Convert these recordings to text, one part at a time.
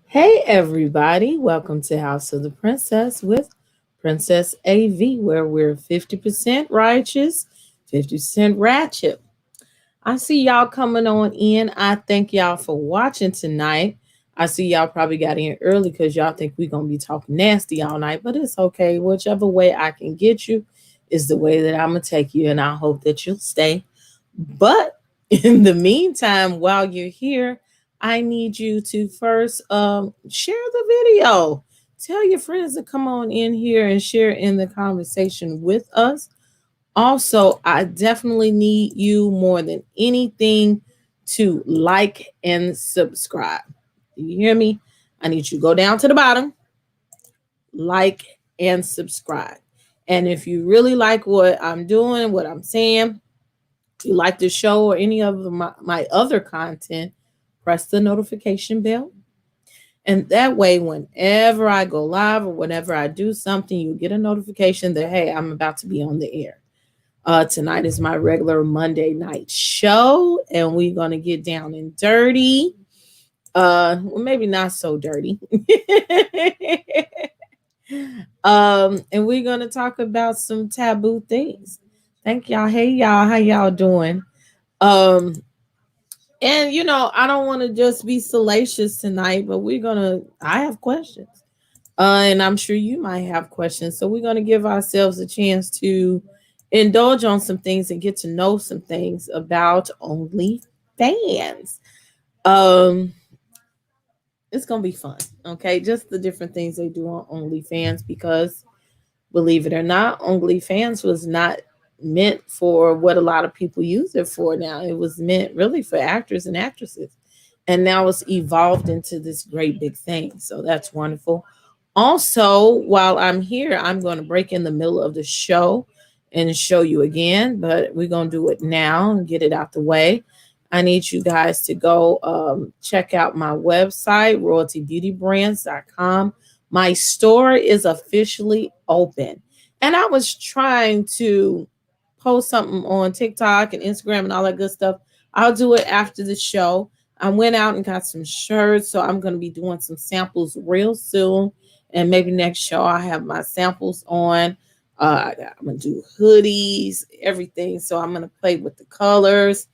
Hey everybody, welcome to House of the Princess with Princess AV, where we're 50% righteous, 50% ratchet. I see y'all coming on in. I thank y'all for watching tonight. I see y'all probably got in early because y'all think we're going to be talking nasty all night, but it's okay. Whichever way I can get you is the way that I'm going to take you, and I hope that you'll stay. But in the meantime, while you're here, I need you to first share the video. Tell your friends to come on in here and share in the conversation with us. Also, I definitely need you more than anything to like and subscribe. Do you hear me? I need you to go down to the bottom, like and subscribe. And if you really like what I'm doing, what I'm saying, you like the show or any of my other content, press the notification bell. And that way, whenever I go live or whenever I do something, you get a notification that, hey, I'm about to be on the air. Tonight is my regular Monday night show, and we're going to get down and dirty. Well, maybe not so dirty. And we're going to talk about some taboo things. Thank y'all. Hey, y'all. How y'all doing? Um, And I don't want to just be salacious tonight, but I have questions. And I'm sure you might have questions. So we're gonna give ourselves a chance to indulge on some things and get to know some things about OnlyFans. Um, it's gonna be fun. Okay, just the different things they do on OnlyFans because believe it or not, OnlyFans was not meant for what a lot of people use it for now. It was meant really for actors and actresses. And now it's evolved into this great big thing. So that's wonderful. Also, while I'm here, I'm going to break in the middle of the show and show you again, but we're going to do it now and get it out the way. I need you guys to go check out my website, royaltybeautybrands.com. My store is officially open. And I was trying to post something on TikTok and Instagram and all that good stuff. I'll do it after the show. I went out and got some shirts, so I'm going to be doing some samples real soon. And maybe next show I'll have my samples on. I'm going to do hoodies, everything. So I'm going to play with the colors.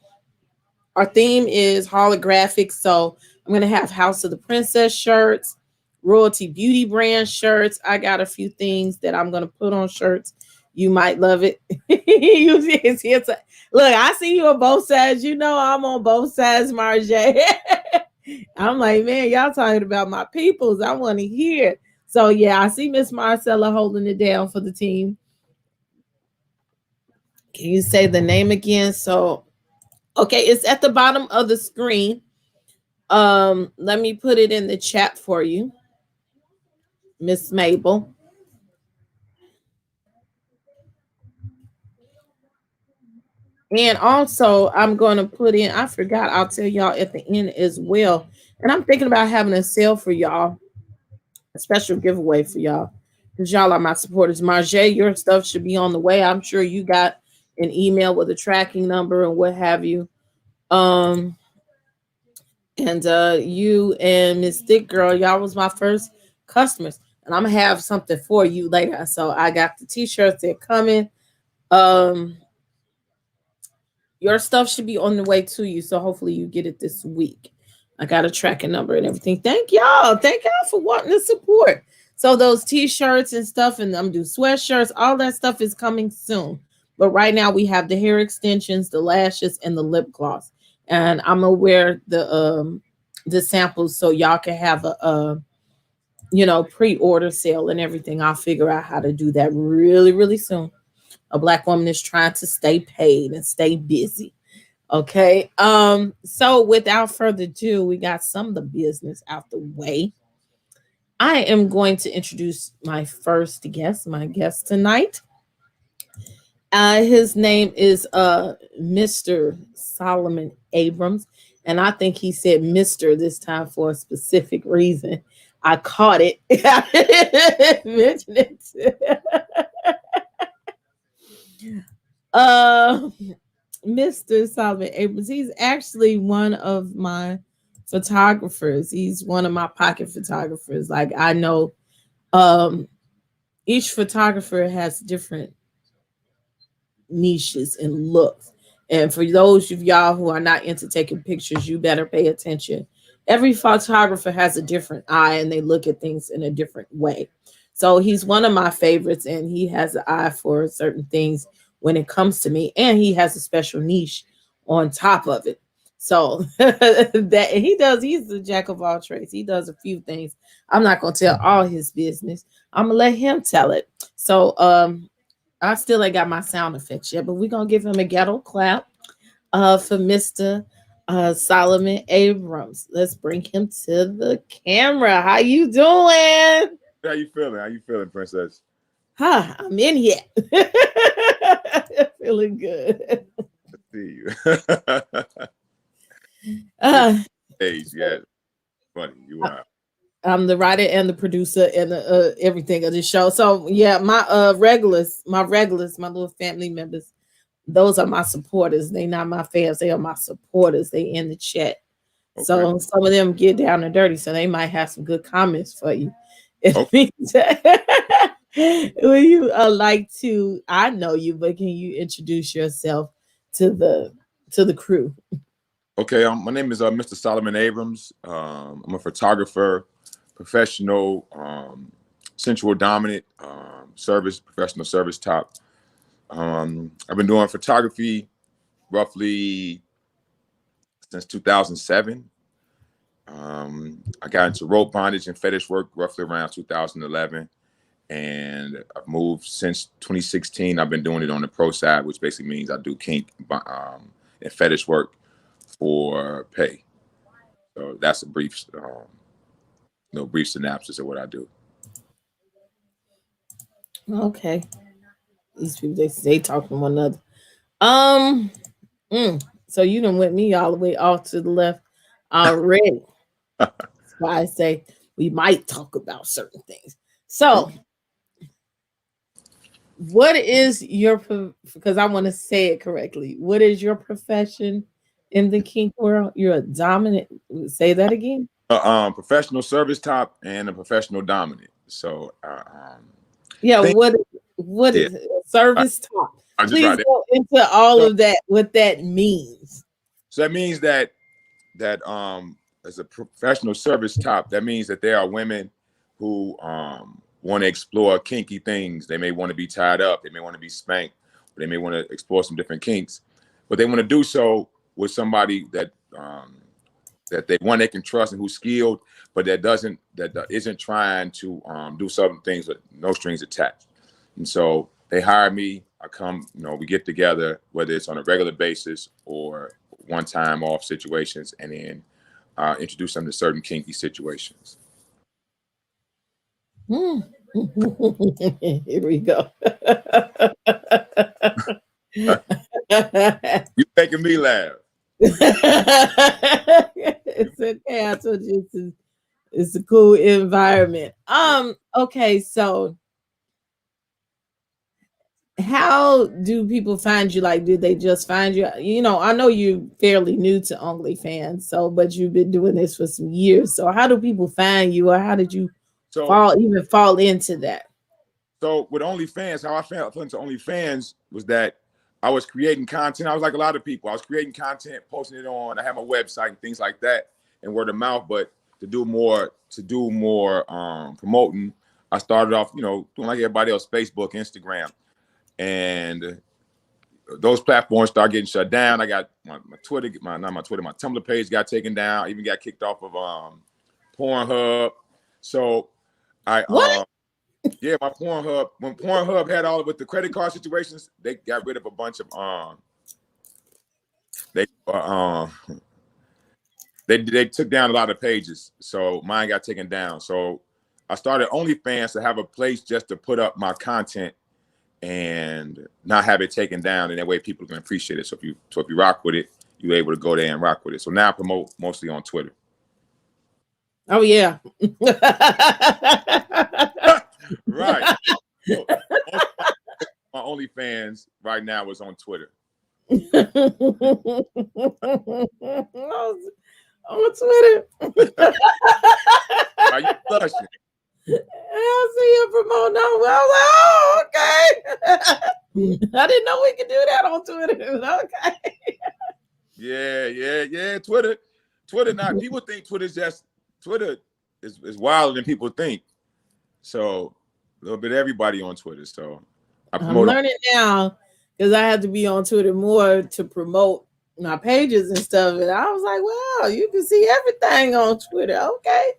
Our theme is holographic, so I'm gonna have House of the Princess shirts, Royalty Beauty Brand shirts. I got a few things that I'm gonna put on shirts. You might love it. Look, I see you on both sides. You know I'm on both sides, Marjay. I'm like, man, y'all talking about my peoples. I want to hear. So yeah, I see Miss Marcella holding it down for the team. Can you say the name again? So okay, it's at the bottom of the screen. Let me put it in the chat for you, Miss Mabel. And also, I'm going to put in, I forgot, I'll tell y'all at the end as well. And I'm thinking about having a sale for y'all, a special giveaway for y'all, because y'all are my supporters. Marjay, your stuff should be on the way. I'm sure you got an email with a tracking number and what have you. Um, and you and Miss Thick Girl, y'all was my first customers. And I'm gonna have something for you later. So I got the t-shirts that coming. Um, your stuff should be on the way to you. So hopefully you get it this week. I got a tracking number and everything. Thank y'all. Thank y'all for wanting to support. So those t-shirts and stuff, and I'm do sweatshirts, all that stuff is coming soon. But right now we have the hair extensions, the lashes, and the lip gloss. And I'm gonna wear the samples so y'all can have a pre-order sale and everything. I'll figure out how to do that really, really soon. A black woman is trying to stay paid and stay busy. Okay. So without further ado, we got some of the business out the way. I am going to introduce my first guest, my guest tonight. His name is Mr. Solomon Abrams. And I think he said Mr. this time for a specific reason. I caught it. I mentioned it. uh, Mr. Solomon Abrams. He's actually one of my photographers. He's one of my pocket photographers. Like I know um each photographer has different niches and looks. And for those of y'all who are not into taking pictures, you better pay attention. Every photographer has a different eye and they look at things in a different way. So he's one of my favorites and he has an eye for certain things when it comes to me. And he has a special niche on top of it. So that he's the jack of all trades. He does a few things. I'm not gonna tell all his business. I'm gonna let him tell it. So I still ain't got my sound effects yet, but we're gonna give him a ghetto clap for Mr. Solomon Abrams. Let's bring him to the camera. How you doing? How you feeling? How you feeling, Princess? Huh, I'm in here. Feeling good. Let's see you. Age, yeah. Funny. You are. I'm the writer and the producer and everything of the show. So yeah, my regulars, my little family members, those are my supporters. They not my fans. They are my supporters. They in the chat. Okay. So some of them get down and dirty. So they might have some good comments for you. Okay. Will you like to? I know you, but can you introduce yourself to the crew? Okay. My name is Mr. Solomon Abrams. I'm a photographer, professional, sensual dominant, professional service top. I've been doing photography roughly since 2007. I got into rope bondage and fetish work roughly around 2011. And I've moved since 2016. I've been doing it on the pro side, which basically means I do kink and fetish work for pay. So that's a brief synopsis of what I do. Okay. These people, they talk to one another. So you done went me all the way off to the left already. That's why I say we might talk about certain things. So what is your, because I want to say it correctly, what is your profession in the kink world? You're a dominant, say that again. Professional service top and a professional dominant. So yeah, what is service top? Please go into all of that, what that means. So that means that as a professional service top, that means that there are women who want to explore kinky things. They may want to be tied up, they may want to be spanked, or they may want to explore some different kinks, but they want to do so with somebody that they can trust and who's skilled, but that isn't trying to do certain things with no strings attached. And so they hire me. I come, we get together, whether it's on a regular basis or one-time off situations, and then introduce them to certain kinky situations. Here we go. You're making me laugh. It's okay. I told you it's a cool environment. Okay, so how do people find you? Like, did they just find you? I know you're fairly new to OnlyFans, but you've been doing this for some years. So how do people find you, or how did you fall into that? So with OnlyFans, how I fell into OnlyFans was that I was creating content. I was like a lot of people. I was creating content, posting it on. I had my website and things like that, and word of mouth. But to do more promoting, I started off, doing like everybody else, Facebook, Instagram. And those platforms start getting shut down. I got my Twitter, my Tumblr page got taken down. I even got kicked off of Pornhub. So my Pornhub, when Pornhub had all with the credit card situations, they got rid of a bunch of they took down a lot of pages. So mine got taken down. So I started OnlyFans to have a place just to put up my content and not have it taken down, and that way people can appreciate it. So if you rock with it, you're able to go there and rock with it. So now I promote mostly on Twitter. Oh yeah. Right. So, my OnlyFans right now is on Twitter. on Twitter. Are you blushing? I see you promoting on. Well, oh, okay. I didn't know we could do that on Twitter. Okay. Yeah. Twitter. Not people think Twitter is wilder than people think. So a little bit of everybody on Twitter. So I'm learning now because I have to be on Twitter more to promote my pages and stuff. And I was like, wow, you can see everything on Twitter. Okay.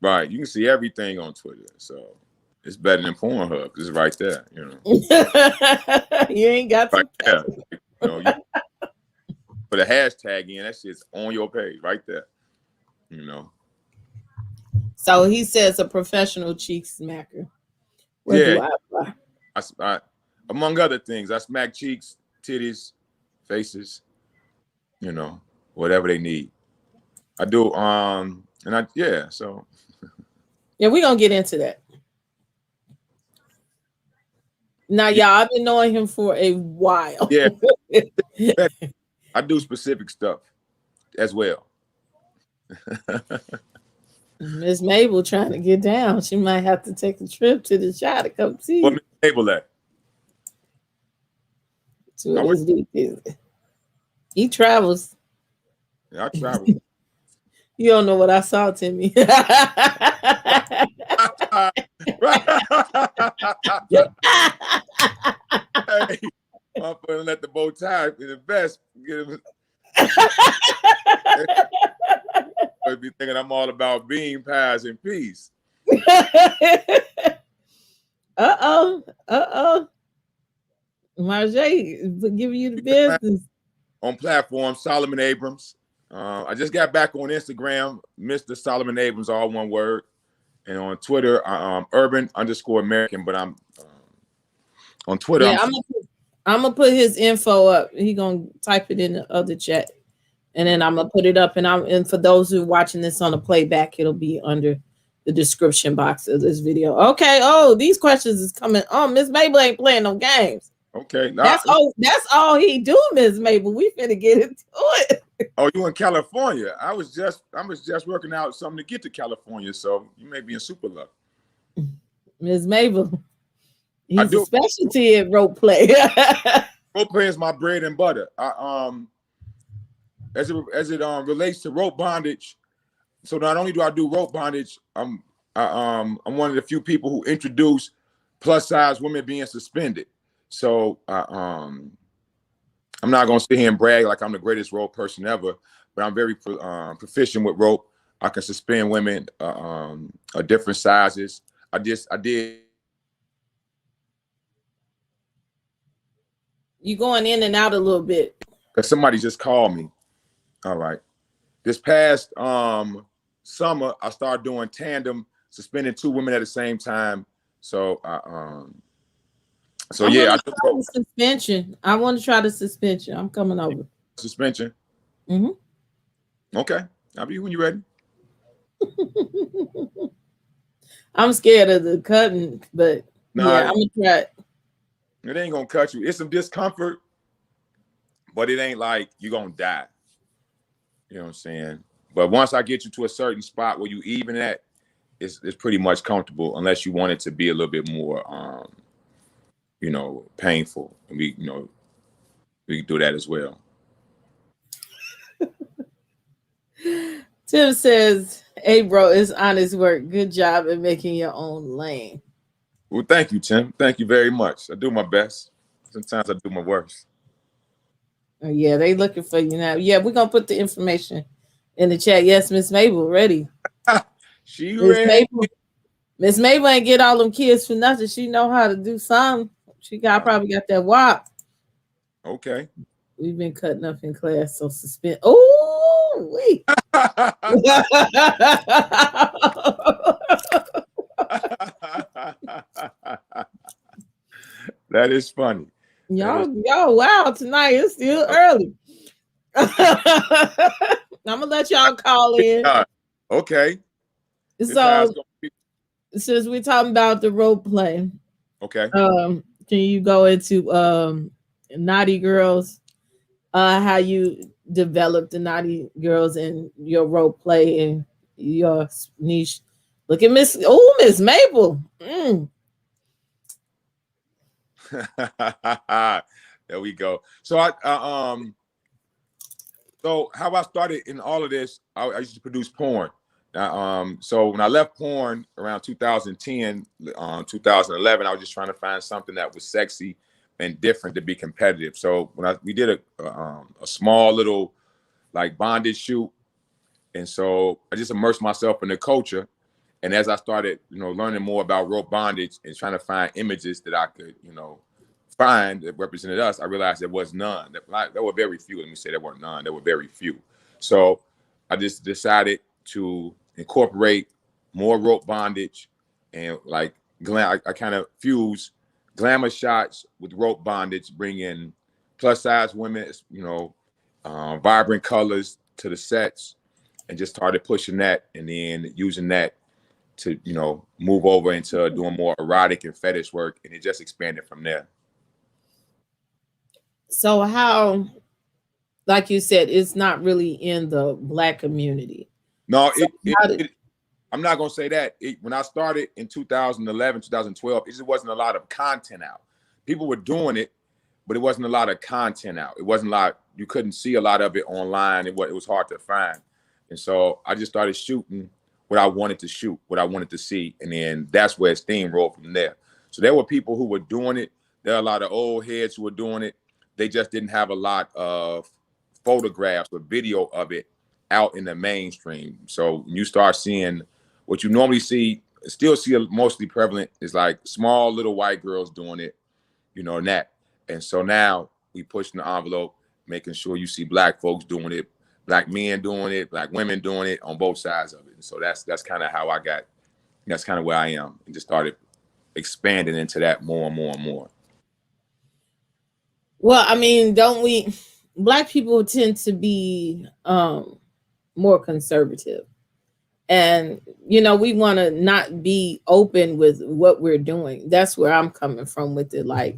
Right. You can see everything on Twitter. So it's better than Pornhub because it's right there, you know. You ain't got to. Right there. You know, you put a hashtag in, that shit's on your page right there. You know. So he says a professional cheek smacker. Where do I apply? I among other things, I smack cheeks, titties, faces, you know, whatever they need. I do so yeah, we're gonna get into that. Now, y'all, I've been knowing him for a while. Yeah. I do specific stuff as well. Miss Mabel trying to get down. She might have to take a trip to the shop to come see you. What Miss Mabel at? He travels. Yeah, I travel. You don't know what I saw, Timmy. Hey, I'm gonna let the bow tie be the best. Get him. I'd be thinking I'm all about bean pies and peace. Marjay giving you the business. On platform, Solomon Abrams. I just got back on Instagram, Mr. Solomon Abrams, all one word. And on Twitter, urban_American, but I'm on Twitter. Yeah, I'm gonna put his info up. He gonna type it in the other chat. And then I'm gonna put it up, and for those who are watching this on the playback, it'll be under the description box of this video. Okay. Oh, these questions is coming. Oh, Miss Mabel ain't playing no games. Okay. That's all he do, Miss Mabel. We finna get into it. Oh, you in California? I was just working out something to get to California, so you may be in super luck. Miss Mabel, he's a specialty at rope play. Rope play is my bread and butter. As it relates to rope bondage, so not only do I do rope bondage, I'm one of the few people who introduce plus size women being suspended. So I'm not gonna sit here and brag like I'm the greatest rope person ever, but I'm very proficient with rope. I can suspend women of different sizes. I did. You going in and out a little bit. Cause somebody just called me. All right. This past summer, I started doing tandem, suspending two women at the same time. So yeah, suspension. I want to try the suspension. I'm coming over. Suspension. Mm-hmm. Okay. I'll be when you're ready. I'm scared of the cutting, but yeah, I'm gonna try it. It ain't gonna cut you. It's some discomfort, but it ain't like you're gonna die. You know what I'm saying? But once I get you to a certain spot where you even at, it's pretty much comfortable, unless you want it to be a little bit more painful. And we can do that as well. Tim says, "Hey, bro, it's honest work. Good job in making your own lane." Well, thank you, Tim. Thank you very much. I do my best. Sometimes I do my worst. Yeah, they looking for you now. Yeah, we're gonna put the information in the chat. Yes, Miss Mabel, ready. She ready. Miss Mabel ain't get all them kids for nothing. She know how to do something. She probably got that WAP. Okay. We've been cutting up in class, so suspend. Oh, wait. That is funny. Y'all, wow, tonight it's still early. I'm gonna let y'all call in. Okay. So since we're talking about the rope play, okay. Can you go into Knotty Girls? How you develop the naughty girls in your role play and your niche. Look at Miss Mabel. There we go. So so how I started in all of this, I used to produce porn. So when I left porn around 2010, 2011, I was just trying to find something that was sexy and different to be competitive. So when we did a small little like bondage shoot, and so I just immersed myself in the culture. And as I started, learning more about rope bondage and trying to find images that I could, find that represented us, I realized there was none. There were very few. Let me say there weren't none. There were very few. So I just decided to incorporate more rope bondage and like I kind of fuse glamour shots with rope bondage, bring in plus size women, vibrant colors to the sets, and just started pushing that and then using that to, move over into doing more erotic and fetish work. And it just expanded from there. So how, like you said, it's not really in the Black community. No, I'm not going to say that. When I started in 2011, 2012, it just wasn't a lot of content out. People were doing it, but it wasn't a lot of content out. It wasn't a lot, you couldn't see a lot of it online. It was hard to find. And so I just started shooting what I wanted to shoot, what I wanted to see. And then that's where it's steamrolled from there. So there were people who were doing it. There are a lot of old heads who were doing it. They just didn't have a lot of photographs or video of it out in the mainstream. So when you start seeing what you normally still see mostly prevalent is like small little white girls doing it, and that. And so now we pushing the envelope, making sure you see Black folks doing it, Black men doing it, Black women doing it on both sides of it. And so that's kind of how that's kind of where I am, and just started expanding into that more and more and more. Well, I mean, don't we, Black people tend to be more conservative. And, we want to not be open with what we're doing. That's where I'm coming from with it. Like,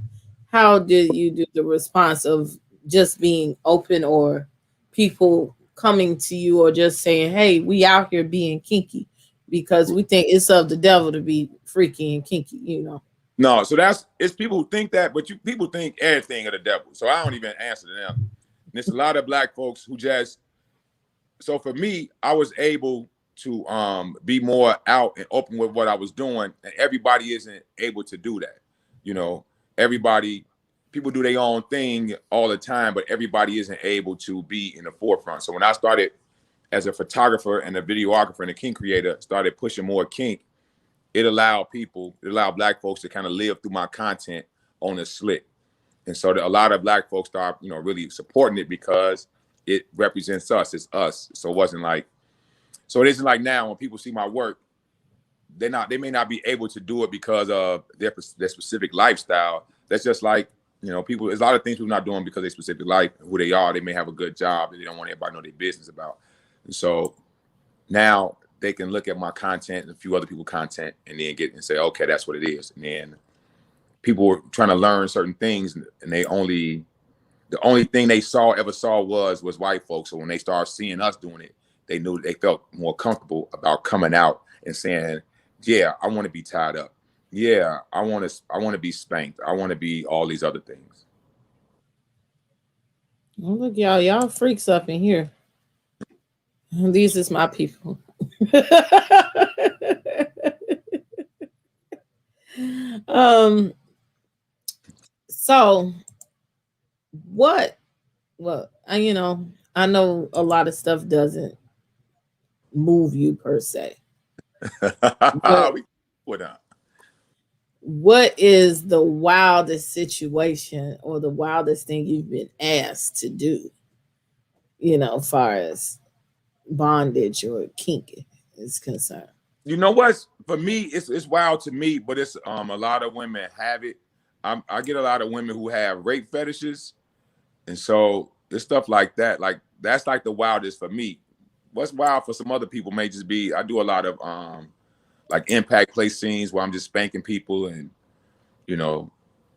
how did you do the response of just being open, or people coming to you or just saying, hey, we out here being kinky because we think it's of the devil to be freaky and kinky, No, so it's people who think that, but people think everything of the devil. So I don't even answer to them. And there's a lot of Black folks who so for me, I was able to be more out and open with what I was doing, and everybody isn't able to do that. People do their own thing all the time, but everybody isn't able to be in the forefront. So when I started as a photographer and a videographer and a kink creator, started pushing more kink, it allowed Black folks to kind of live through my content on a slick. And so a lot of Black folks start, really supporting it because it represents us. It's us. So it isn't like now when people see my work, they may not be able to do it because of their specific lifestyle. That's just like, people, there's a lot of things people not doing because of their specific life, who they are. They may have a good job that they don't want everybody to know their business about. And so now they can look at my content and a few other people's content and then get and say, okay, that's what it is. And then people were trying to learn certain things, and the only thing they ever saw was white folks. So when they started seeing us doing it, they felt more comfortable about coming out and saying, yeah, I want to be tied up. Yeah, I want to be spanked. I want to be all these other things. Well, look, y'all freaks up in here. These is my people. So what, well, I know a lot of stuff doesn't move you per se. What is the wildest situation or the wildest thing you've been asked to do, as far as bondage or kink is concerned? You know what? For me, it's wild to me, but it's a lot of women have it. I get a lot of women who have rape fetishes, and so there's stuff like that. Like that's like the wildest for me. What's wild for some other people may just be I do a lot of like impact play scenes where I'm just spanking people and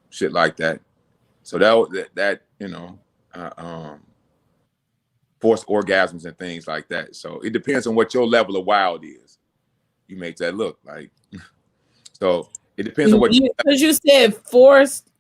shit like that. So that forced orgasms and things like that. So it depends on what your level of wild is. You make that look like. So it depends on what because you said forced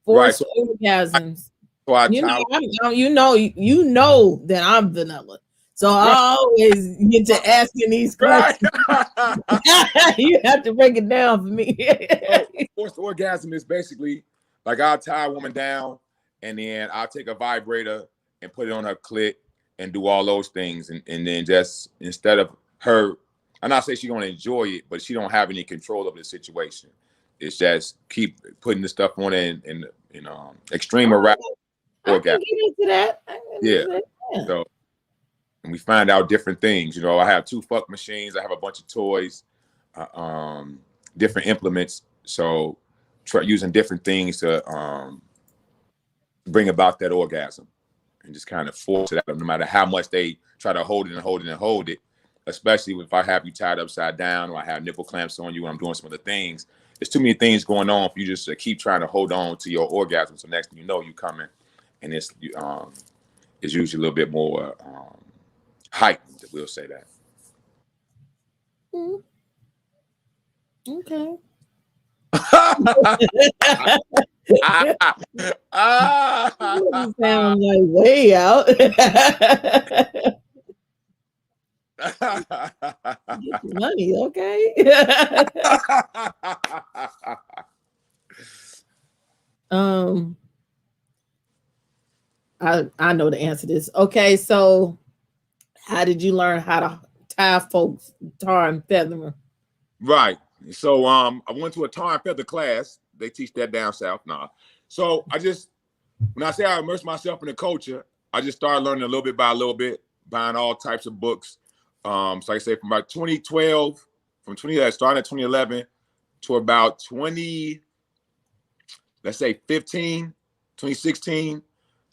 right. So, orgasms. so I You tie, know, you know that I'm vanilla. So right, I always get to asking these right. questions. You have to break it down for me. So forced orgasm is basically like I'll tie a woman down and then I'll take a vibrator and put it on her clit and do all those things. And then just instead of her, I'm not saying she's gonna enjoy it, but she don't have any control over the situation. It's just keep putting the stuff on it and extreme arousal I can orgasm. get into that. Yeah. So and we find out different things. I have 2 fuck machines. I have a bunch of toys, different implements. So try using different things to bring about that orgasm and just kind of force it out. No matter how much they try to hold it and hold it and hold it, especially if I have you tied upside down or I have nipple clamps on you and I'm doing some other things. There's too many things going on for you just to keep trying to hold on to your orgasm. So next thing you know, you coming, and it's usually a little bit more heightened. We'll say that. Okay. Sound like way out. Get your money, okay? I know the answer to this. Okay, so how did you learn how to tie folks tar and feather? Right. So I went to a tar and feather class. They teach that down south. Nah. So when I say I immerse myself in the culture, I just started learning a little bit by a little bit, buying all types of books. So like I say from about 2012, starting at 2011 to about 2016,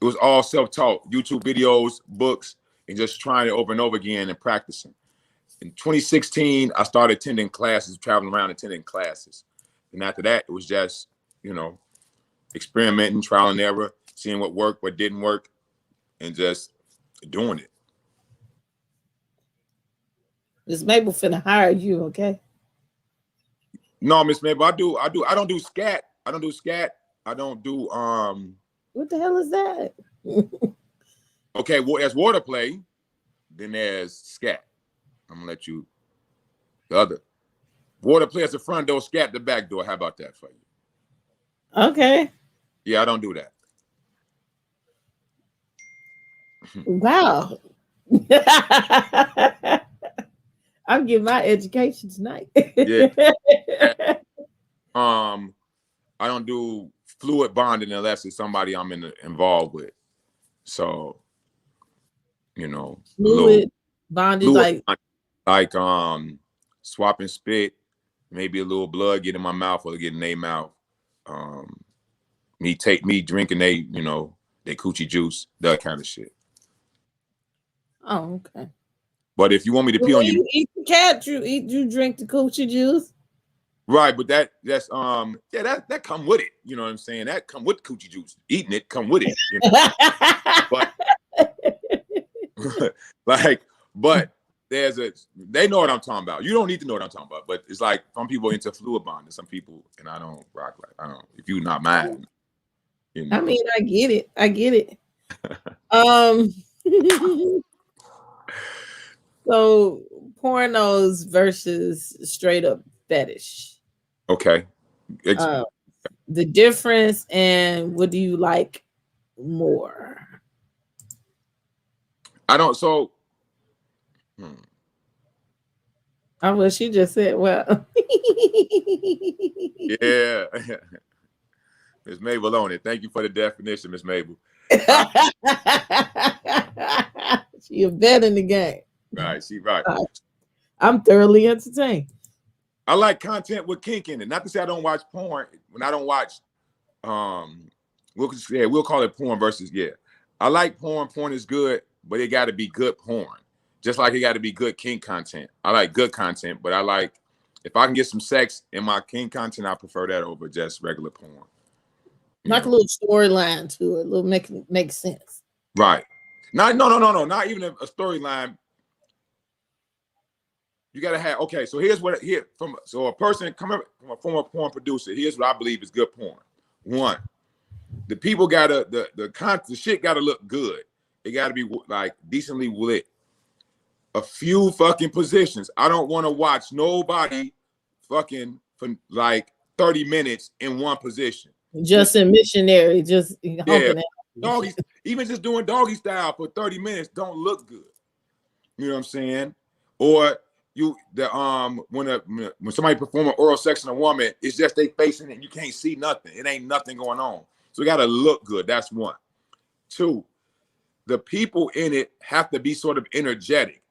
it was all self-taught, YouTube videos, books, and just trying it over and over again and practicing. In 2016, I started attending classes, traveling around attending classes. And after that, it was just, experimenting, trial and error, seeing what worked, what didn't work, and just doing it. Miss Mabel finna hire you, okay? No, Miss Mabel, I don't do scat. I don't do scat. I don't do What the hell is that? okay, well, there's water play, then there's scat. I'm gonna let you the other. Water play at the front door, scat the back door. How about that for you? Okay. Yeah, I don't do that. Wow. I'm getting my education tonight. Yeah. I don't do fluid bonding unless it's somebody I'm involved with. So, Fluid bondage, like swapping spit, maybe a little blood get in my mouth or get in their mouth. Me drinking they coochie juice, that kind of shit. Oh, okay. But if you want me to pee on you, eat the cat, you drink the coochie juice. right? But that's that come with it. You know what I'm saying? That come with coochie juice. Eating it come with it. But but they know what I'm talking about. You don't need to know what I'm talking about. But it's like some people into fluid bonding, some people, and I don't rock like I don't. If you're not mine, I mean, I get it. So pornos versus straight up fetish. Okay. The difference and what do you like more? I don't. So. Oh, well, she just said, well. Yeah. Miss Mabel on it. Thank you for the definition, Miss Mabel. She a vet in the game. Right. Right. I'm thoroughly entertained. I like content with kink in it. Not to say I don't watch porn. When I don't watch, we'll call it porn versus I like porn. Porn is good, but it got to be good porn. Just like it got to be good kink content. I like good content, but I like if I can get some sex in my kink content, I prefer that over just regular porn. Like a little storyline to it, a little make sense. Right. No, not even a storyline. You gotta have, okay, so here's what so a person coming from a former porn producer, here's what I believe is good porn. One, the people gotta the shit gotta look good. It gotta be like decently lit. A few fucking positions. I don't want to watch nobody fucking for like 30 minutes in one position. Just a missionary, just humping it. Doggy, even just doing doggy style for 30 minutes don't look good. You know what I'm saying? Or when somebody perform an oral sex on a woman, it's just they facing it. You can't see nothing. It ain't nothing going on. So it got to look good. That's one. Two, the people in it have to be sort of energetic.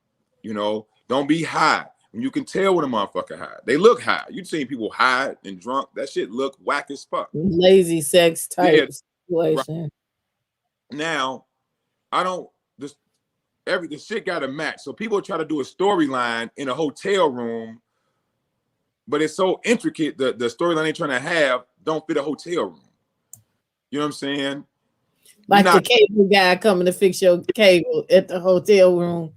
You know, don't be high. And you can tell when a motherfucker high. They look high. You've seen people high and drunk. That shit look whack as fuck. Lazy sex type situation. Right. Now, I don't. The shit got to match. So people try to do a storyline in a hotel room, but it's so intricate. The storyline they're trying to have don't fit a hotel room. You know what I'm saying? Like the cable guy coming to fix your cable at the hotel room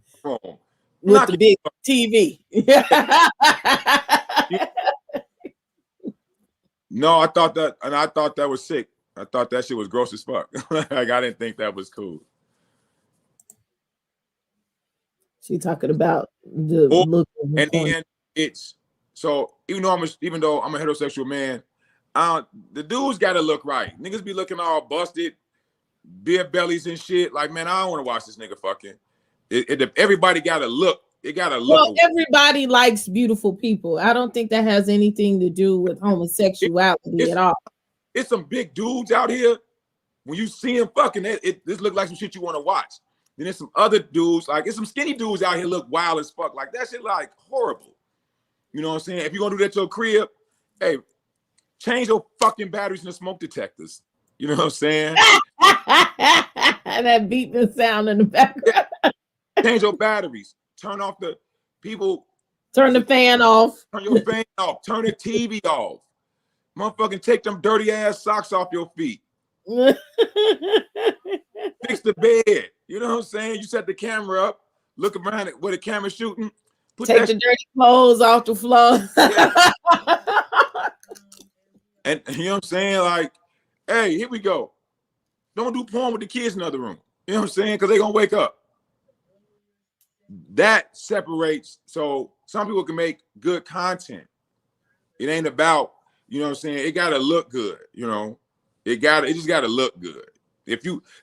with the big TV. No, I thought that was sick. I thought that shit was gross as fuck. Like I didn't think that was cool. She talking about the look of the and porn. Then it's so even though I'm a heterosexual man, the dudes gotta look right. Niggas be looking all busted, beer bellies and shit. Like, man, I don't want to watch this nigga fucking. Everybody gotta look. It gotta look. Well, everybody likes beautiful people. I don't think that has anything to do with homosexuality at all. It's some big dudes out here. When you see him fucking, this look like some shit you want to watch. Then there's some other dudes, like it's some skinny dudes out here look wild as fuck. Like that shit like horrible. You know what I'm saying? If you're gonna do that to your crib, hey, change your fucking batteries in the smoke detectors. You know what I'm saying? That beeping sound in the background. Change your batteries. Turn off the people. Turn the fan off. Turn your fan off. Turn the TV off. Motherfucking take them dirty ass socks off your feet. Fix the bed. You know what I'm saying? You set the camera up, look around at where the camera's shooting. Take the dirty clothes off the floor. Yeah. And you know what I'm saying? Like, hey, here we go. Don't do porn with the kids in the other room. You know what I'm saying? Because they're going to wake up. That separates. So some people can make good content. It ain't about, you know what I'm saying? It got to look good, you know? It just got to look good.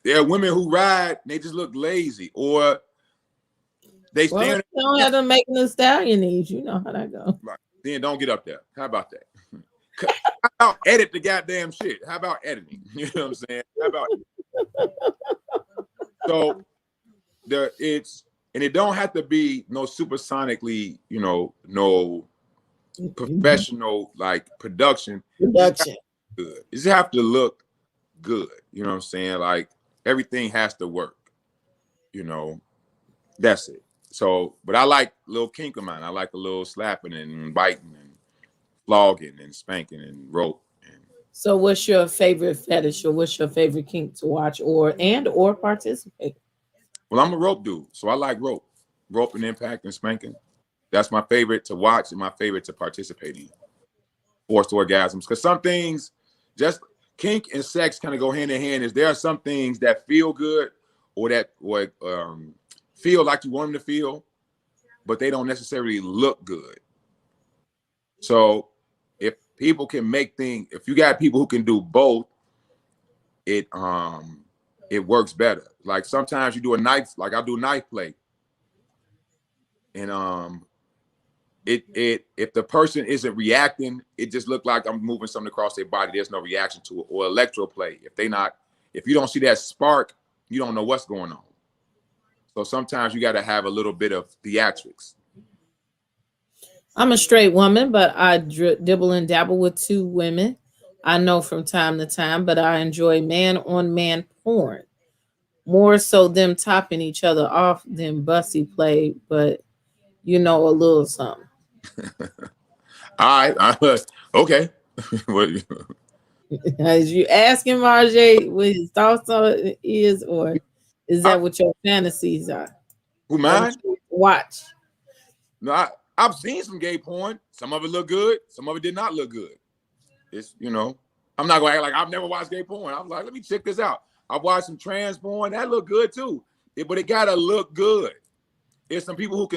There are women who ride, they just look lazy, or they stand. You don't have to make the stallion needs. You know how that goes. Right. Then don't get up there. How about that? How about edit the goddamn shit? How about editing? You know what I'm saying? How about so it don't have to be no supersonically, you know, no professional like production. Good. It just have to look good. You know what I'm saying? Like everything has to work. You know, that's it. So, but I like a little kink of mine. I like a little slapping and biting and flogging and spanking and rope. So what's your favorite fetish or what's your favorite kink to watch or participate? Well, I'm a rope dude. So I like rope and impact and spanking. That's my favorite to watch and my favorite to participate in. Forced orgasms. Because some things, just kink and sex kind of go hand in hand. There are some things that feel good or feel like you want them to feel, but they don't necessarily look good. So if people can make things, if you got people who can do both, it works better. Like sometimes you do a knife, like I do knife play, and if the person isn't reacting, it just look like I'm moving something across their body. There's no reaction to it. Or electro play, if you don't see that spark, you don't know what's going on. So sometimes you got to have a little bit of theatrics. I'm a straight woman, but I dibble and dabble with two women. I know from time to time, but I enjoy man-on-man porn. More so them topping each other off than bussy play, but you know, a little something. All right. Okay. As you asking Marjay what his thoughts on it is, or Is that what your fantasies are? Who mine? Watch. No, I've seen some gay porn. Some of it look good. Some of it did not look good. It's, you know, I'm not gonna act like I've never watched gay porn. I'm like, let me check this out. I've watched some trans porn. That look good too. But it gotta look good. There's some people who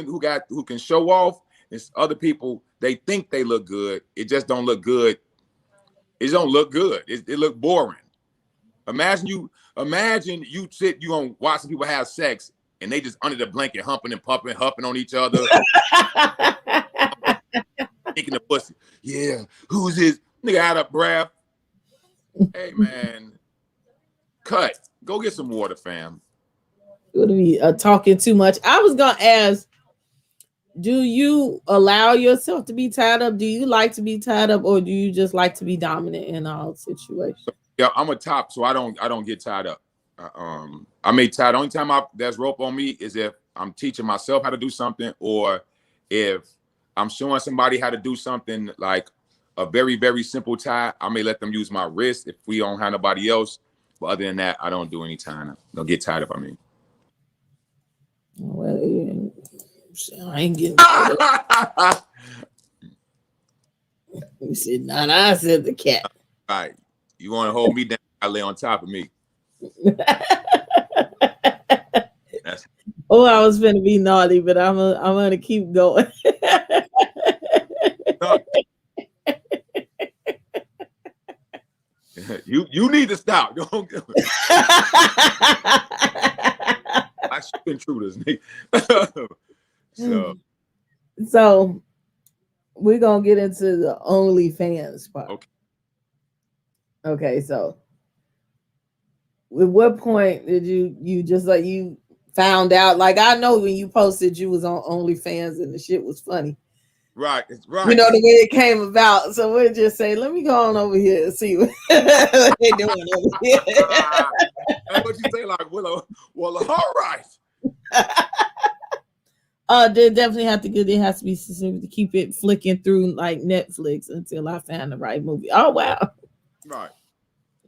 can show off. There's other people, they think they look good. It just don't look good. It don't look good. It look boring. Imagine you gonna watch some people have sex and they just under the blanket humping and pumping, huffing on each other. Taking the pussy. Yeah, who's this? Nigga out of breath. Hey man, cut. Go get some water, fam. Would be talking too much. I was gonna ask, do you allow yourself to be tied up? Do you like to be tied up, or do you just like to be dominant in all situations? Yeah, I'm a top, so I don't get tied up. I may tie. The only time there's rope on me is if I'm teaching myself how to do something, or if I'm showing somebody how to do something like a very, very simple tie. I may let them use my wrist if we don't have nobody else. But other than that, I don't do any tying up. Don't get tied up. I mean. Well, I ain't getting. You said, "Nah, I said the cat." All right, you want to hold me down? I lay on top of me. Oh, I was gonna be naughty, but I'm gonna keep going. You need to stop. Don't. I shoot intruders. So we're gonna get into the OnlyFans part. Okay. So at what point did you just like you found out? Like, I know when you posted you was on OnlyFans and the shit was funny. Right. You know the way it came about. So we'll just say, let me go on over here and see what they're doing over here. That's what you say, like, well, all right. They definitely have to get. It has to be specific to keep it flicking through like Netflix until I find the right movie. Oh wow! Right.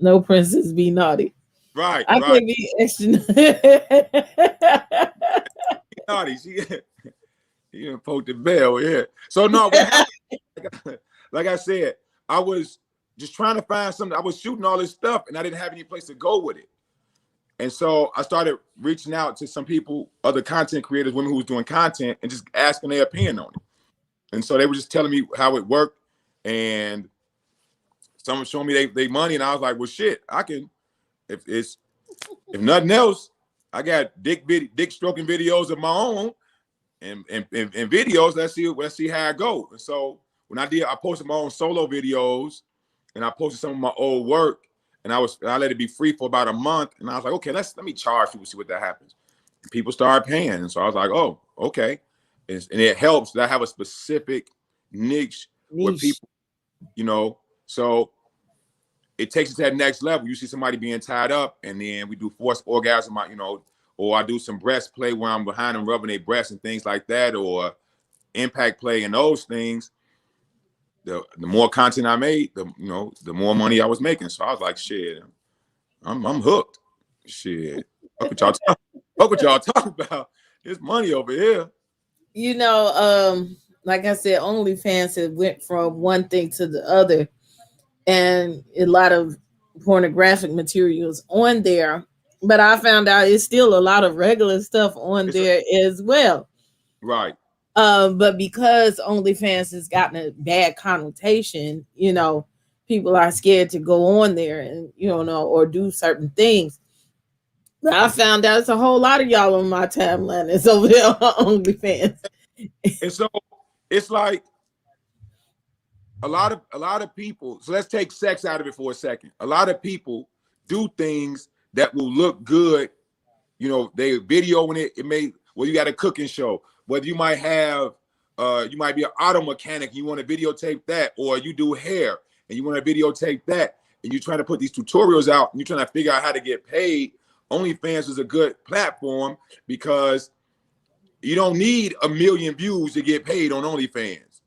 No princess be naughty. Right. I right. can be extra. Naughty. She didn't poke the bell. Yeah. So no. Like I said, I was just trying to find something. I was shooting all this stuff, and I didn't have any place to go with it. And so I started reaching out to some people, other content creators, women who was doing content, and just asking their opinion on it. And so they were just telling me how it worked, and someone showed me they money, and I was like, well, shit, I can. If nothing else, I got dick stroking videos of my own, and videos. Let's see how I go. And so when I posted my own solo videos, and I posted some of my old work. And I let it be free for about a month. And I was like, okay, let me charge people, see what that happens. And people started paying. And so I was like, oh, okay. And it helps that I have a specific niche where people, you know, so it takes it to that next level. You see somebody being tied up, and then we do forced orgasm, you know, or I do some breast play where I'm behind them rubbing their breasts and things like that, or impact play and those things. The more content I made, the more money I was making. So I was like, shit, I'm hooked. Shit. What y'all talking about? There's money over here. You know, like I said, OnlyFans had went from one thing to the other, and a lot of pornographic materials on there. But I found out it's still a lot of regular stuff on there as well. Right. But because OnlyFans has gotten a bad connotation, you know, people are scared to go on there and, you know, or do certain things. But I found out it's a whole lot of y'all on my timeline that's over there on OnlyFans. And so it's like a lot of people. So let's take sex out of it for a second. A lot of people do things that will look good. You know, they videoing it. You got a cooking show. Whether you might have, you might be an auto mechanic, you want to videotape that, or you do hair and you want to videotape that, and you're trying to put these tutorials out and you're trying to figure out how to get paid. OnlyFans is a good platform because you don't need 1 million views to get paid on OnlyFans.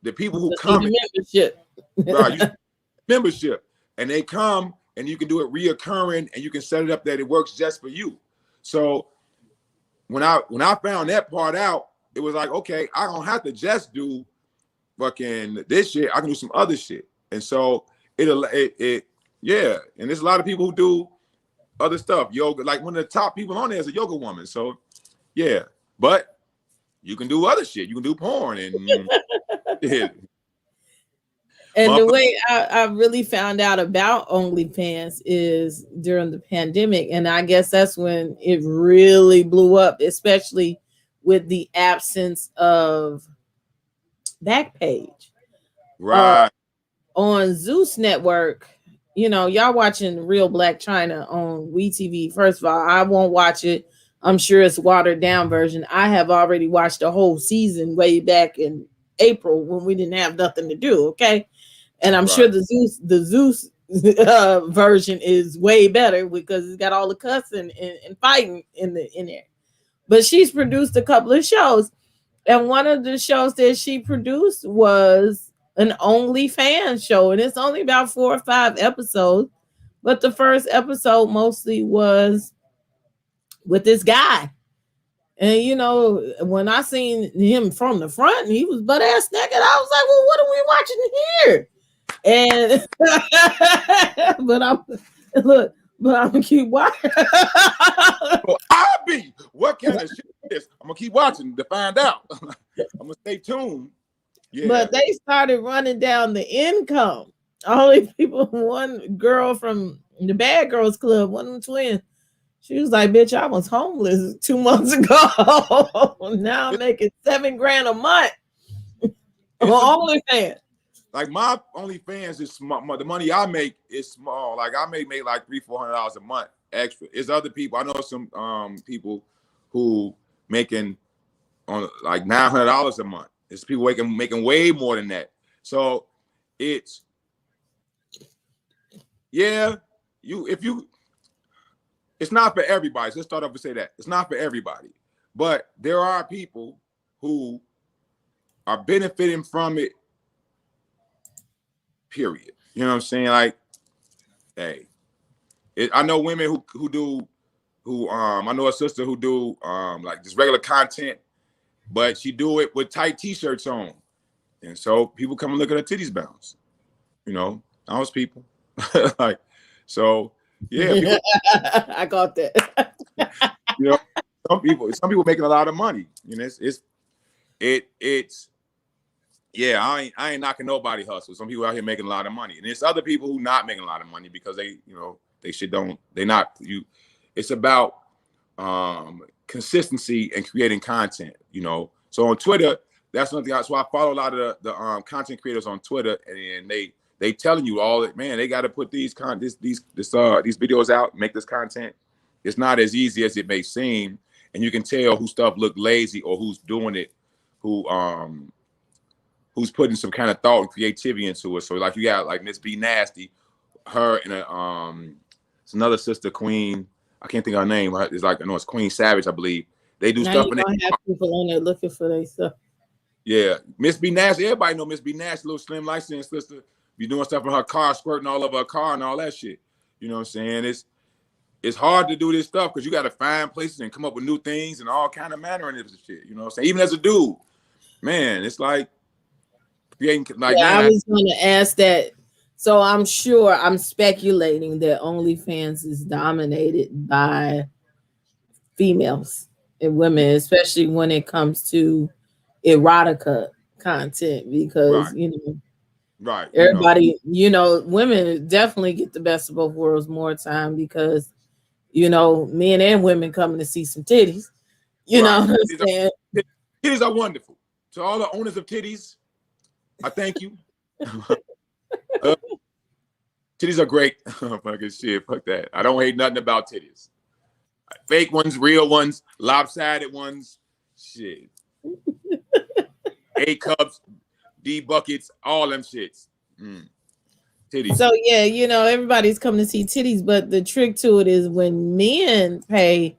The people who come, membership, right, membership, and they come and you can do it reoccurring and you can set it up that it works just for you. So when I found that part out, it was like, okay, I don't have to just do fucking this shit. I can do some other shit. And so it yeah. And there's a lot of people who do other stuff. Yoga, like one of the top people on there is a yoga woman. So yeah, but you can do other shit. You can do porn and yeah. And the way I really found out about OnlyFans is during the pandemic. And I guess that's when it really blew up, especially with the absence of Backpage. Right. On Zeus Network, you know, y'all watching Real Black China on WeTV. First of all, I won't watch it. I'm sure it's watered down version. I have already watched the whole season way back in April when we didn't have nothing to do. Okay. And I'm sure the Zeus version is way better because it's got all the cussing and fighting in there. But she's produced a couple of shows, and one of the shows that she produced was an OnlyFans show, and it's only about 4 or 5 episodes. But the first episode mostly was with this guy. And you know, when I seen him from the front, he was butt ass naked. I was like, well, what are we watching here? And but I'm gonna keep watching. Well, I'll be. What kind of shit is this? I'm gonna keep watching to find out. I'm gonna stay tuned. Yeah. But they started running down the income. Only people, one girl from the Bad Girls Club, one of them twins, she was like, bitch, I was homeless 2 months ago. Now I'm making $7,000 a month on OnlyFans. Like my OnlyFans is small. The money I make is small. Like I may make like $300-400 a month extra. It's other people. I know some people who making on like $900 a month. It's people making way more than that. So it's it's not for everybody. So let's start off and say that it's not for everybody. But there are people who are benefiting from it. Period. You know what I'm saying? Like, hey, I know women who I know a sister who do like just regular content, but she do it with tight t-shirts on, and so people come and look at her titties bounce. You know, those people. Like, so yeah, people, I got that. you know, some people making a lot of money. You know, it's yeah, I ain't knocking nobody hustle. Some people out here making a lot of money, and there's other people who not making a lot of money because it's about consistency and creating content, you know. So on Twitter, that's something. So I follow a lot of the content creators on Twitter, and they telling you all that, man, they got to put these videos out, make this content. It's not as easy as it may seem, and you can tell who stuff look lazy or who's doing it, who's putting some kind of thought and creativity into it. So like you got like Miss B Nasty, her and it's another sister, Queen. I can't think of her name. It's like, I know it's Queen Savage, I believe. They do now stuff. You don't have people on there looking for their stuff. Yeah, Miss B Nasty. Everybody know Miss B Nasty, little slim licensed sister. Be doing stuff in her car, squirting all over her car and all that shit. You know what I'm saying? It's hard to do this stuff because you got to find places and come up with new things and all kind of manner and shit. You know what I'm saying? Even as a dude, man, it's like creating like. Yeah, man, I was going to ask that. So I'm speculating that OnlyFans is dominated by females and women, especially when it comes to erotica content, because right, everybody, women definitely get the best of both worlds more time because men and women coming to see some titties. You know what I'm saying? Titties are wonderful. To all the owners of titties, I thank you. Titties are great. Fucking shit, fuck that. I don't hate nothing about titties. Fake ones, real ones, lopsided ones, shit. A cups, D buckets, all them shits. Titties. So yeah, everybody's coming to see titties, but the trick to it is when men pay,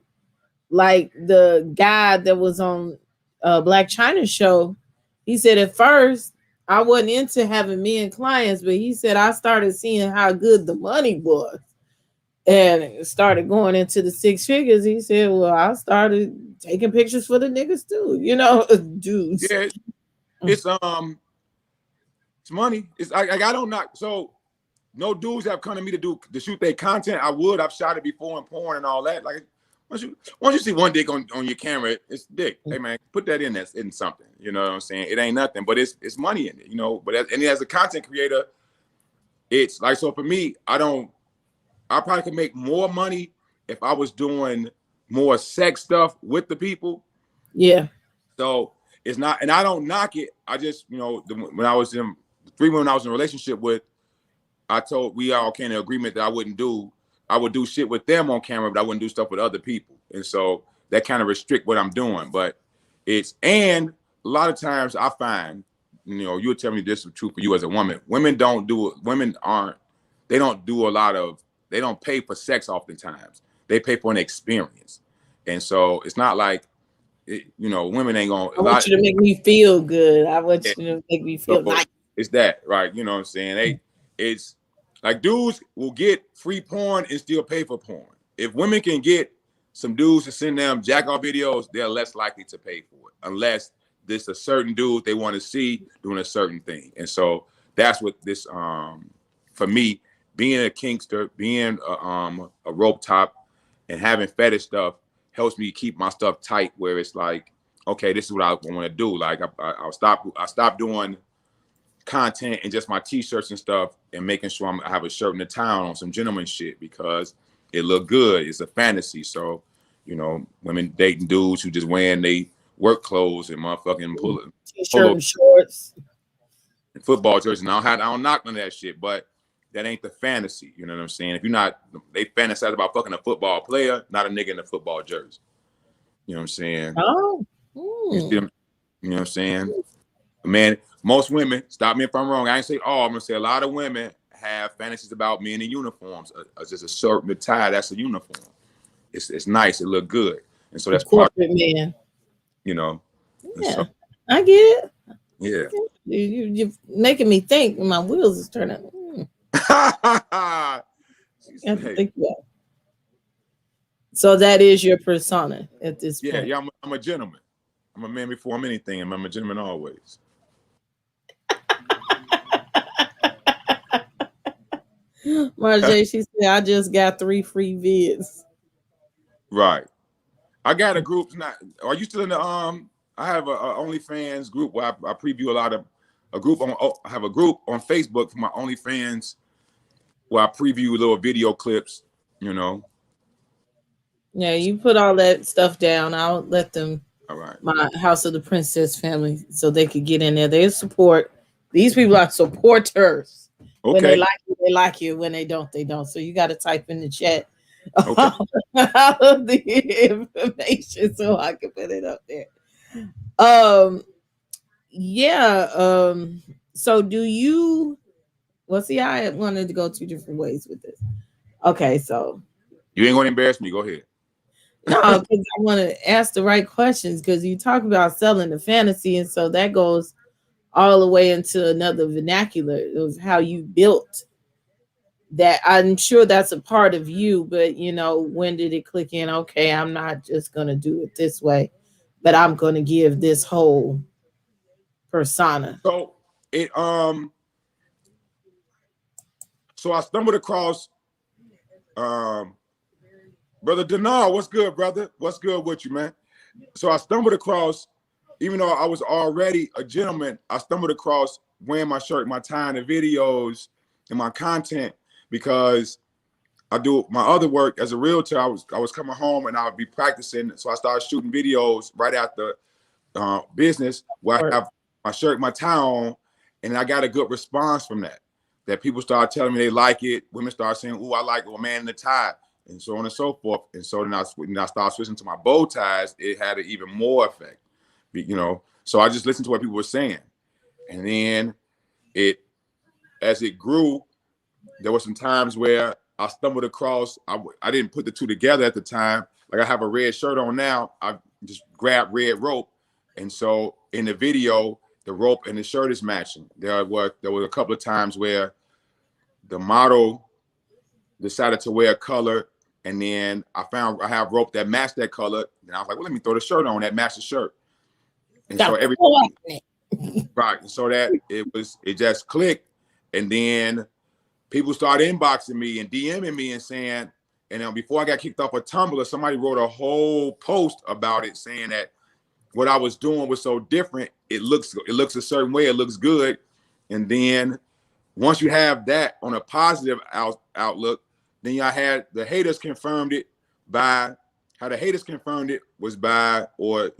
like the guy that was on Black China show, he said at first I wasn't into having men clients, but he said I started seeing how good the money was. and it started going into the six figures. He said, well, I started taking pictures for the niggas too, dudes. Yeah, it's it's money. It's like I don't knock. So no dudes have come to me to shoot their content. I've shot it before in porn and all that. Like once you see one dick on your camera, it's dick. Hey man, put that in something. You know what I'm saying? It ain't nothing, but it's money in it. But as a content creator, it's like, so for me, I probably could make more money if I was doing more sex stuff with the people. Yeah. So it's not, and I don't knock it. I just, when I was in the 3 women I was in a relationship with, we all came to agreement that I would do shit with them on camera, but I wouldn't do stuff with other people. And so that kind of restrict what I'm doing. But and a lot of times I find, you'll tell me this is true for you as a woman. Women don't do they don't pay for sex oftentimes. They pay for an experience. And so it's not like, women ain't gonna. I want you to make me feel good. I want you to make me feel nice. It's that, right? You know what I'm saying? It's like dudes will get free porn and still pay for porn. If women can get some dudes to send them jack off videos, they're less likely to pay for it, unless there's a certain dude they want to see doing a certain thing. And so that's what this, for me, being a kinkster, being a rope top, and having fetish stuff helps me keep my stuff tight. Where it's like, okay, this is what I want to do. Like I stop doing content and just my t-shirts and stuff, and making sure I have a shirt in the town on some gentleman shit because it look good. It's a fantasy. So, women dating dudes who just wearing they work clothes and motherfucking t-shirt and shorts and football jerseys. And I don't knock none of that shit, but that ain't the fantasy. You know what I'm saying? If you're not, they fantasize about fucking a football player, not a nigga in a football jersey. You know what I'm saying? Oh. You know what I'm saying? Man, most women, stop me if I'm wrong, I ain't say all, I'm gonna say a lot of women have fantasies about men in uniforms. Just a shirt and a tie, that's a uniform. It's nice, it look good. And so that's corporate man. Yeah, so, I get it. Yeah. You're making me think, and my wheels is turning. Think about it. So that is your persona at this point. Yeah, I'm a gentleman. I'm a man before I'm anything, and I'm a gentleman always. Marjay, she said, I just got 3 free vids. Right. I got a group. Are you still in the I have a OnlyFans group where I preview I have a group on Facebook for my OnlyFans where I preview little video clips, Yeah, you put all that stuff down. I'll let them, all right, my House of the Princess family, so they could get in there. They support. These people are supporters. Okay. When they like you, they like you. When they don't, they don't. So you got to type in the chat all of the information so I can put it up there. Yeah. So do you? Well, see, I wanted to go 2 different ways with this. Okay, so you ain't gonna embarrass me. Go ahead. No, because I want to ask the right questions, because you talk about selling the fantasy, and so that goes all the way into another vernacular of how you built that. I'm sure that's a part of you, but when did it click in? Okay, I'm not just gonna do it this way, but I'm gonna give this whole persona. So so I stumbled across Brother Denar. What's good, brother? What's good with you, man? So I stumbled across, even though I was already a gentleman, I stumbled across wearing my shirt, my tie in the videos and my content, because I do my other work as a realtor. I was coming home and I would be practicing. So I started shooting videos right after business where I have my shirt, my tie on, and I got a good response from that. That people started telling me they like it. Women started saying, "Ooh, I like a man in the tie," and so on and so forth. And so then I started switching to my bow ties. It had an even more effect, So I just listened to what people were saying, and then as it grew, there were some times where I stumbled across. I didn't put the two together at the time. Like I have a red shirt on now. I just grabbed red rope, and so in the video, the rope and the shirt is matching. There were a couple of times where the model decided to wear a color, and then I have rope that matched that color. And I was like, well, let me throw the shirt on that matched the shirt. And so everything, right. And so that it just clicked. And then people started inboxing me and DMing me and saying, and then before I got kicked off of Tumblr, somebody wrote a whole post about it saying that what I was doing was so different. It looks a certain way. It looks good. And then once you have that on a positive outlook, then y'all had the haters confirmed it by how the haters confirmed it was by, or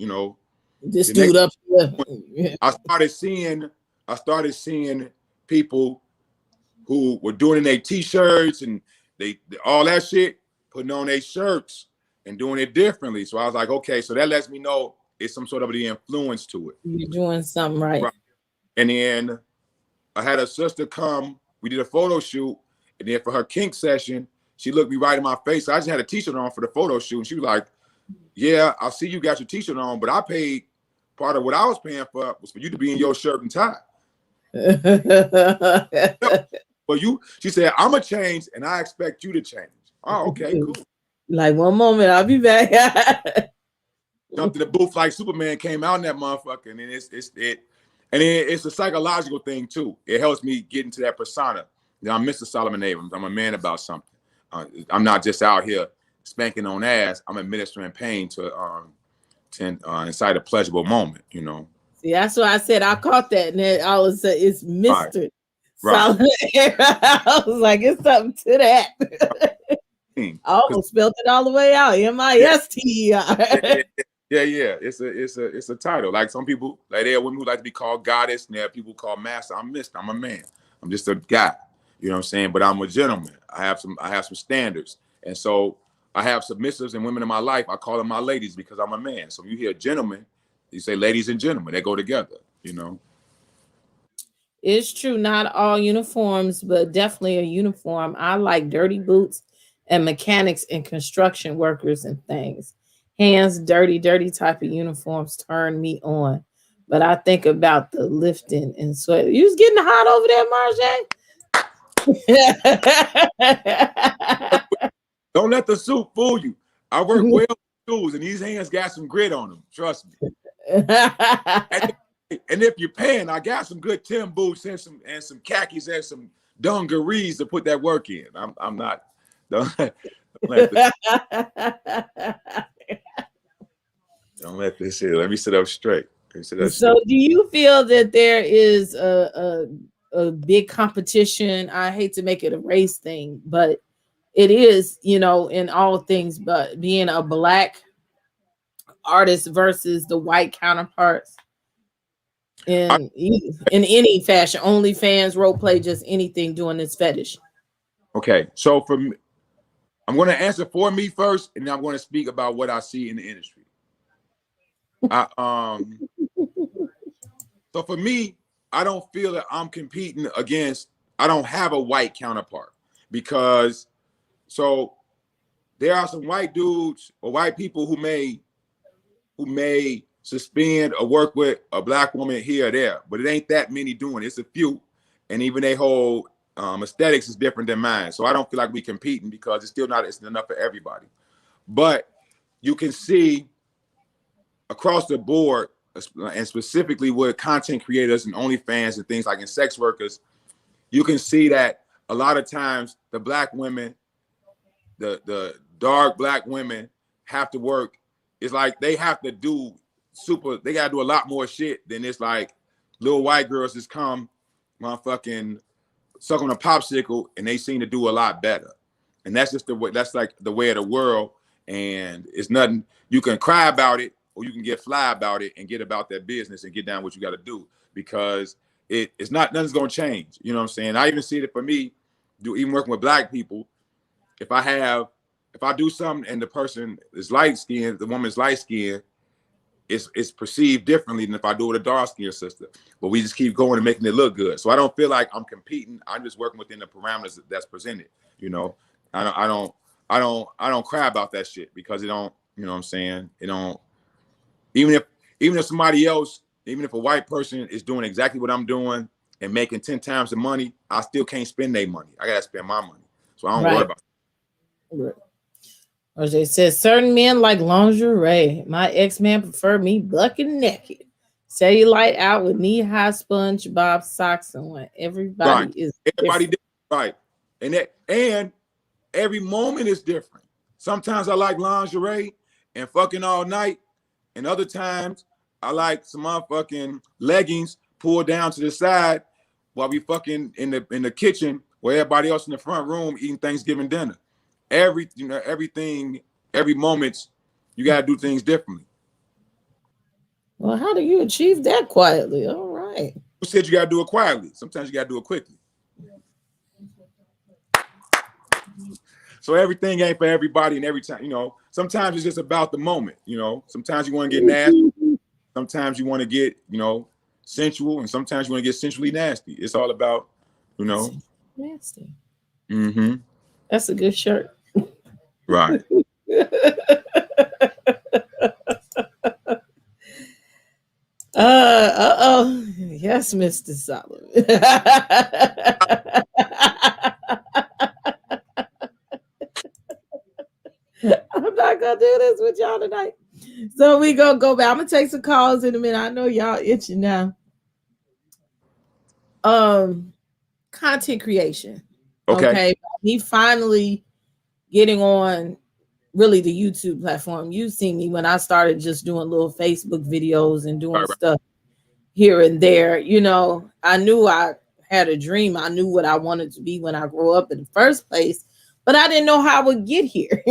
this dude up here. I started seeing people who were doing their t-shirts and they all that shit, putting on their shirts and doing it differently. So I was like, okay, so that lets me know it's some sort of the influence to it. You're doing something right. And then I had a sister come, we did a photo shoot, and then for her kink session, she looked me right in my face. I just had a t-shirt on for the photo shoot, and she was like, yeah, I see you got your t-shirt on, but I paid, part of what I was paying for was for you to be in your shirt and tie. But she said, I'm gonna change and I expect you to change. Oh, okay, cool. Like, one moment, I'll be back. Jumped to the booth like Superman, came out in that motherfucker, and then it's a psychological thing too. It helps me get into that persona. I'm Mr. Solomon Abrams. I'm a man about something. I'm not just out here spanking on ass. I'm administering pain to incite a pleasurable moment, See, that's why I said I caught that, and then I was it's Mr. Solomon. I was like, it's something to that. I almost spelled it all the way out. MISTER. Yeah. It's a title. Like some people, like there are women who like to be called goddess, and there are people called master. I'm Mr. I'm a man. I'm just a guy. You know what I'm saying? But I'm a gentleman. I have some standards. And so I have submissives and women in my life. I call them my ladies because I'm a man. So you hear gentlemen, you say ladies and gentlemen. They go together, It's true. Not all uniforms, but definitely a uniform. I like dirty boots and mechanics and construction workers and things. Hands dirty type of uniforms turn me on. But I think about the lifting and sweat. You was getting hot over there, Marjay? Don't let the suit fool you. I work well with shoes, and these hands got some grit on them. Trust me. And if you're paying, I got some good Tim boots and some khakis and some dungarees to put that work in. I'm not. Don't let this here. Let me sit up straight. So, do you feel that there is a big competition? I hate to make it a race thing, but it is, in all things. But being a Black artist versus the white counterparts in any fashion, OnlyFans, role play, just anything doing this fetish. Okay, so for me, I'm going to answer for me first, and then I'm going to speak about what I see in the industry. So for me, I don't feel that I'm competing against. I don't have a white counterpart because there are some white dudes or white people who may suspend or work with a Black woman here or there, but it ain't that many doing it. It's a few, and even they whole aesthetics is different than mine. So I don't feel like we competing because it's enough for everybody. But you can see across the board, and specifically with content creators and OnlyFans and things like in sex workers, you can see that a lot of times the Black women, the dark Black women have to work. It's like they have to do they gotta do a lot more shit than it's like little white girls just come motherfucking suck on a popsicle and they seem to do a lot better. And that's just that's like the way of the world. And it's nothing, you can cry about it or you can get fly about it and get about that business and get down what you got to do, because it's not, nothing's going to change. You know what I'm saying? I even see it for me, even working with Black people. If I do something and the person is light skinned, the woman's light skinned, it's perceived differently than if I do with a dark skinned sister. But we just keep going and making it look good. So I don't feel like I'm competing. I'm just working within the parameters that's presented. I don't cry about that shit because it don't, you know what I'm saying? It don't, even if somebody else, even if a white person is doing exactly what I'm doing and making 10 times the money, I still can't spend their money. I gotta spend my money. So I don't worry about it. Or they said certain men like lingerie. My ex-man preferred me bucket naked. Cellulite out with knee-high SpongeBob socks on. Everybody Right. is Everybody different. different. Right. And every moment is different. Sometimes I like lingerie and fucking all night, and other times I like some motherfucking leggings pulled down to the side while we fucking in the kitchen where everybody else in the front room eating Thanksgiving dinner. Everything, every moment, you gotta do things differently. Well, how do you achieve that quietly? All right. Who said you gotta do it quietly? Sometimes you gotta do it quickly. So everything ain't for everybody and every time, sometimes it's just about the moment, Sometimes you want to get nasty, sometimes you want to get, sensual, and sometimes you want to get sensually nasty. It's all about, Nasty. Mm-hmm. That's a good shirt. Right. Uh-oh. Yes, Mr. Solomon. I'm not gonna do this with y'all tonight. So we gonna go back. I'm gonna take some calls in a minute. I know y'all itching now. Content creation. Okay. Okay. Me finally getting on really the YouTube platform. You've seen me when I started just doing little Facebook videos and doing Right. stuff here and there. I knew I had a dream. I knew what I wanted to be when I grew up in the first place, but I didn't know how I would get here.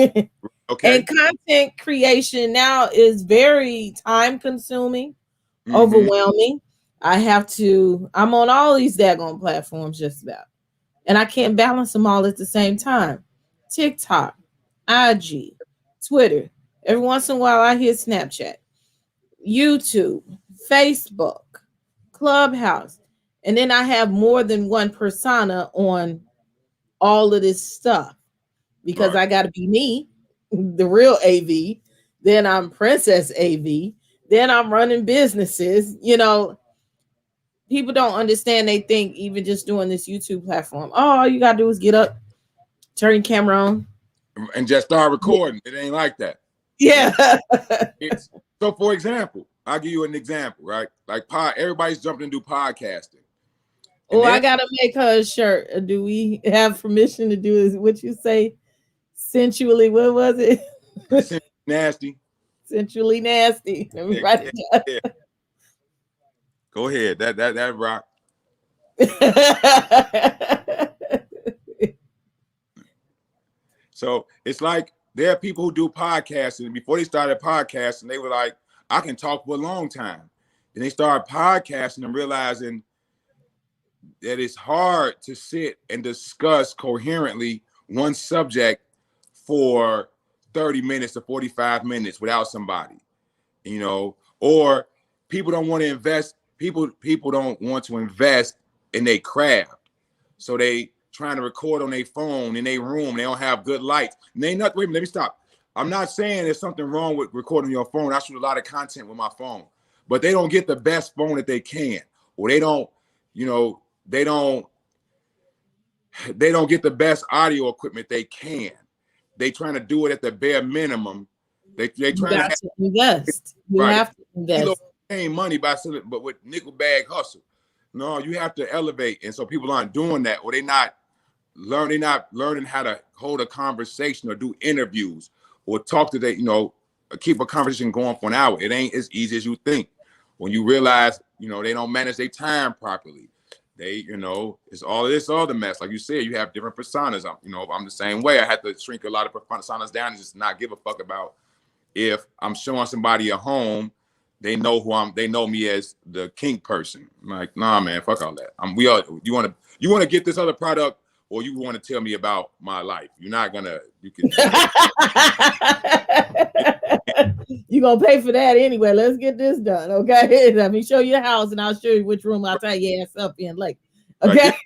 Okay. And content creation now is very time consuming, overwhelming. I'm on all these daggone platforms just about, and I can't balance them all at the same time. TikTok, IG, Twitter. Every once in a while, I hit Snapchat, YouTube, Facebook, Clubhouse. And then I have more than one persona on all of this stuff because Right. I got to be me, the real AV. Then I'm Princess AV. Then I'm running businesses. People don't understand. They think even just doing this YouTube platform, all you got to do is get up, turn your camera on, And just start recording. It ain't like that. yeah. So for example, I'll give you an example, right? Like everybody's jumping into podcasting. Oh, I gotta make her a shirt. Do we have permission to do this? What you say? Sensually, what was it? Nasty. Sensually nasty. Let me write it down. Yeah. Go ahead. That rock. So it's like there are people who do podcasting. And before they started podcasting, they were like, I can talk for a long time. And they started podcasting and realizing that it's hard to sit and discuss coherently one subject for 30 minutes to 45 minutes without somebody, or people don't want to invest. People don't want to invest in their craft. So they trying to record on their phone in their room. They don't have good lights. And they not, wait, let me stop. I'm not saying there's something wrong with recording your phone. I shoot a lot of content with my phone, but they don't get the best phone that they can, or they don't, they don't get the best audio equipment they can. They trying to do it at the bare minimum. They trying to invest. You have to invest. Paying money by selling, but with nickel bag hustle. No, you have to elevate, and so people aren't doing that, or they're not learning how to hold a conversation or do interviews or talk to keep a conversation going for an hour. It ain't as easy as you think. When you realize, they don't manage their time properly. They, it's all this other mess. Like you said, you have different personas. I'm the same way. I had to shrink a lot of personas down and just not give a fuck about if I'm showing somebody a home. They know they know me as the kink person. I'm like, nah, man, fuck all that. You want to get this other product, or you want to tell me about my life? You're not gonna. You can. You're gonna pay for that anyway. Let's get this done, okay? Let me show you the house, and I'll show you which room I'll tie your ass up in later. Okay. Right.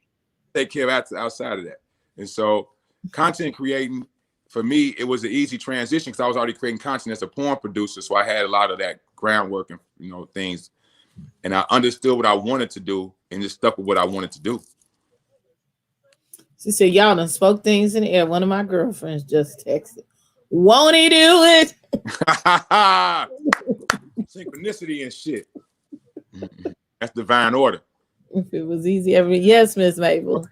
Take care of outside of that. And so, content creating for me, it was an easy transition because I was already creating content as a porn producer, so I had a lot of that groundwork and things, and I understood what I wanted to do and just stuck with what I wanted to do. She said, y'all done spoke things in the air. One of my girlfriends just texted. Won't he do it? Synchronicity and shit. That's divine order. If it was easy, yes, Miss Mabel.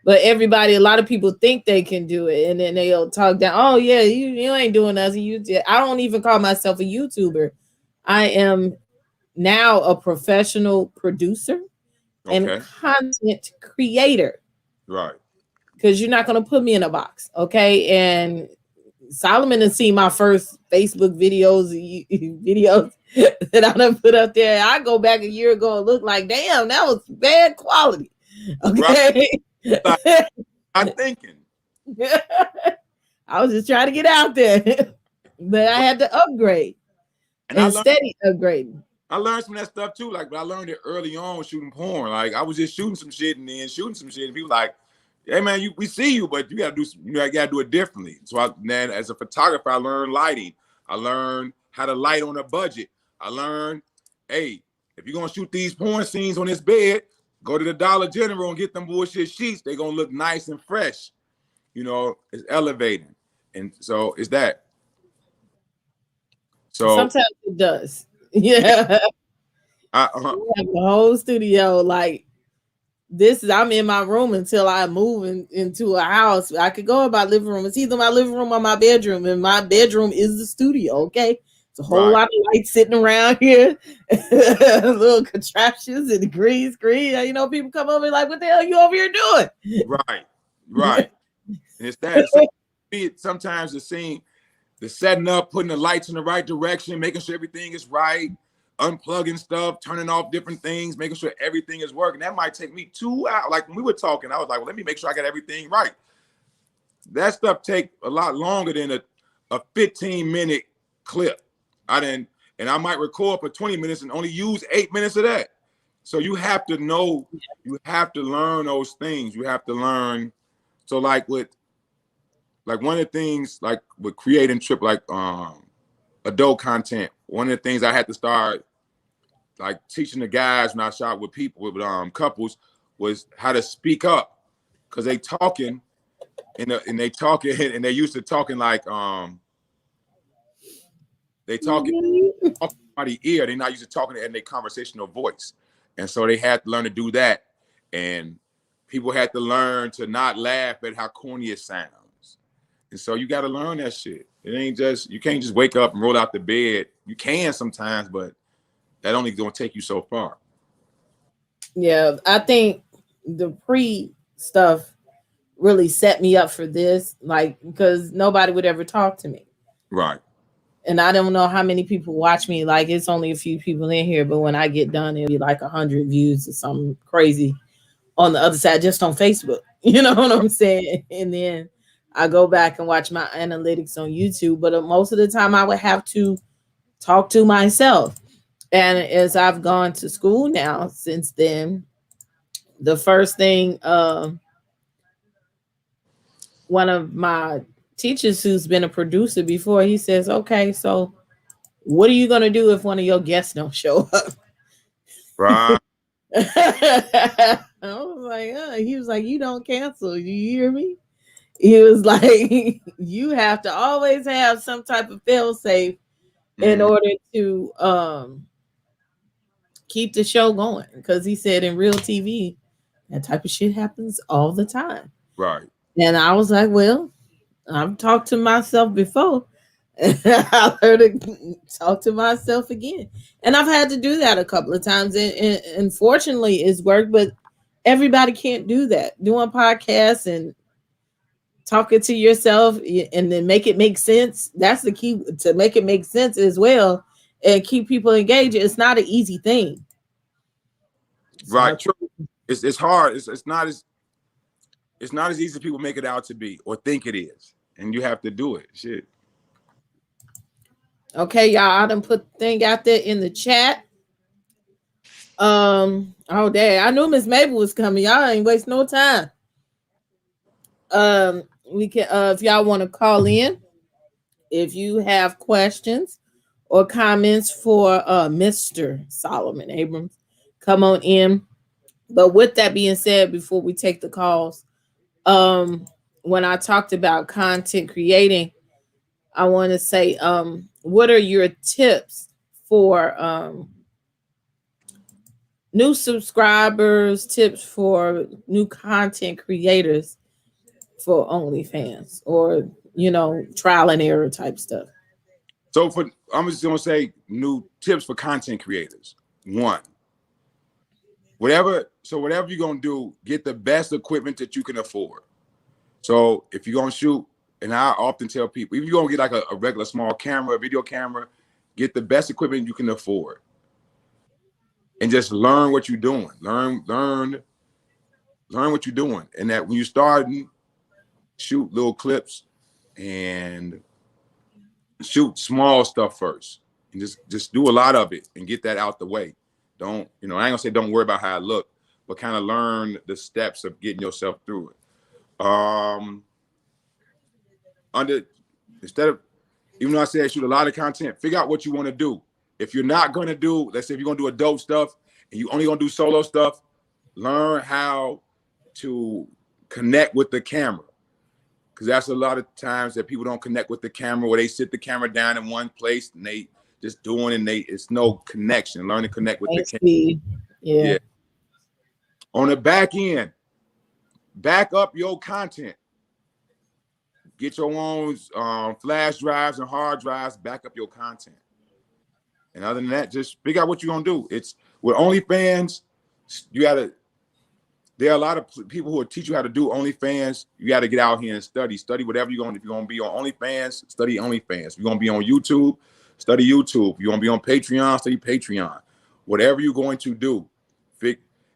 But everybody, a lot of people think they can do it, and then they'll talk down. Oh yeah, you ain't doing nothing. I don't even call myself a YouTuber. I am now a professional producer and content creator. Right. Because you're not gonna put me in a box, okay? And Solomon has seen my first Facebook videos that I done put up there. I go back a year ago and look like, damn, that was bad quality. Okay. Right. I'm thinking. I was just trying to get out there. But I had to upgrade. And steady upgrading. I learned some of that stuff too. Like, but I learned it early on shooting porn. Like, I was just shooting some shit and then shooting some shit. And people like, hey man, we see you, but you gotta do it differently. So then as a photographer, I learned lighting. I learned how to light on a budget. I learned, hey, if you're gonna shoot these porn scenes on this bed, go to the Dollar General and get them bullshit sheets. They're gonna look nice and fresh. You know, it's elevating. And so it's that. So sometimes it does. Yeah. I have the whole studio like this. I'm in my room until I move into a house. I could go in my living room. It's either my living room or my bedroom, and my bedroom is the studio. Okay, it's a whole lot of lights sitting around here, little contraptions and green screen. You know, people come over like, "What the hell are you over here doing?" Right. And it's that. Sometimes the scene, the setting up, putting the lights in the right direction, making sure everything is right. Unplugging stuff, turning off different things, making sure everything is working. That might take me 2 hours. Like when we were talking, I was like, well, let me make sure I got everything right. That stuff take a lot longer than a 15-minute clip. And I might record for 20 minutes and only use 8 minutes of that. So you have to know, you have to learn those things. You have to learn. So like one of the things like with creating adult content, one of the things I had to start like teaching the guys when I shot with people, with couples, was how to speak up, because they talking and they talking and they used to talking like they talking somebody's ear. They're not used to talking in their conversational voice, and so they had to learn to do that. And people had to learn to not laugh at how corny it sounds. And so you got to learn that shit. It ain't just, you can't just wake up and roll out the bed. You can sometimes, but that only gonna take you so far. Yeah, I think the pre stuff really set me up for this, like, because nobody would ever talk to me. Right. And I don't know how many people watch me. Like, it's only a few people in here, but when I get done, it'll be like 100 views or something crazy on the other side, just on Facebook. You know what I'm saying? And then I go back and watch my analytics on YouTube. But most of the time I would have to talk to myself. And as I've gone to school now since then, the first thing one of my teachers who's been a producer before, he says, okay, so what are you going to do if one of your guests don't show up? Right. I was like, he was like, you don't cancel. You hear me? He was like, you have to always have some type of fail safe in order to keep the show going. Because he said in real TV, that type of shit happens all the time. Right. And I was like, well, I've talked to myself before. I learned to talk to myself again. And I've had to do that a couple of times. And fortunately, it's worked. But everybody can't do that. Doing podcasts and talking to yourself and then make it make sense. That's the key, to make it make sense as well and keep people engaged. It's not an easy thing. Right. True. It's hard. It's not as easy as people make it out to be or think it is. And you have to do it. Shit. Okay, y'all. I done put the thing out there in the chat. Oh dang, I knew Miss Mabel was coming. Y'all ain't waste no time. We can if y'all want to call in, if you have questions or comments for Mr. Solomon Abrams, come on in. But with that being said, before we take the calls, um when I talked about content creating, I want to say, what are your tips for new subscribers, tips for new content creators for OnlyFans, or trial and error type stuff? So I'm just gonna say new tips for content creators. One, whatever you're gonna do, get the best equipment that you can afford. So if you're gonna shoot, and I often tell people, if you're gonna get like a regular small camera, a video camera, get the best equipment you can afford. And just learn what you're doing. Learn what you're doing. And that when you start, shoot little clips and shoot small stuff first. And just do a lot of it and get that out the way. Don't, I ain't gonna say don't worry about how I look, but kind of learn the steps of getting yourself through it. Under Instead of, even though I said shoot a lot of content, figure out what you want to do. If you're not gonna do, let's say if you're gonna do adult stuff and you only gonna do solo stuff, learn how to connect with the camera. Because that's a lot of times that people don't connect with the camera, where they sit the camera down in one place and they just doing, and it's no connection. Learn to connect with the camera. Yeah. On the back end, back up your content. Get your own flash drives and hard drives, back up your content. And other than that, just figure out what you're gonna do. It's with OnlyFans, there are a lot of people who will teach you how to do OnlyFans. You got to get out here and study whatever you're going to. If you're going to be on OnlyFans, study OnlyFans. If you're going to be on YouTube, study YouTube. If you're going to be on Patreon, study Patreon. Whatever you're going to do,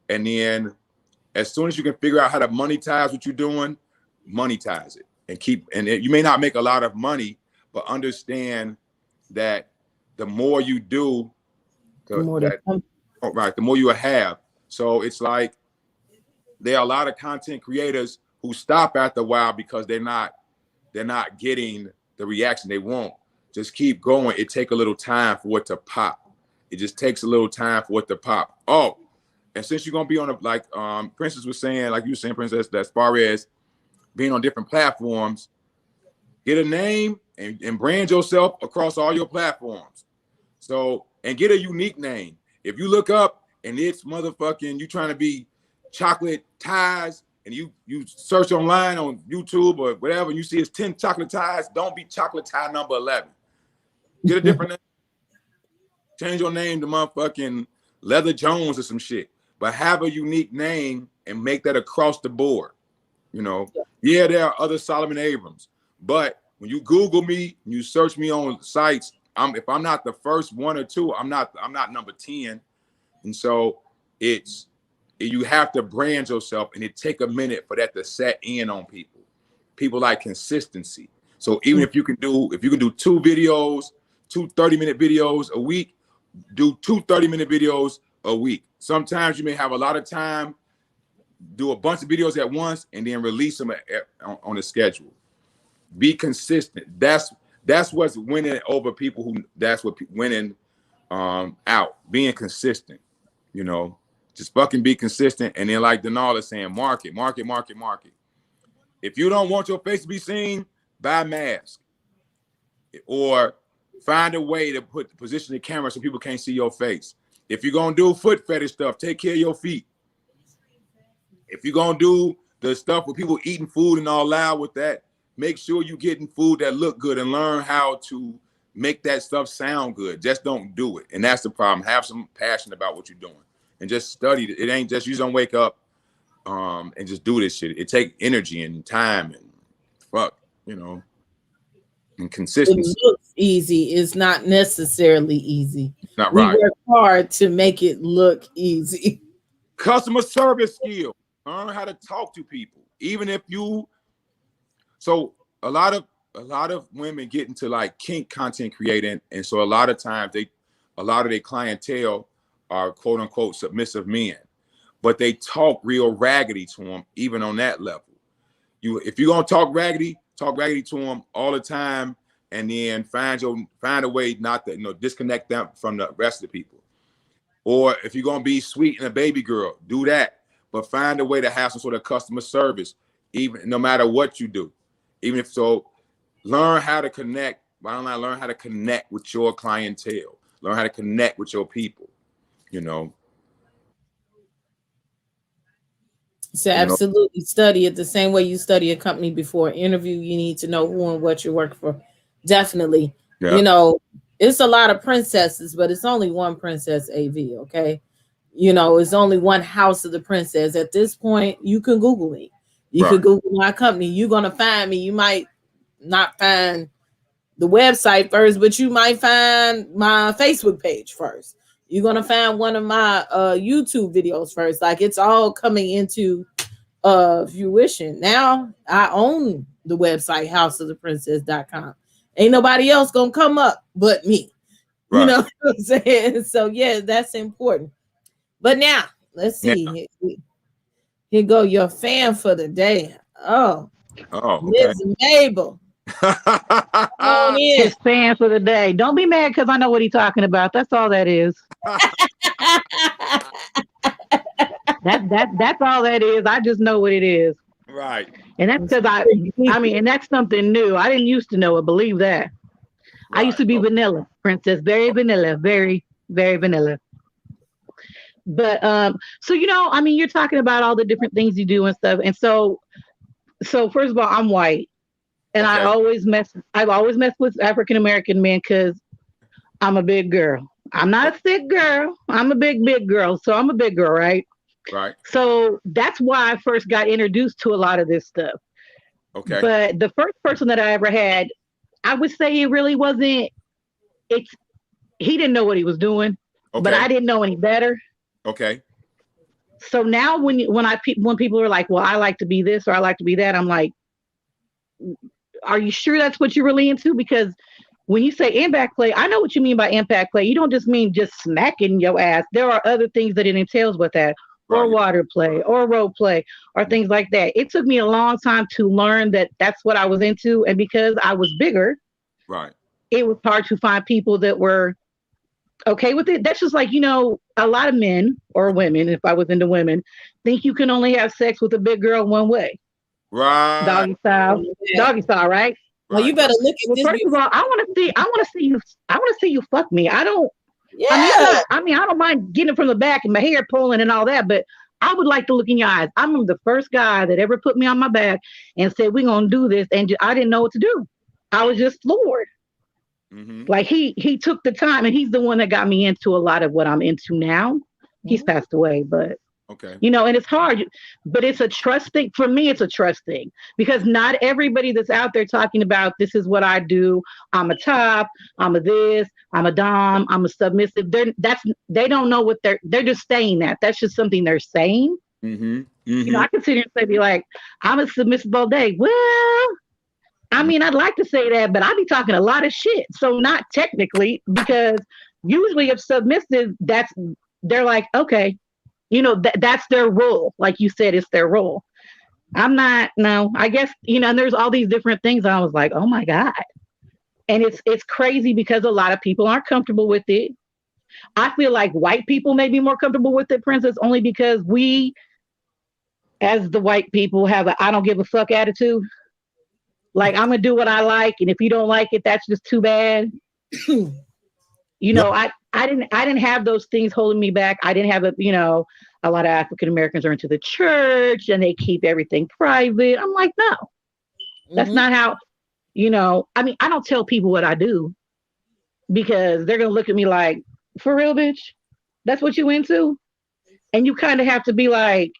and then as soon as you can figure out how to monetize what you're doing, monetize it and you may not make a lot of money, but understand that the more you do, the more you have. So it's like, there are a lot of content creators who stop after a while because they're not getting the reaction they want. Just keep going. It takes a little time for it to pop. It just takes a little time for it to pop. Oh, and since you're gonna be on Princess was saying, like you were saying, Princess, that as far as being on different platforms, get a name and brand yourself across all your platforms. So, and get a unique name. If you look up and it's motherfucking, you trying to be chocolate ties, and you search online on YouTube or whatever, and you see it's 10 chocolate ties, don't be chocolate tie number 11. Get a different name. Change your name to motherfucking Leather Jones or some shit. But have a unique name and make that across the board. Yeah, there are other Solomon Abrams, but when you Google me, and you search me on sites, if I'm not the first one or two, I'm not number 10. And so you have to brand yourself, and it take a minute for that to set in on people. People like consistency. So even if you can do 2 videos, 2 30-minute videos a week, do 2 30-minute videos a week. Sometimes you may have a lot of time, do a bunch of videos at once, and then release them on a schedule. Be consistent. That's what's winning over people that's what winning out, being consistent, just fucking be consistent. And then like Denal is saying, market. If you don't want your face to be seen, buy a mask or find a way to position the camera so people can't see your face. If you're going to do foot fetish stuff, take care of your feet. If you're going to do the stuff with people eating food and all loud with that, make sure you're getting food that look good and learn how to make that stuff sound good. Just don't do it. And that's the problem. Have some passion about what you're doing and just study it. It ain't just, you don't wake up and just do this shit. It takes energy and time and and consistency. It looks easy. It's not necessarily easy. Not right. We work hard to make it look easy. Customer service skill. Learn how to talk to people. Even if so a lot of women get into like kink content creating, and so a lot of times a lot of their clientele are quote unquote submissive men, but they talk real raggedy to them even on that level. If you're gonna talk raggedy to them all the time, and then find a way not to disconnect them from the rest of the people. Or if you're gonna be sweet and a baby girl, do that, but find a way to have some sort of customer service. even no matter what you do. Even if so, learn how to connect. Why don't I learn how to connect with your clientele? Learn how to connect with your people, you know. So absolutely study it the same way you study a company before an interview. You need to know who and what you work for. Definitely. Yeah. You know, it's a lot of princesses, but it's only one princess AV, okay? You know, it's only one house of the princess. At this point, you can Google me. You Right. can Google my company. You're gonna find me. You might not find the website first, but you might find my Facebook page first. You're gonna find one of my YouTube videos first. Like it's all coming into fruition. Now I own the website houseoftheprincess.com. Ain't nobody else gonna come up but me. You Right. know what I'm saying? So yeah, that's important. But now let's Yeah. see. Here go your fan for the day. Oh, Oh, okay. Miss Mabel. Come on in. His fan for the day. Don't be mad because I know what he's talking about. That's all that is. That's all that is. I just know what it is. Right. And that's because I mean, and that's something new. I didn't used to know it, believe that. Right. I used to be vanilla, princess, very vanilla, very, very vanilla. But so I mean, you're talking about all the different things you do and stuff. And so first of all, I'm white. And Okay. I've always messed with African American men because I'm a big girl. I'm not a thick girl. I'm a big girl. So I'm a big girl, right? Right. So that's why I first got introduced to a lot of this stuff. Okay. But the first person that I ever had, I would say it really wasn't, he didn't know what he was doing, but I didn't know any better. Okay. So now when people are like, well, I like to be this or I like to be that, I'm like, are you sure that's what you're really into? Because when you say impact play, I know what you mean by impact play. You don't just mean just smacking your ass. There are other things that it entails with that, or Right. water play, or role play, or things like that. It took me a long time to learn that that's what I was into. And because I was bigger, Right. it was hard to find people that were okay with it. That's just like, a lot of men or women, if I was into women, think you can only have sex with a big girl one way. Right. Doggy style. Yeah. Doggy style, right? Well, you better look at Well, this. first of all, I want to see you fuck me. I don't. Yeah. I mean, I don't mind getting it from the back and my hair pulling and all that, but I would like to look in your eyes. I'm the first guy that ever put me on my back and said, we're going to do this. And I didn't know what to do. I was just floored. Mm-hmm. Like he took the time, and he's the one that got me into a lot of what I'm into now. He's passed away, but Okay. and it's hard, but it's a trust thing. For me, it's a trust thing because not everybody that's out there talking about this is what I do. I'm a top, I'm a this, I'm a dom, I'm a submissive. They don't know what they're just saying that. That's just something they're saying. Mm-hmm. Mm-hmm. I can sit here and say, be like, I'm a submissive all day. Well, I mean, I'd like to say that, but I be talking a lot of shit. So not technically, because usually if submissive, they're like, okay, that's their role. Like you said, it's their role. I'm not, no, I guess, and there's all these different things. I was like, oh my God. And it's crazy because a lot of people aren't comfortable with it. I feel like white people may be more comfortable with it, Princess, only because we, as the white people, have a I don't give a fuck attitude. Like, I'm going to do what I like. And if you don't like it, that's just too bad. I didn't have those things holding me back. I didn't have a lot of African Americans are into the church and they keep everything private. I'm like, no, that's not how, I mean, I don't tell people what I do because they're going to look at me like, for real, bitch, that's what you into? And you kind of have to be like,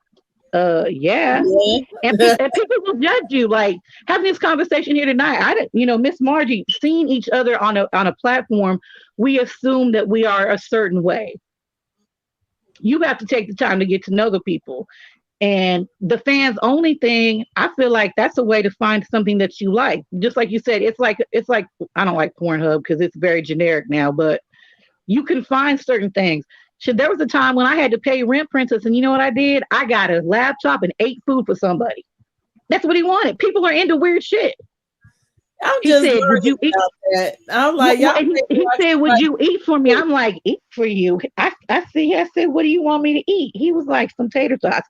yeah. And people will judge you. Like having this conversation here tonight, I didn't, Miss Margie, seeing each other on a platform, we assume that we are a certain way. You have to take the time to get to know the people. And the fans only thing, I feel like that's a way to find something that you like. Just like you said, it's like I don't like Pornhub because it's very generic now, but you can find certain things. There was a time when I had to pay rent, Princess, and you know what I did? I got a laptop and ate food for somebody. That's what he wanted. People are into weird shit. He said, "Would you eat?" That. I'm like, y'all. He said, "Would you eat for me?" I'm like, "Eat for you." I see. I said, "What do you want me to eat?" He was like, "Some tater tots."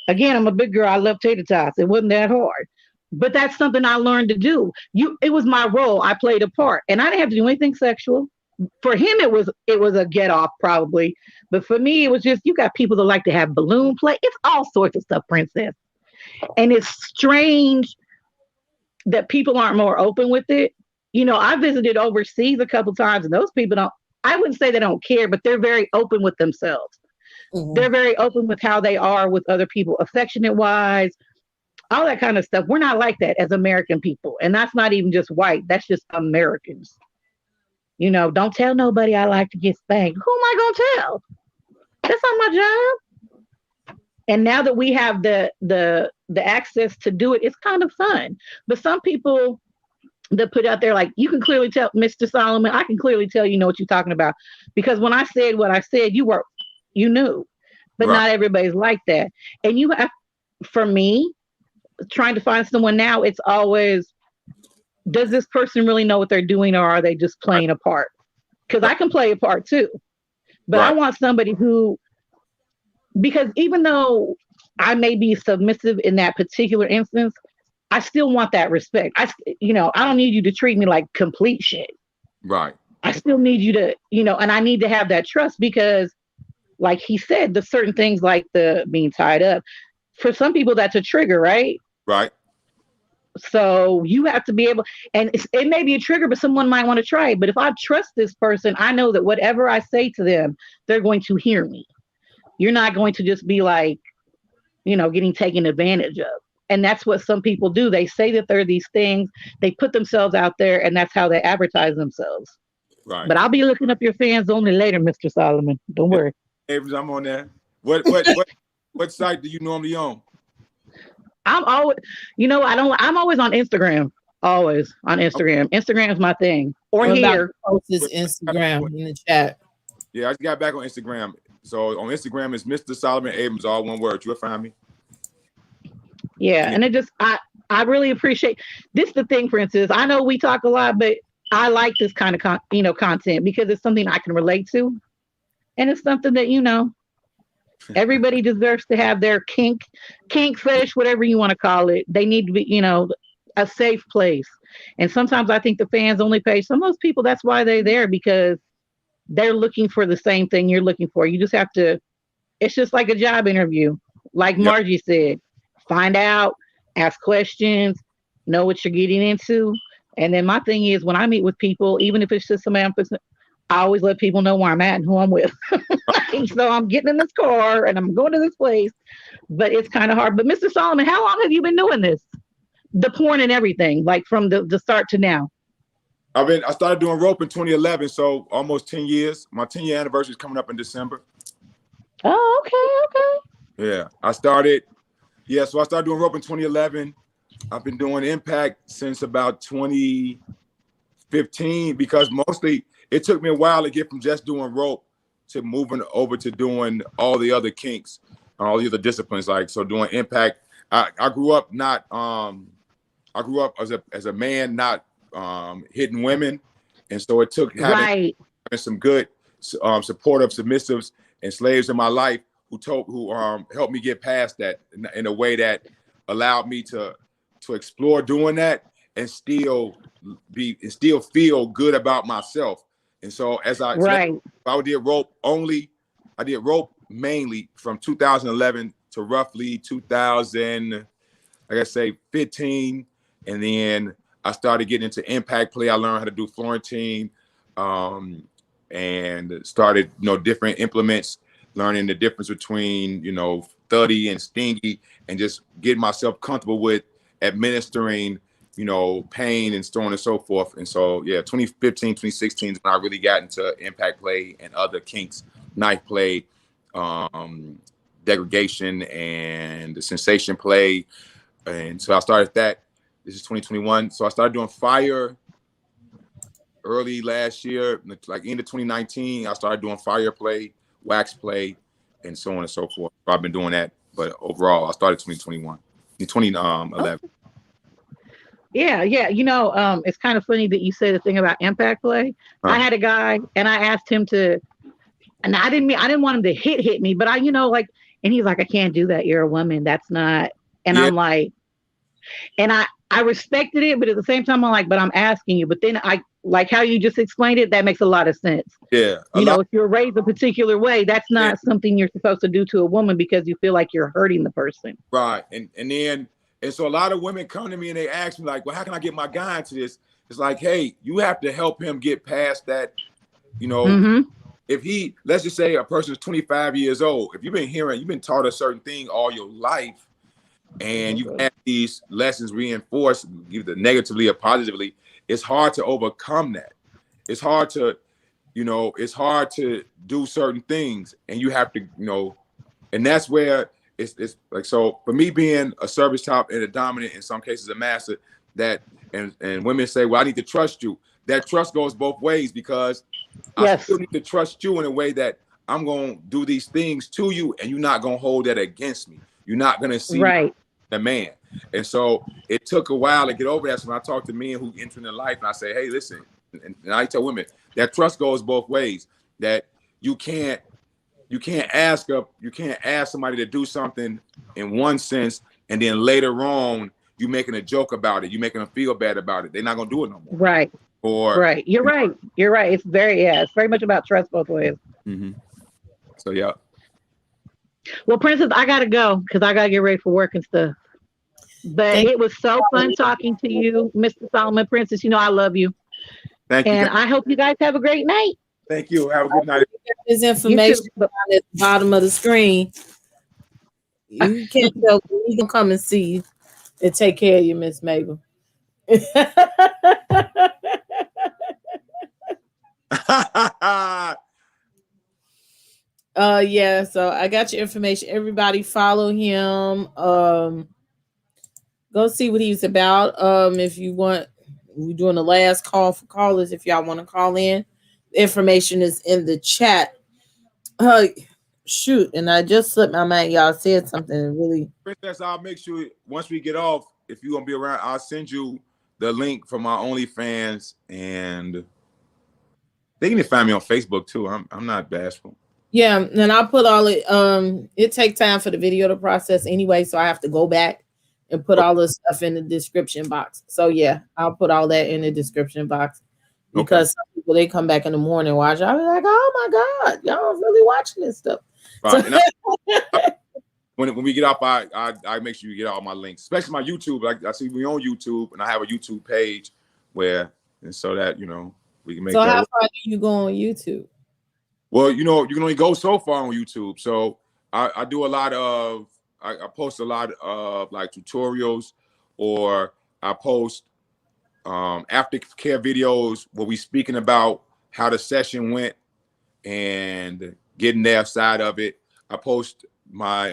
Again, I'm a big girl. I love tater tots. It wasn't that hard. But that's something I learned to do. It was my role. I played a part. And I didn't have to do anything sexual. For him, it was a get off probably. But for me, it was just, you got people that like to have balloon play. It's all sorts of stuff, princess. And it's strange that people aren't more open with it. I visited overseas a couple times, and those people don't, I wouldn't say they don't care, but they're very open with themselves. Mm-hmm. They're very open with how they are with other people, affectionate wise, all that kind of stuff. We're not like that as American people. And that's not even just white. That's just Americans. Don't tell nobody I like to get spanked. Who am I going to tell? That's not my job. And now that we have the access to do it, it's kind of fun. But some people that put out there, like, you can clearly tell, Mr. Solomon, I can clearly tell you know what you're talking about. Because when I said what I said, you knew. But right. Not everybody's like that. And you have, for me, trying to find someone now, it's always, does this person really know what they're doing, or are they just playing a part? Because I can play a part too. But right. I want somebody who, because even though I may be submissive in that particular instance, I still want that respect. I don't need you to treat me like complete shit. Right. I still need you to, and I need to have that trust, because like he said, the certain things like the being tied up, for some people that's a trigger, right? Right. So you have to be able, and it may be a trigger, but someone might want to try it. But if I trust this person, I know that whatever I say to them, they're going to hear me. You're not going to just be like, getting taken advantage of. And that's what some people do. They say that they're these things, they put themselves out there, and that's how they advertise themselves. Right. But I'll be looking up your fans only later, Mr. Solomon. Don't worry. Abrams, I'm on there. What site do you normally own? I'm always, I'm always on Instagram. Always on Instagram. Okay. Instagram is my thing. Or here. Post his Instagram in the chat. Yeah, I just got back on Instagram. So on Instagram is Mr. Solomon Abrams, all one word. You'll find me. Yeah, and it just, I really appreciate this. The thing, for instance, I know we talk a lot, but I like this kind of content because it's something I can relate to, and it's something that everybody deserves to have their kink fetish, whatever you want to call it. They need to be, a safe place. And sometimes I think the fans only page. Some of those people, that's why they're there, because they're looking for the same thing you're looking for. You just have to. It's just like a job interview, like Margie said. Find out, ask questions, know what you're getting into. And then my thing is, when I meet with people, even if it's just somebody, I always let people know where I'm at and who I'm with. So I'm getting in this car and I'm going to this place, but it's kind of hard. But Mr. Solomon, how long have you been doing this? The porn and everything, like from the start to now? I started doing rope in 2011, so almost 10 years. My 10-year anniversary is coming up in December. Oh, okay. Yeah, I started doing rope in 2011. I've been doing impact since about 2015, because mostly it took me a while to get from just doing rope to moving over to doing all the other kinks, all the other disciplines. Like, so doing impact, I grew up as a man, not hitting women, and so it took having some good supportive submissives and slaves in my life who helped me get past that in a way that allowed me to explore doing that and still feel good about myself. And so I did rope mainly from 2011 to roughly 2015, and then I started getting into impact play. I learned how to do Florentine, and started different implements, learning the difference between, thuddy and stingy, and just getting myself comfortable with administering, pain and so on and so forth. And so, 2015, 2016 is when I really got into impact play and other kinks, knife play, degradation, and sensation play. And so I started that. This is 2021. So I started doing fire early last year, like end of 2019. I started doing fire play, wax play, and so on and so forth. So I've been doing that, but overall, I started 2021, 2011. Yeah. It's kind of funny that you say the thing about impact play. I had a guy, and I asked him to, and I didn't want him to hit me, but And he's like, I can't do that. You're a woman. That's not. And Yeah. I'm like, and I respected it, but at the same time, I'm like, but I'm asking you. But then I like how you just explained it. That makes a lot of sense. Yeah. You know, if you're raised a particular way, that's not something you're supposed to do to a woman because you feel like you're hurting the person. Right. And so a lot of women come to me and they ask me like, well, how can I get my guy into this? It's like, hey, you have to help him get past that. You know, if he, let's just say a person is 25 years old, if you've been taught a certain thing all your life, and you have these lessons reinforced either negatively or positively, it's hard to overcome that. It's hard to, it's hard to do certain things, and you have to, and that's where it's like, so for me being a service top and a dominant, in some cases a master, that and women say, well, I need to trust you. That trust goes both ways, because I still need to trust you in a way that I'm going to do these things to you, and you're not going to hold that against me. You're not going to see the man. And so it took a while to get over that. So when I talk to men who enter into life and I say, hey, listen, and I tell women that trust goes both ways, that you can't ask somebody to do something in one sense, and then later on you making a joke about it, you making them feel bad about it. They're not going to do it no more. Right. Right. You're right. You're right. It's very much about trust both ways. So, yeah. Well, Princess, I got to go because I got to get ready for work and stuff. But it was so fun talking to you, Mr. Solomon. Princess, I love you. Thank you. And I hope you guys have a great night. Thank you. Have a good night. There's information at the bottom of the screen. You can't tell. We can come and see you and take care of you, Miss Mabel. Yeah, so I got your information. Everybody follow him. Go see what he's about. If you want, we're doing the last call for callers. If y'all want to call in, the information is in the chat. Shoot, and I just slipped my mind. Y'all said something really. Princess, I'll make sure once we get off, if you're gonna be around, I'll send you the link for my OnlyFans, and they can find me on Facebook too. I'm not bashful. Yeah, and I'll put all it. It takes time for the video to process anyway, so I have to go back and put all this stuff in the description box. So yeah, I'll put all that in the description box, because some people, they come back in the morning and watch. I'll be like, oh my God, y'all really watching this stuff. Right. So, when we get off, I make sure you get all my links, especially my YouTube. Like I see we on YouTube, and I have a YouTube page so that we can make. So how far do you go on YouTube? Well, you can only go so far on YouTube. So I do a lot of, I post a lot of like tutorials, or I post aftercare videos where we speaking about how the session went and getting their side of it. I post my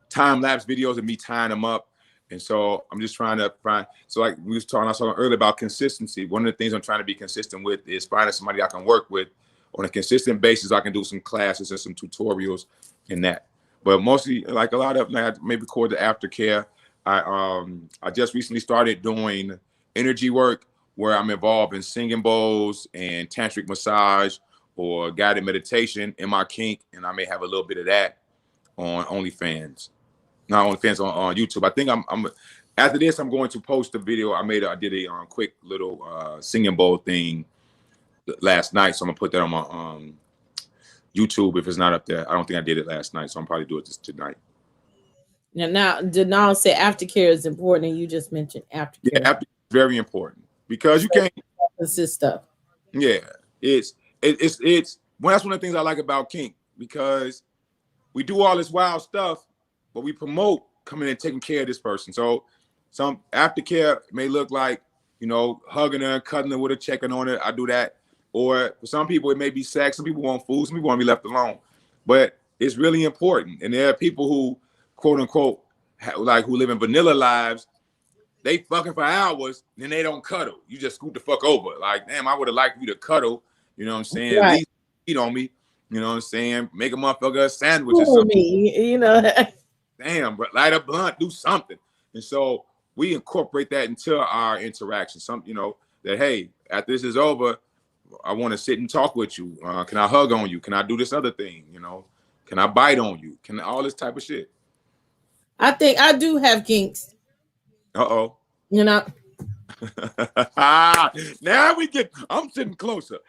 time-lapse videos of me tying them up. And so I'm just trying to find, so like we was talking earlier about consistency. One of the things I'm trying to be consistent with is finding somebody I can work with on a consistent basis. I can do some classes and some tutorials in that. But mostly, like a lot of, like, maybe record the aftercare. I just recently started doing energy work where I'm involved in singing bowls and tantric massage or guided meditation in my kink, and I may have a little bit of that on OnlyFans. Not OnlyFans, on YouTube. I think I'm after this, I'm going to post a video. I did a quick little singing bowl thing last night, so I'm gonna put that on my YouTube if it's not up there. I don't think I did it last night, so I'm probably do it tonight. Now, Denal said aftercare is important, and you just mentioned aftercare. Yeah, aftercare is very important because you can't consist stuff. Yeah, it's well, that's one of the things I like about kink, because we do all this wild stuff, but we promote coming and taking care of this person. So some aftercare may look like, hugging her, cutting her with a checking on her. I do that. Or for some people, it may be sex. Some people want food. Some people want to be left alone. But it's really important. And there are people who, quote unquote, who live in vanilla lives. They fucking for hours, then they don't cuddle. You just scoot the fuck over. Like, damn, I would have liked you to cuddle. You know what I'm saying? Right. At least eat on me. You know what I'm saying? Make a motherfucker a sandwich or something. Me, Damn, but light a blunt, do something. And so we incorporate that into our interaction. That, hey, after this is over, I want to sit and talk with you. Can I hug on you? Can I do this other thing? Can I bite on you? Can all this type of shit? I think I do have kinks. Uh-oh. You know. Now I'm sitting closer.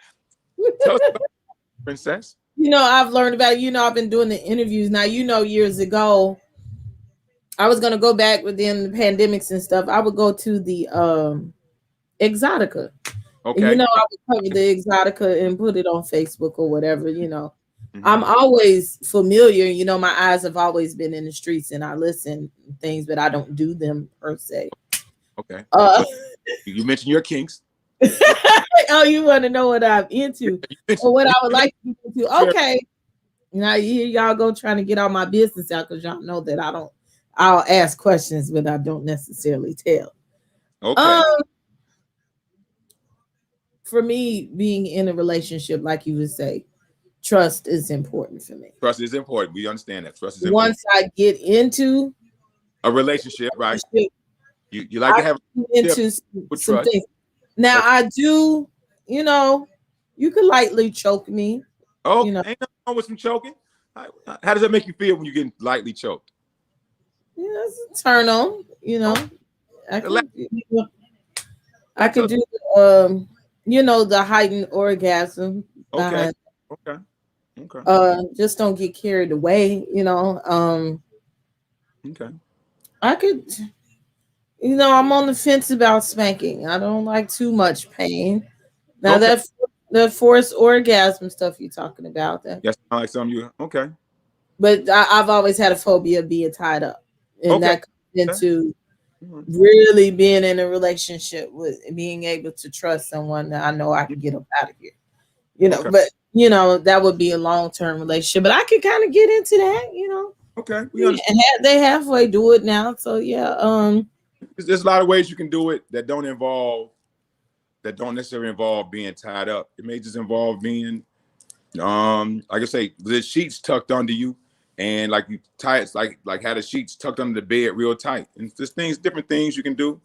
Tell us about it, princess. You know, I've learned about it. You know, I've been doing the interviews. Now, you know, years ago, I was going to go back within the pandemics and stuff. I would go to the Exotica. Okay. And, you know, I would cover the Exotica and put it on Facebook or whatever, you know. Mm-hmm. I'm always familiar. You know, my eyes have always been in the streets and I listen to things, but I don't do them per se. Okay. You mentioned your kinks. Oh, you want to know what I'm into or what I would like to be into? Okay. Now here y'all go trying to get all my business out because y'all know that I'll ask questions, but I don't necessarily tell. Okay. For me, being in a relationship, like you would say, trust is important for me. Trust is important. We understand that. Trust is important. Once I get into a relationship, right? You like to have into some things. Now I do, you know, you can lightly choke me. Oh, you know. Ain't nothing wrong with some choking. How does that make you feel when you get lightly choked? Yeah, it's a turn on, you know. I can do you know, the heightened orgasm. Okay. Just don't get carried away, you know. Okay. I could, you know, I'm on the fence about spanking. I don't like too much pain. Now the forced orgasm stuff you're talking about, that. Yes, I like some of you. Okay. But I've always had a phobia of being tied up, and that comes into really being in a relationship with being able to trust someone that I know I can get up out of here. You know, but you know that would be a long-term relationship. But I could kind of get into that, you know. Okay. They halfway do it now, so yeah. There's a lot of ways you can do it that don't necessarily involve being tied up. It may just involve being, like I say, the sheets tucked under you, and like you tie it, like have the sheets tucked under the bed real tight. And there's different things you can do.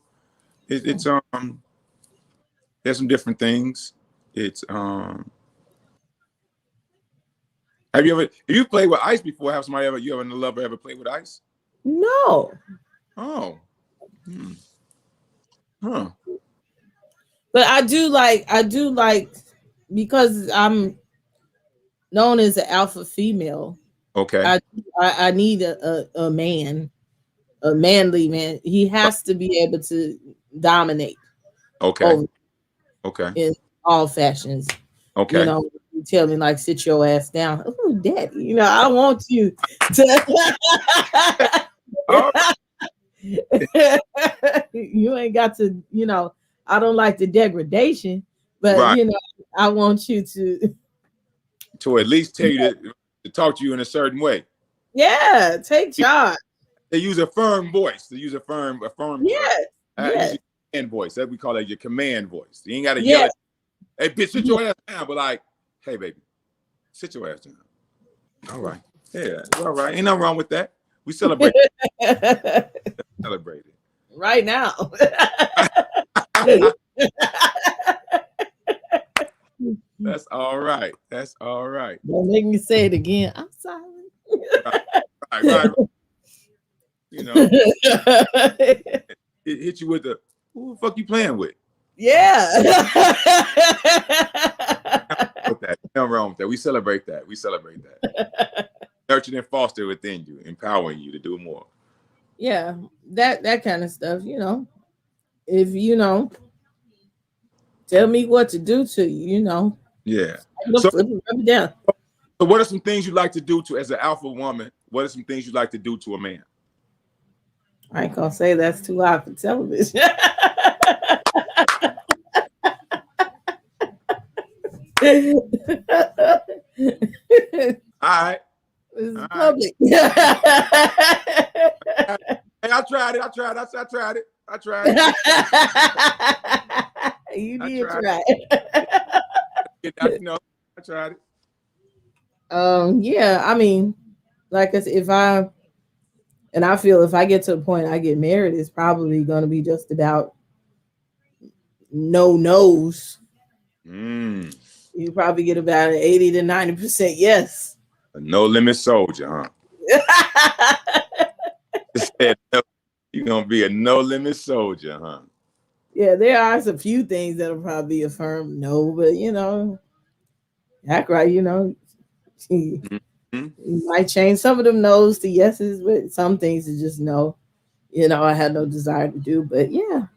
There's some different things. It's Have you played with ice before? Have somebody you and a lover ever played with ice? No. Oh. Huh. But I do like because I'm known as an alpha female. Okay. I need a man, a manly man. He has to be able to dominate. Okay. In all fashions. Okay. You know, you tell me like sit your ass down. Oh, daddy, you know, I want you to you ain't got to, you know, I don't like the degradation, but you know, I want you to at least tell you to talk to you in a certain way. Yeah, take charge. They use a firm voice. They use a firm yes. command voice. That we call that your command voice. You ain't got to yell at, hey bitch, sit your ass down, but like, hey baby, sit your ass down. All right. Yeah, all right. Ain't nothing wrong with that. We celebrate it. Celebrate it. Right now. That's all right. That's all right. Don't make me say it again. I'm sorry. Right. You know, it hit you with who the fuck you playing with? Yeah. Nothing wrong with that. We celebrate that. Nurture and foster within you, empowering you to do more. Yeah, that kind of stuff, you know. If you know, tell me what to do to you, you know. Yeah. So what are some things you like to do as an alpha woman? What are some things you like to do to a man? I ain't gonna say that's too loud for television. All right. This is public. Hey, I tried it. You did try it. No, I tried it. Yeah, I mean, like I said, I feel if I get to the point I get married, it's probably going to be just about no no's. You probably get about an 80 to 90% yes. A no limit soldier, huh? You're gonna be a no limit soldier, huh? Yeah, there are a few things that'll probably affirm no, but act right, you Mm-hmm. might change some of them no's to yeses, but some things is just no. I had no desire to do, but yeah,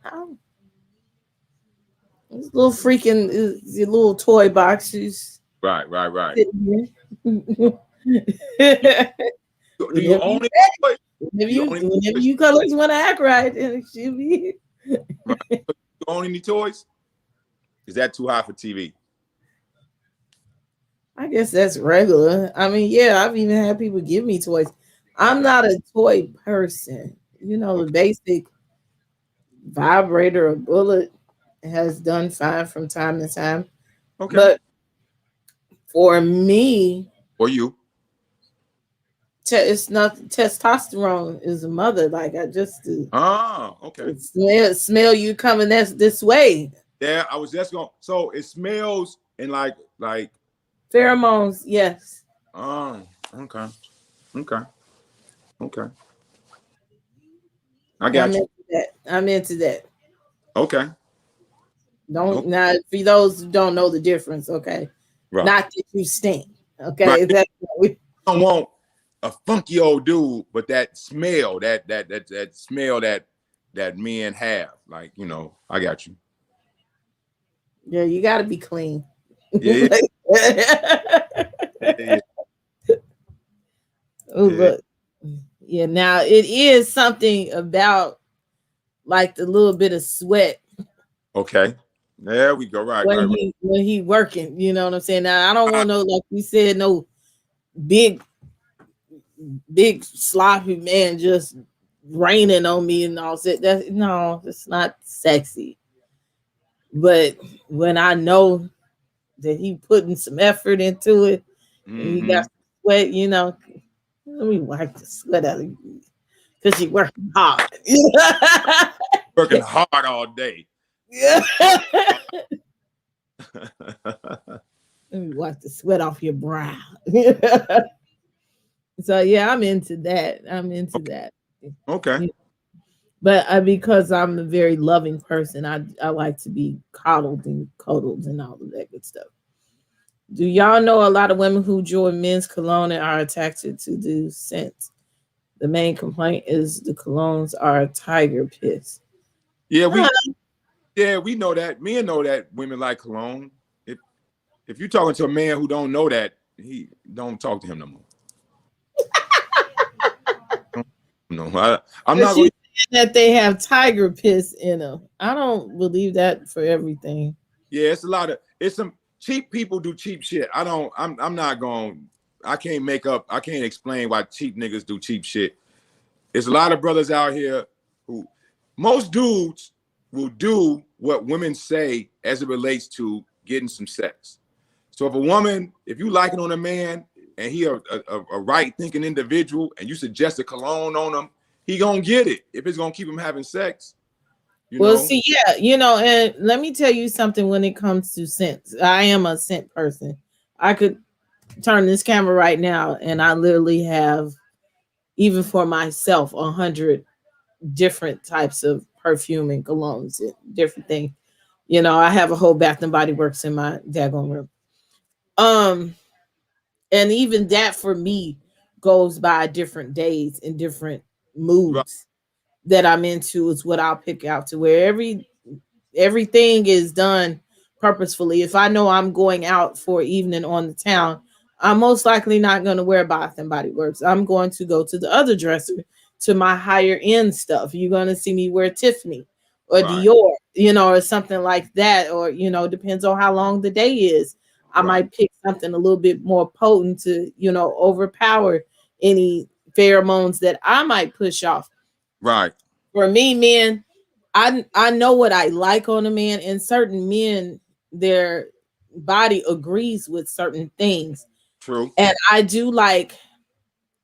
this little freaking your little toy boxes Right. sitting here. Do you own any toys? Whenever Do you you, own any whenever toys? you colors want to act right, then it should be. Right. Do you own any toys? Is that too high for TV? I guess that's regular. I mean, yeah, I've even had people give me toys. I'm not a toy person. The Okay. basic vibrator or bullet has done fine from time to time. Okay. But for me, Or you? it's not testosterone is a mother. Like I just Okay. smell you coming this way. Yeah, I was just going. So it smells and like. Pheromones, yes. Oh, okay. I I'm got you. into that. I'm into that. Okay. Don't now for those who don't know the difference, okay. Right. Not that you stink. Okay. Right. That's what we Don't want a funky old dude, but that smell, that smell that men have. Like, I got you. yeah, you gotta be clean. Yeah. Yeah. Oh, look. Yeah, now it is something about like the little bit of sweat Okay. There we go. Right. when he working. You know what I'm saying? Now I don't want no, like you said, no big sloppy man just raining on me and all that. No, it's not sexy. But when I know that he putting some effort into it, and he got sweat, let me wipe the sweat out of you because you working hard. Working hard all day. Yeah. Let me wipe the sweat off your brow. So yeah, I'm into that. Okay. But because I'm a very loving person, I like to be coddled and cuddled and all of that good stuff. Do y'all know a lot of women who join men's cologne and are attracted to the scent? The main complaint is the colognes are tiger piss. Yeah, we know that. Men know that women like cologne. If you're talking to a man who don't know that, he don't talk to him no more. No, I'm not going that they have tiger piss in them. I don't believe that for everything. Yeah, it's some cheap people do cheap shit. I'm not going. I can't explain why cheap niggas do cheap shit. There's a lot of brothers out here who, most dudes will do what women say as it relates to getting some sex. So if you like it on a man and he a right thinking individual and you suggest a cologne on him, he gonna get it if it's gonna keep him having sex. See, yeah, and let me tell you something when it comes to scents. I am a scent person. I could turn this camera right now and I literally have, even for myself, 100 different types of perfume and colognes and different things. I have a whole Bath and Body Works in my daggone room. And even that for me goes by different days and different moods that I'm into is what I'll pick out, to where everything is done purposefully. If I know I'm going out for evening on the town, I'm most likely not going to wear Bath and Body Works. I'm going to go to the other dresser, to my higher end stuff. You're going to see me wear Tiffany or Dior, or something like that. Or, depends on how long the day is. I might pick something a little bit more potent to, overpower any pheromones that I might push off. Right. For me, men, I know what I like on a man, and certain men, their body agrees with certain things. True. And I do like,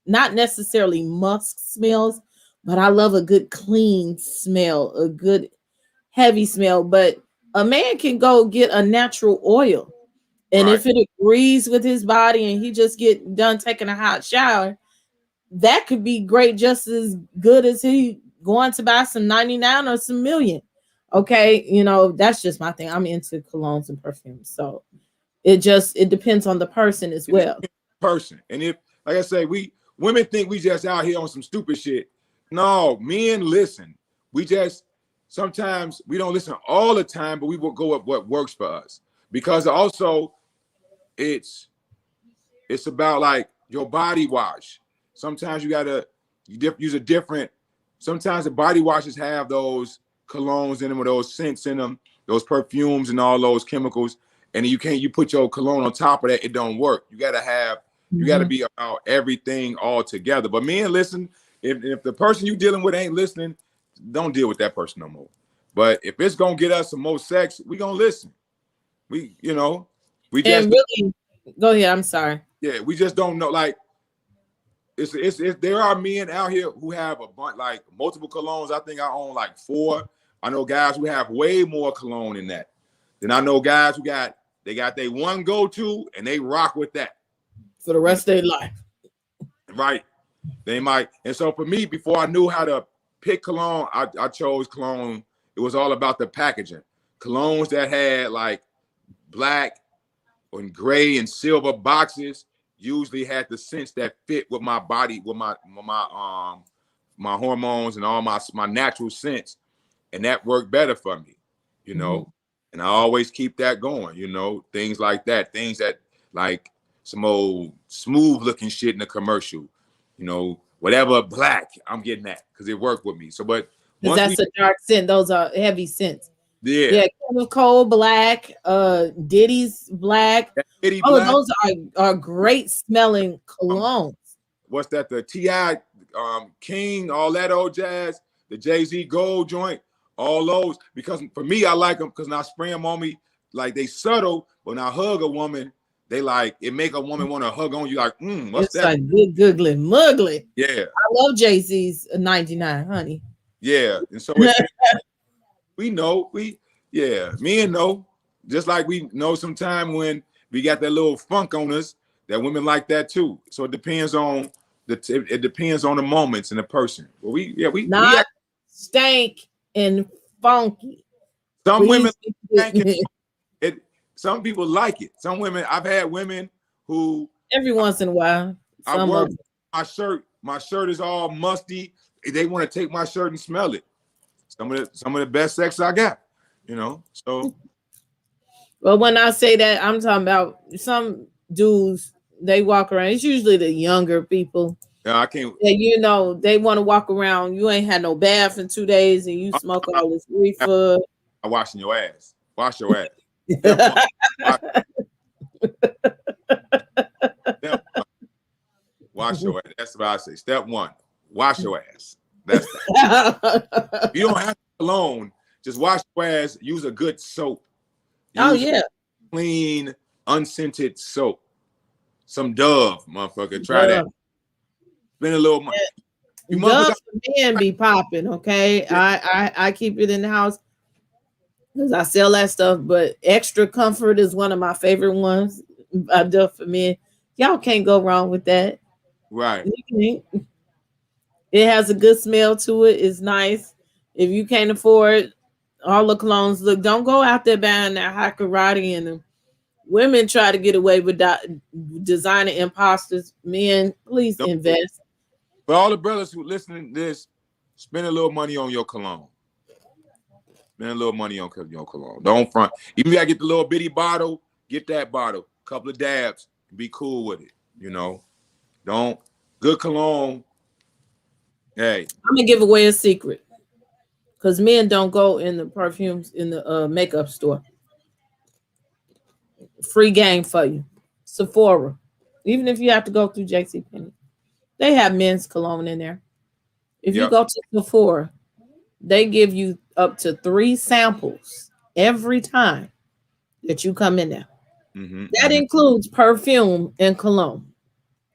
not necessarily musk smells, but I love a good clean smell, a good heavy smell. But a man can go get a natural oil And Right. if it agrees with his body and he just get done taking a hot shower, that could be great, just as good as he going to buy some 99 or some million. Okay, that's just my thing. I'm into colognes and perfumes, so it depends on the person as well. Person, and if, like I say, women think we just out here on some stupid shit. No, men listen. We just sometimes we don't listen all the time, but we will go with what works for us, because also it's about like your body wash. Sometimes you gotta use a different. Sometimes the body washes have those colognes in them or those scents in them, those perfumes and all those chemicals, and you put your cologne on top of that, it don't work. You gotta be about everything all together. But men, listen. If the person you dealing with ain't listening, don't deal with that person no more. But if it's gonna get us some more sex, we gonna listen. We just really go ahead. I'm sorry. Yeah, we just don't know. Like, it's there are men out here who have a bunch, like multiple colognes. I think I own like 4. I know guys who have way more cologne than that. Then I know guys who got their one go-to and they rock with that for the rest of their life. Right. They might. And so for me, before I knew how to pick cologne, I chose cologne. It was all about the packaging. Colognes that had like black and gray and silver boxes usually had the scents that fit with my body, with my hormones and all my natural scents, and that worked better for me, And I always keep that going, things like that, things that like some old smooth looking shit in the commercial, whatever black, I'm getting that because it worked with me. So, but that's a dark scent. Those are heavy scents. Yeah, Chemical black, Diddy's black. Black. Those are great smelling colognes. What's that? The T.I. King, all that old jazz, the Jay-Z Gold joint, all those. Because for me, I like them because when I spray them on me, like they subtle. When I hug a woman, they like it make a woman want to hug on you. Like, what's it's that? Like good googly muggly. Yeah, I love Jay-Z's 99, honey. Yeah, and so we know men know, just like we know sometime when we got that little funk on us, that women like that too. So it depends on the moments and the person. Well, we stank and funky. Some women some people like it. Some women, I've had women who every once in a while. My shirt is all musty. They want to take my shirt and smell it. Some of the best sex I got, So, well, when I say that, I'm talking about some dudes. They walk around. It's usually the younger people. Yeah, I can't. Yeah, they want to walk around. You ain't had no bath in 2 days, and you smoke all this reefer. I'm washing your ass. Wash your ass. Wash your ass. That's what I say. Step 1, wash your ass. That's that. You don't have to alone. Just wash your ass. Use a good soap. Clean, unscented soap. Some Dove, motherfucker. Try that. Spend a little money. Dove for men be popping, okay? Yeah. I keep it in the house because I sell that stuff, but Extra Comfort is one of my favorite ones. Dove for men. Y'all can't go wrong with that. Right. It has a good smell to it. It's nice. If you can't afford all the colognes, look, don't go out there buying that high karate and them. Women try to get away with designer imposters. Men, please invest. For all the brothers who listening to this, spend a little money on your cologne. Spend a little money on your cologne. Don't front. Even if I get the little bitty bottle, get that bottle. Couple of dabs. Be cool with it. Don't. Good cologne. Hey. I'm going to give away a secret. Because men don't go in the perfumes in the makeup store. Free game for you. Sephora. Even if you have to go through JCPenney. They have men's cologne in there. If you go to Sephora, they give you up to 3 samples every time that you come in there. That includes perfume and cologne.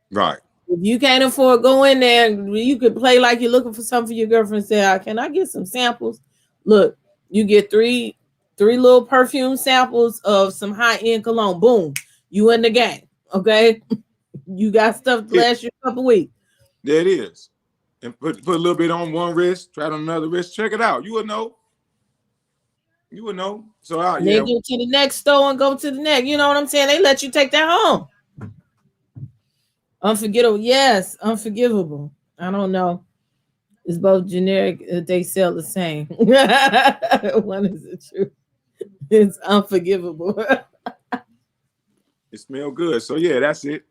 Right. If you can't afford going there, you could play like you're looking for something for your girlfriend. Say, can I get some samples? Look, you get three little perfume samples of some high-end cologne. Boom. you in the game. Okay, you got stuff to last you a couple weeks. There it is. And put a little bit on one wrist, try it on another wrist. Check it out. You would know. You would know. So They go to the next store and go to the next. You know what I'm saying? They let you take that home. Unforgettable. Yes, unforgivable. I don't know. It's both generic. They sell the same. One is the truth. It's unforgivable. It smells good. So yeah, that's it.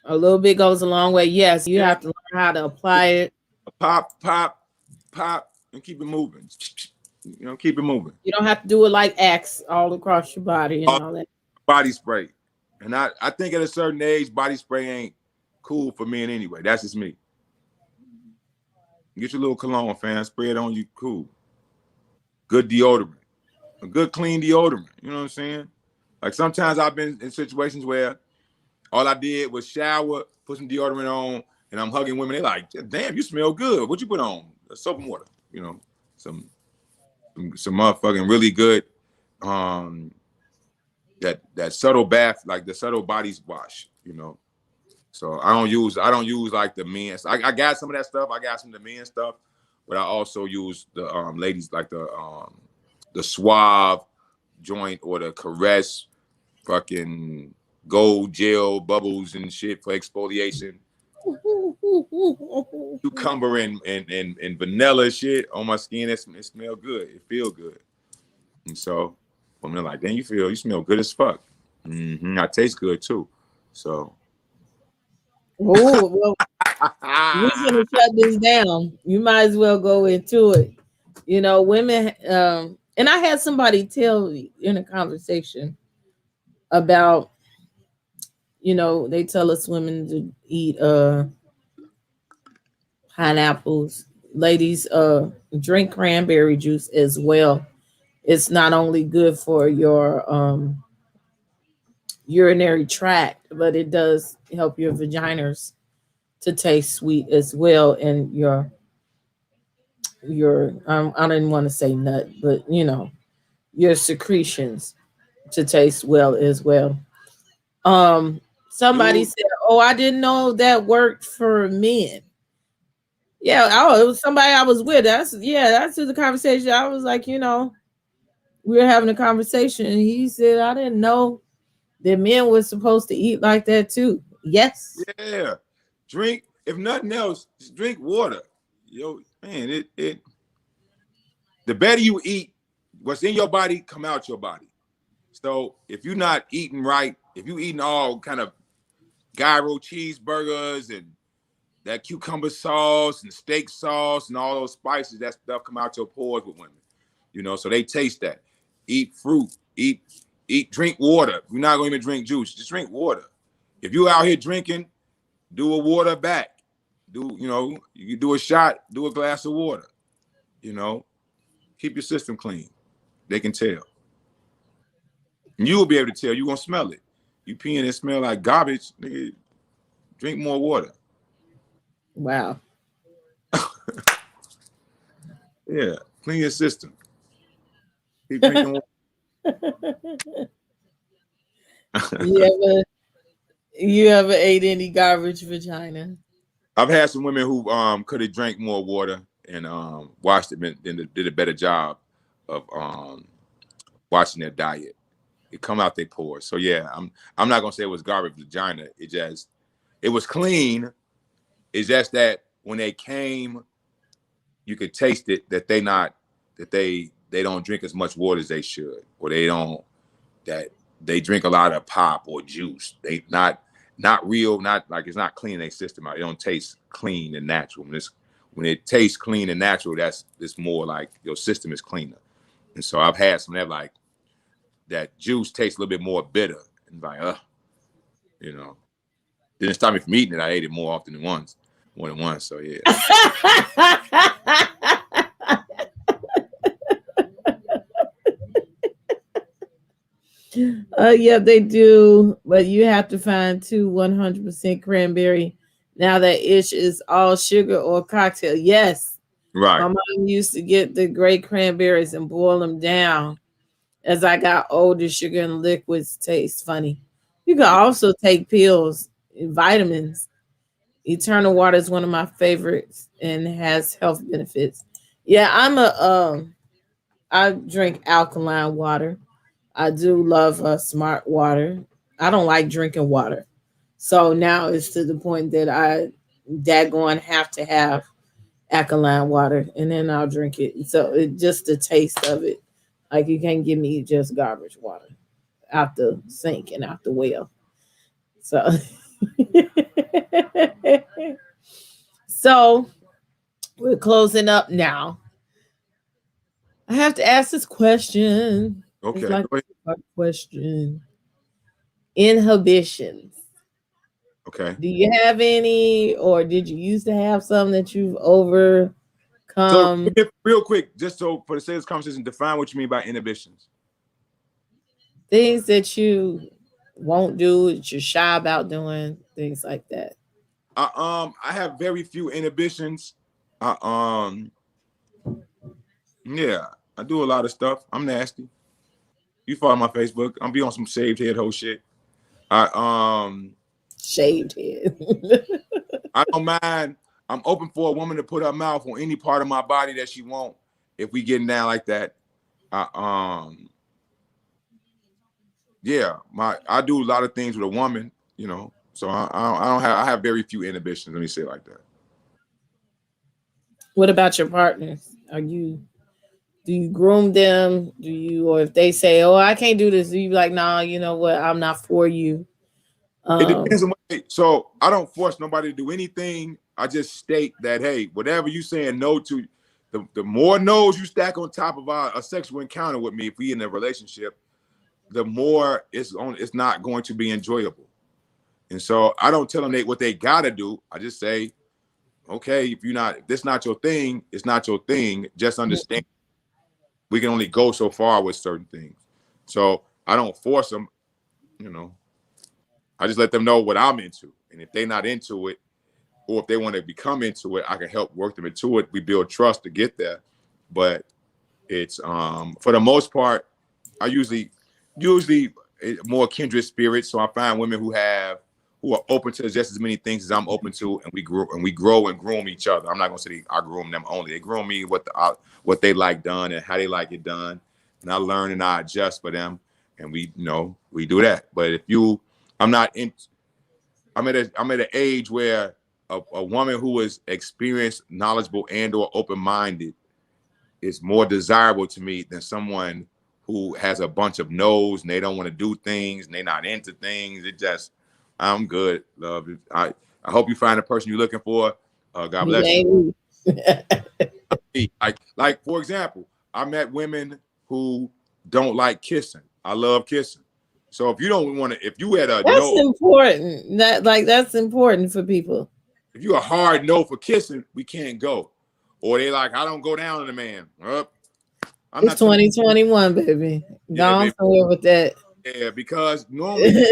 A little bit goes a long way. Yes, you have to learn how to apply it. Pop, and keep it moving. You know, keep it moving. You don't have to do it like Axe all across your body and all that. Body spray. And I think at a certain age, body spray ain't cool for men anyway. That's just me. Get your little cologne, fam. Spray it on you. Cool. Good deodorant. A good clean deodorant. You know what I'm saying? Like sometimes I've been in situations where all I did was shower, put some deodorant on, and I'm hugging women. They're like, damn, you smell good. What you put on? Soap and water. You know, some motherfucking really good that subtle bath, like the subtle body wash, you know. So I don't use like the men's. I got some of that stuff. I got some of the men's stuff, but I also use the ladies like the Suave joint or the Caress fucking gold gel bubbles and shit for exfoliation. Cucumber and vanilla shit on my skin. It smell good. It feel good. And so women are like, damn, you smell good as fuck. I taste good too. So well, we're gonna shut this down. You might as well go into it. You know, women and I had somebody tell me in a conversation about, you know, they tell us women to eat pineapples. Ladies, drink cranberry juice as well. It's not only good for your urinary tract, but it does help your vaginas to taste sweet as well, and your I didn't want to say nut, but you know, your secretions to taste well as well. Somebody said, "Oh, I didn't know that worked for men." Yeah, it was somebody I was with. That's the conversation. I was like, you know, we were having a conversation, and he said, "I didn't know that men were supposed to eat like that too." Yes. Yeah. Drink, if nothing else, just drink water. Yo, man, the better you eat, what's in your body come out your body. So if you're not eating right, if you eating all kind of gyro cheeseburgers and that cucumber sauce and steak sauce and all those spices, that stuff come out your pores with women. You know, so they taste that. Eat fruit, drink water. You're not going to even drink juice, just drink water. If you out here drinking, do a water back. You do a shot, do a glass of water. You know, keep your system clean. They can tell. And you will be able to tell. You're going to smell it. You peeing and smell like garbage, nigga, drink more water. Wow. Yeah, clean your system. Keep drinking water. You ever ate any garbage vagina? I've had some women who could have drank more water and washed it and did a better job of watching their diet. It come out their pores. So yeah, I'm not gonna say it was garbage vagina. It was clean. It's just that when they came, you could taste it that they don't drink as much water as they should, or they drink a lot of pop or juice. They not real, not like it's not clean their system out. It don't taste clean and natural. When it tastes clean and natural, it's more like your system is cleaner. And so I've had some that juice tastes a little bit more bitter and like, you know. Didn't stop me from eating it. I ate it more than once. So yeah. Yeah, they do, but you have to find 100% cranberry. Now that ish is all sugar or cocktail. Yes. Right. My mom used to get the great cranberries and boil them down As I got older, sugar and liquids taste funny. You can also take pills, vitamins. Eternal water is one of my favorites and has health benefits. Yeah, I drink alkaline water. I do love smart water. I don't like drinking water. So now it's to the point that I daggone have to have alkaline water and then I'll drink it. So it just the taste of it. Like you can't give me just garbage water out the sink and out the well. So so we're closing up now. I have to ask this question. It's Okay, like go ahead. a question. Inhibitions. Okay. Do you have any, or did you used to have some that you've overcome? So real quick, just so for the sake of this conversation, define what you mean by inhibitions. Things that you won't do, that you're shy about doing, things like that. I have very few inhibitions. I, yeah, I do a lot of stuff. I'm nasty. You follow my Facebook. I'm be on some shaved head whole shit. I Shaved head. I don't mind. I'm open for a woman to put her mouth on any part of my body that she want. If we getting down like that, yeah, I do a lot of things with a woman, you know. So I don't have I have very few inhibitions. Let me say it like that. What about your partners? Do you groom them? Do you, or if they say, "Oh, I can't do this," do you be like, "Nah, you know what? I'm not for you." It depends Um, on what. So I don't force nobody to do anything. I just state that hey, whatever you saying no to, the more no's you stack on top of a sexual encounter with me, if we in a relationship, the more it's not going to be enjoyable. And so I don't tell them what they gotta do. I just say, okay, if this not your thing, it's not your thing. Just understand we can only go so far with certain things. So I don't force them, you know. I just let them know what I'm into. And if they're not into it, or if they want to become into it, I can help work them into it. We build trust to get there. But it's for the most part, I usually more kindred spirits. So I find women who are open to just as many things as I'm open to, and we grow and groom each other. I'm not gonna say I groom them only. They groom me what they like done and how they like it done, and I learn and I adjust for them, and we do that. But if you, I'm not in. I'm at an age where a woman who is experienced, knowledgeable, and/or open-minded is more desirable to me than someone who has a bunch of no's and they don't want to do things and they're not into things. I'm good, love. I hope you find the person you're looking for. God bless maybe. you. Like for example, I met women who don't like kissing. I love kissing. So if you don't want to, if you had a That's no, important. That's important for people. if you a hard no for kissing, we can't go. Or they like, I don't go down on a man. I'm It's not telling 2021, baby. you, Go yeah, on baby. somewhere with that. Yeah, because normally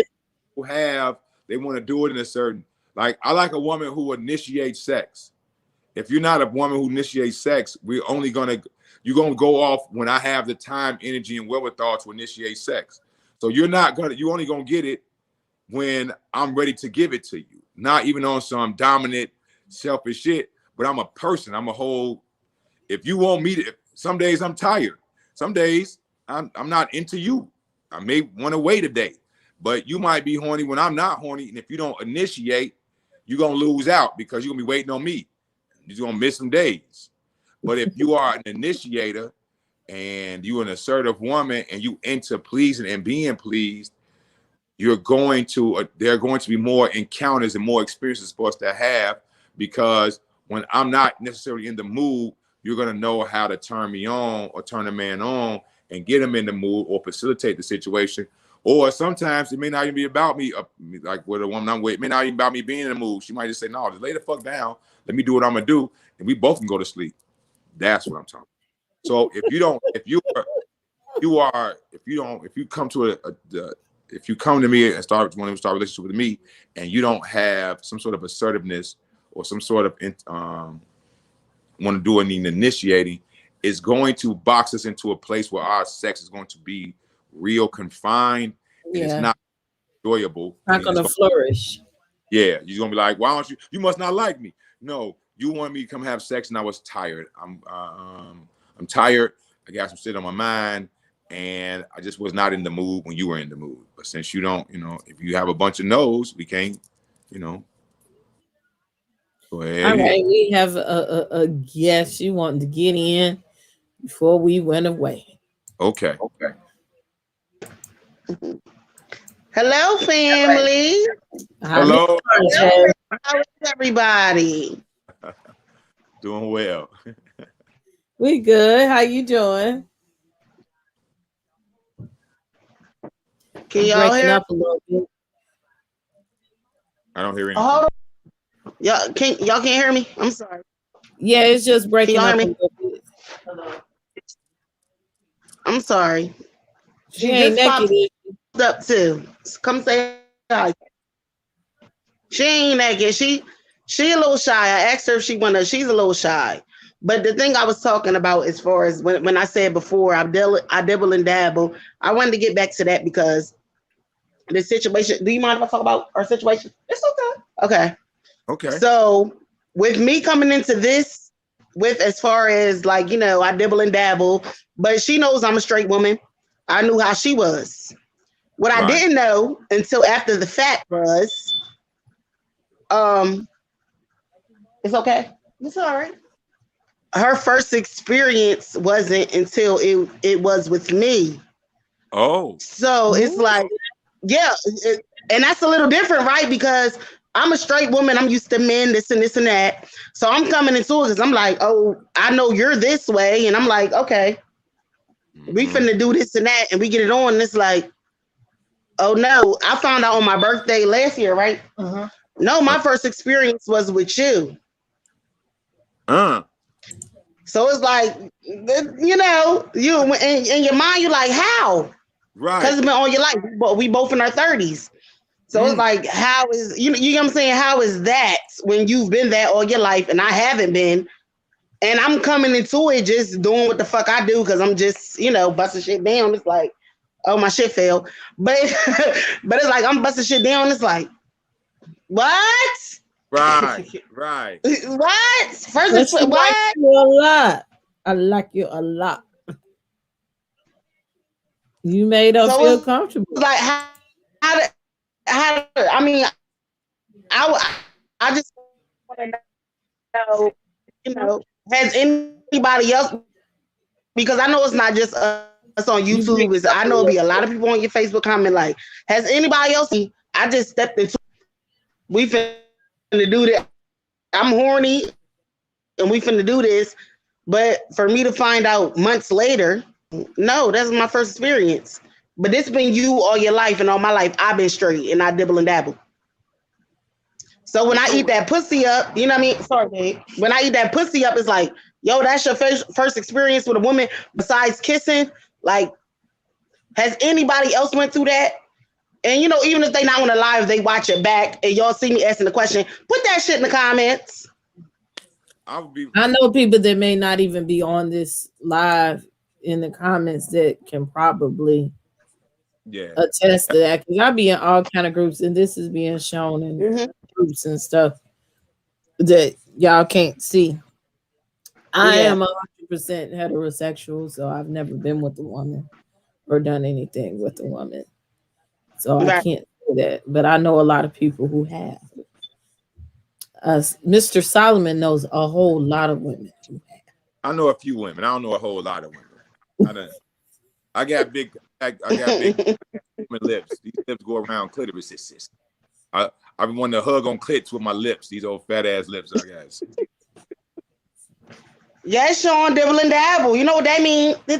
they want to do it in a certain, like I like a woman who initiates sex. If you're not a woman who initiates sex, you're gonna go off when I have the time, energy, and wherewithal to initiate sex. So you're only gonna get it when I'm ready to give it to you. Not even on some dominant, selfish shit, but I'm a person. I'm a whole. If you want me to, some days I'm tired. Some days I'm not into you. I may want to wait a day, but you might be horny when I'm not horny. And if you don't initiate, you're gonna lose out because you're gonna be waiting on me. You're gonna miss some days. But if you are an initiator and you're an assertive woman and you into pleasing and being pleased, there are going to be more encounters and more experiences for us to have, because when I'm not necessarily in the mood, you're going to know how to turn me on or turn a man on and get him in the mood or facilitate the situation. Or sometimes it may not even be about me, like with a woman I'm with, it may not even about me being in the mood. She might just say, no, just lay the fuck down. Let me do what I'm going to do. And we both can go to sleep. That's what I'm talking about. So if you come to me and want to start a relationship with me, and you don't have some sort of assertiveness or some sort of want to do any initiating, is going to box us into a place where our sex is going to be real confined, and it's not enjoyable. Not going to flourish. Yeah, you're gonna be like, why don't you? You must not like me. No, you want me to come have sex, and I was tired. I'm tired. I got some shit on my mind, and I just was not in the mood when you were in the mood. But since you don't, if you have a bunch of no's, we can't, Go ahead. All right, we have a guest you wanted to get in before we went away. Okay. Hello, family. Hello. How is everybody? Doing well. We good. How you doing? Can y'all hear? Up a little bit. I don't hear anything. Hold on. Y'all can't hear me? I'm sorry. Yeah, it's just breaking up a little bit. I'm sorry. She ain't naked. Up too. Come say hi. She ain't naked. She a little shy. I asked her if she wanna. She's a little shy. But the thing I was talking about, as far as when I said before, I dibble and dabble. I wanted to get back to that because the situation. Do you mind if I talk about our situation? It's okay. Okay. So with me coming into this, with as far as like, I dibble and dabble, but she knows I'm a straight woman. I knew how she was. What I didn't know until after the fact was, it's okay. It's all right. Her first experience wasn't until it was with me. Oh. So it's like, yeah, and that's a little different, right? Because I'm a straight woman. I'm used to men, this and this and that. So I'm coming into it because I'm like, oh, I know you're this way. And I'm like, okay, we finna do this and that. And we get it on. And it's like, oh no, I found out on my birthday last year, right? Uh-huh. No, my first experience was with you. So it's like, you in your mind, you're like, how? Right. Because it's been all your life. But we both in our 30s. So it's like, how is, you know what I'm saying? How is that when you've been there all your life and I haven't been? And I'm coming into it just doing what the fuck I do because I'm just, busting shit down. It's like, oh, my shit failed. But it's like, I'm busting shit down. It's like, what? Right. What? First, what? Like you a lot. I like you a lot. You made us feel comfortable. Like, I mean, I just want to know, has anybody else, because I know it's not just us on YouTube, I know it'll be a lot of people on your Facebook comment like, has anybody else? I just stepped into, we finna do this. I'm horny and we finna do this. But for me to find out months later, no, that's my first experience. But it's been you all your life, and all my life I've been straight and I dibble and dabble. So when I eat that pussy up, you know what I mean? Sorry, babe. When I eat that pussy up, it's like, yo, that's your first experience with a woman besides kissing. Like, has anybody else went through that? And even if they not on the live, they watch it back, and y'all see me asking the question, put that shit in the comments. I know people that may not even be on this live in the comments that can probably attest to that, because I be in all kind of groups, and this is being shown in groups and stuff that y'all can't see. I am 100% heterosexual, so I've never been with a woman or done anything with a woman, so I can't say that. But I know a lot of people who have. Mr. Solomon knows a whole lot of women. I know a few women. I don't know a whole lot of women. I got big women lips. These lips go around clitorises. I want to hug on clits with my lips. These old fat ass lips, I guess. Yes, Sean, dibble and dabble. You know what that means? A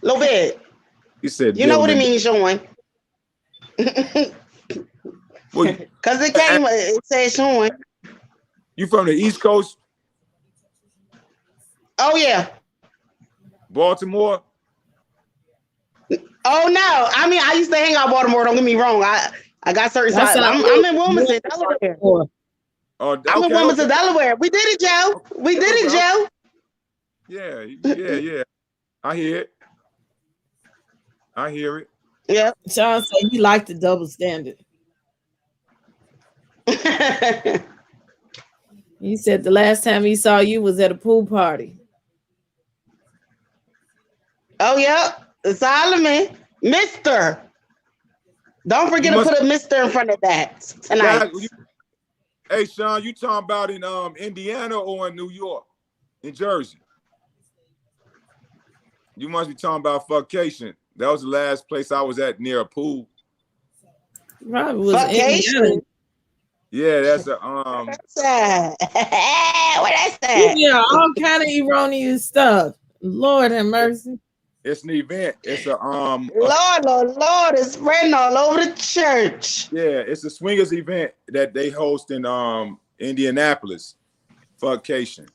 little bit. You said. You know what it means, Sean? Because it said Sean. You from the East Coast? Oh yeah. Baltimore? Oh no. I mean, I used to hang out in Baltimore, don't get me wrong. I got certain sides. I'm in Wilmington. Oh, I'm in Wilmington, Delaware. We did it, Joe. We did it, Joe. Yeah. I hear it. Yeah. Sean said he liked the double standard. He said the last time he saw you was at a pool party. Oh, yeah. Solomon. Mr. Don't forget to put a Mr. in front of that tonight. Hey, Sean, you talking about in Indiana or in New York? In Jersey? You must be talking about Fuckcation. That was the last place I was at near a pool. Probably was Indiana. Yeah, that's a What's that? What is that? Yeah, all kind of erroneous stuff. Lord have mercy. It's an event. It's a Lord, it's spreading all over the church. Yeah, it's a swingers event that they host in Indianapolis. Fuckcation.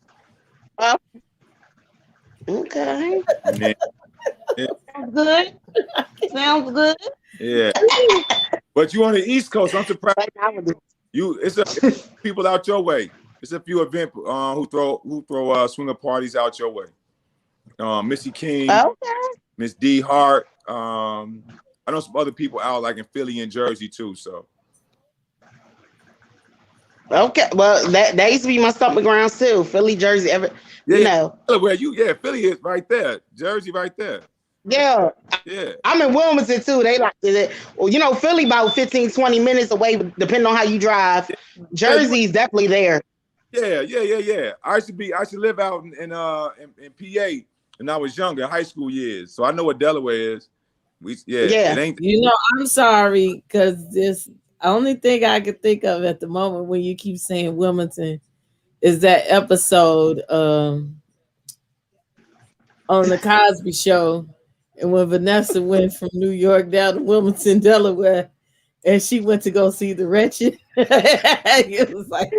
Okay. Yeah. Sounds good. Sounds good. Yeah. But you on the East Coast, I'm surprised. It's people out your way. It's a few event who throw swinger parties out your way. Missy King, Miss D Hart. I know some other people out like in Philly and Jersey too. So okay, well that used to be my stomping grounds too. Philly, Jersey, you know. Where Philly is right there. Jersey right there. Yeah. I'm in Wilmington too. They like it. Well, you know, Philly about 15, 20 minutes away, depending on how you drive. Jersey's definitely there. Yeah. I used to live out in PA when I was younger, high school years. So I know what Delaware is. It ain't. You know, I'm sorry because this only thing I could think of at the moment when you keep saying Wilmington is that episode on the Cosby Show, and when Vanessa went from New York down to Wilmington, Delaware, and she went to go see the Wretched. It was like.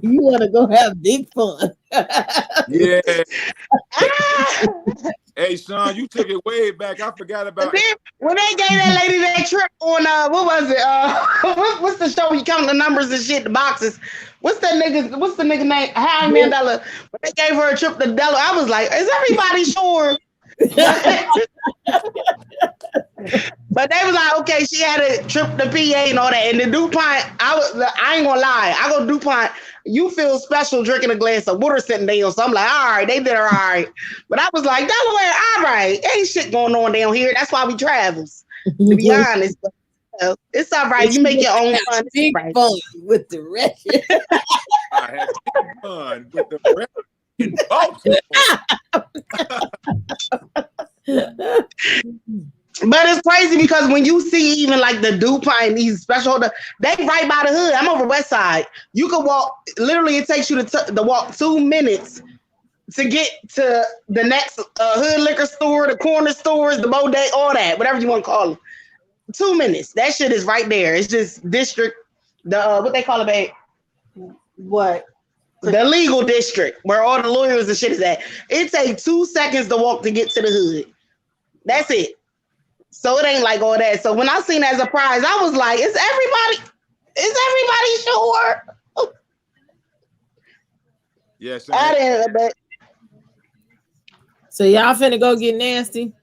You want to go have big fun. Yeah. Hey, Sean, you took it way back. I forgot about it. When they gave that lady that trip on, what was it? What's the show? You count the numbers and shit, the boxes. What's the nigga name? Harry Mandela. When they gave her a trip to Delaware, I was like, is everybody sure? But they was like, okay, she had a trip to PA and all that. And the DuPont, I ain't gonna lie, I go DuPont. You feel special drinking a glass of water sitting down. So I'm like, all right, they did all right. But I was like, Delaware, all right, ain't shit going on down here. That's why we travels. To be honest, but, it's all right. You make your own fun. Big fun with the Wretched. I had big fun with the Wretched in Baltimore. But it's crazy because when you see even like the DuPont and these special, they right by the hood. I'm over West Side. You can walk. Literally, it takes you to walk 2 minutes to get to the next hood liquor store, the corner stores, the bodega, all that, whatever you want to call it. 2 minutes. That shit is right there. It's just district. The what they call it, babe? What? The legal district where all the lawyers and shit is at. It takes 2 seconds to walk to get to the hood. That's it. So it ain't like all that. So when I seen that as a prize, I was like, is everybody sure? Yes. I didn't, but so y'all finna go get nasty?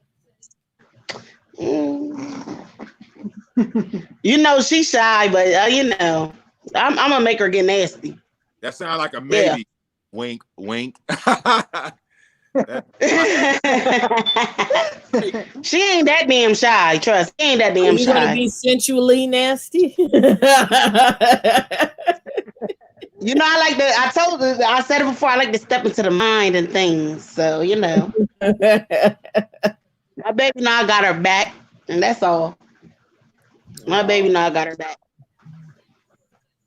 You know, she's shy, but you know, I'm gonna make her get nasty. That sounds like a maybe. Yeah. Wink, wink. She ain't that damn shy. Trust, she ain't that damn shy. You gonna be sensually nasty? You know, I told her, I said it before, I like to step into the mind and things. So, you know. My baby now got her back, and that's all. My baby now got her back.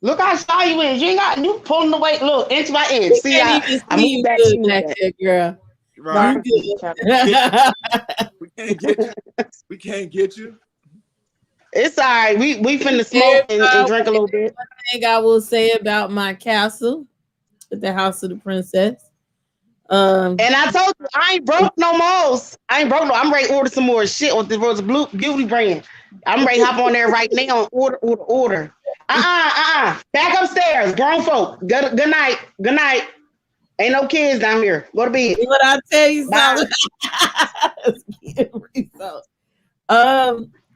Look how shy you is. You pulling the weight. Look, inch by inch. See, I moved back to that girl. Right. We can't get you. It's all right. We finna smoke and drink a little bit. One thing I will say about my castle at the House of the Princess. And I told you I ain't broke no more. I'm ready to order some more shit with the Rose Blue Beauty brand. I'm ready to hop on there right now and order. Back upstairs, grown folk. Good night. Good night. Ain't no kids down here. Go to bed. What I tell you something.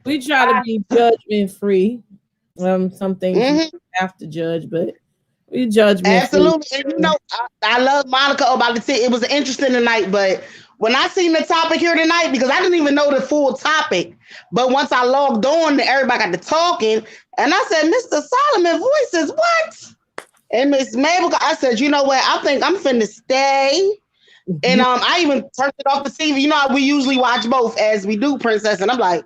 We try to be judgment free. Some things you have to judge, but we judgment absolutely. free. And you know, I love Monica about the It was interesting tonight, but when I seen the topic here tonight, because I didn't even know the full topic, but once I logged on, everybody got to talking, and I said, Mr. Solomon voices, what? And Miss Mabel, I said, you know what? I think I'm finna stay. And I even turned it off the TV. You know how we usually watch both as we do Princess, and I'm like,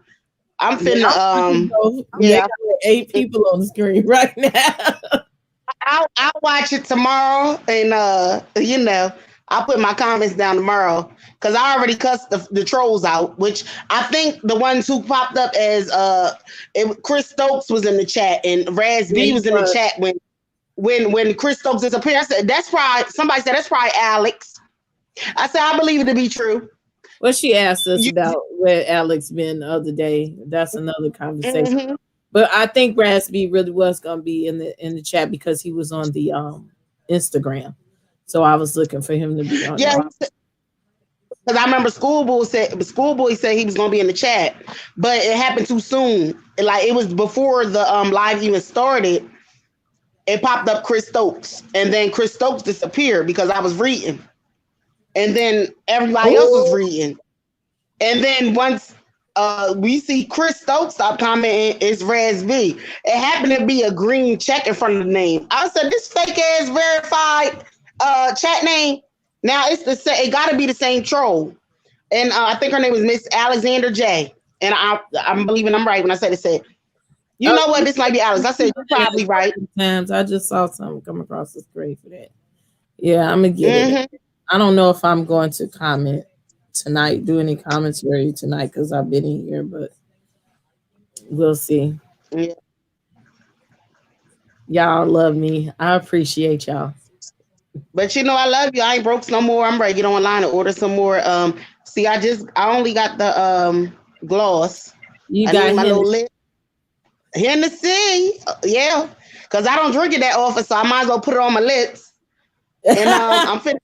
I'm finna yeah, 8 people on the screen right now. I'll watch it tomorrow, and you know, I'll put my comments down tomorrow because I already cussed the trolls out, which I think the ones who popped up as Chris Stokes was in the chat and Raz B was in the chat when Chris Stokes disappeared. I said somebody said that's probably Alex. I said I believe it to be true. Well, she asked us about where Alex been the other day. That's another conversation. Mm-hmm. But I think Rasby really was gonna be in the chat because he was on the Instagram. So I was looking for him to be on. Yeah, because I remember Schoolboy said he was gonna be in the chat, but it happened too soon. Like it was before the live even started. It popped up Chris Stokes, and then Chris Stokes disappeared because I was reading, and then everybody else was reading, and then once we see Chris Stokes stop commenting, it's Raz B. It happened to be a green check in front of the name. I said, this fake ass verified chat name. Now it's it got to be the same troll, and I think her name was Miss Alexander J. And I'm believing I'm right when I said it. Said, you know what? This might be Alex. I said you're probably right. Times I just saw something come across the screen for that. Yeah, I'm gonna get it. I don't know if I'm going to comment tonight, do any commentary tonight because I've been in here, but we'll see. Yeah. Y'all love me. I appreciate y'all. But you know, I love you. I ain't broke no more. I'm ready to get online and order some more. See, I only got the gloss. You got my little lip. Hennessy, yeah, because I don't drink it that often, so I might as well put it on my lips. And I'm finna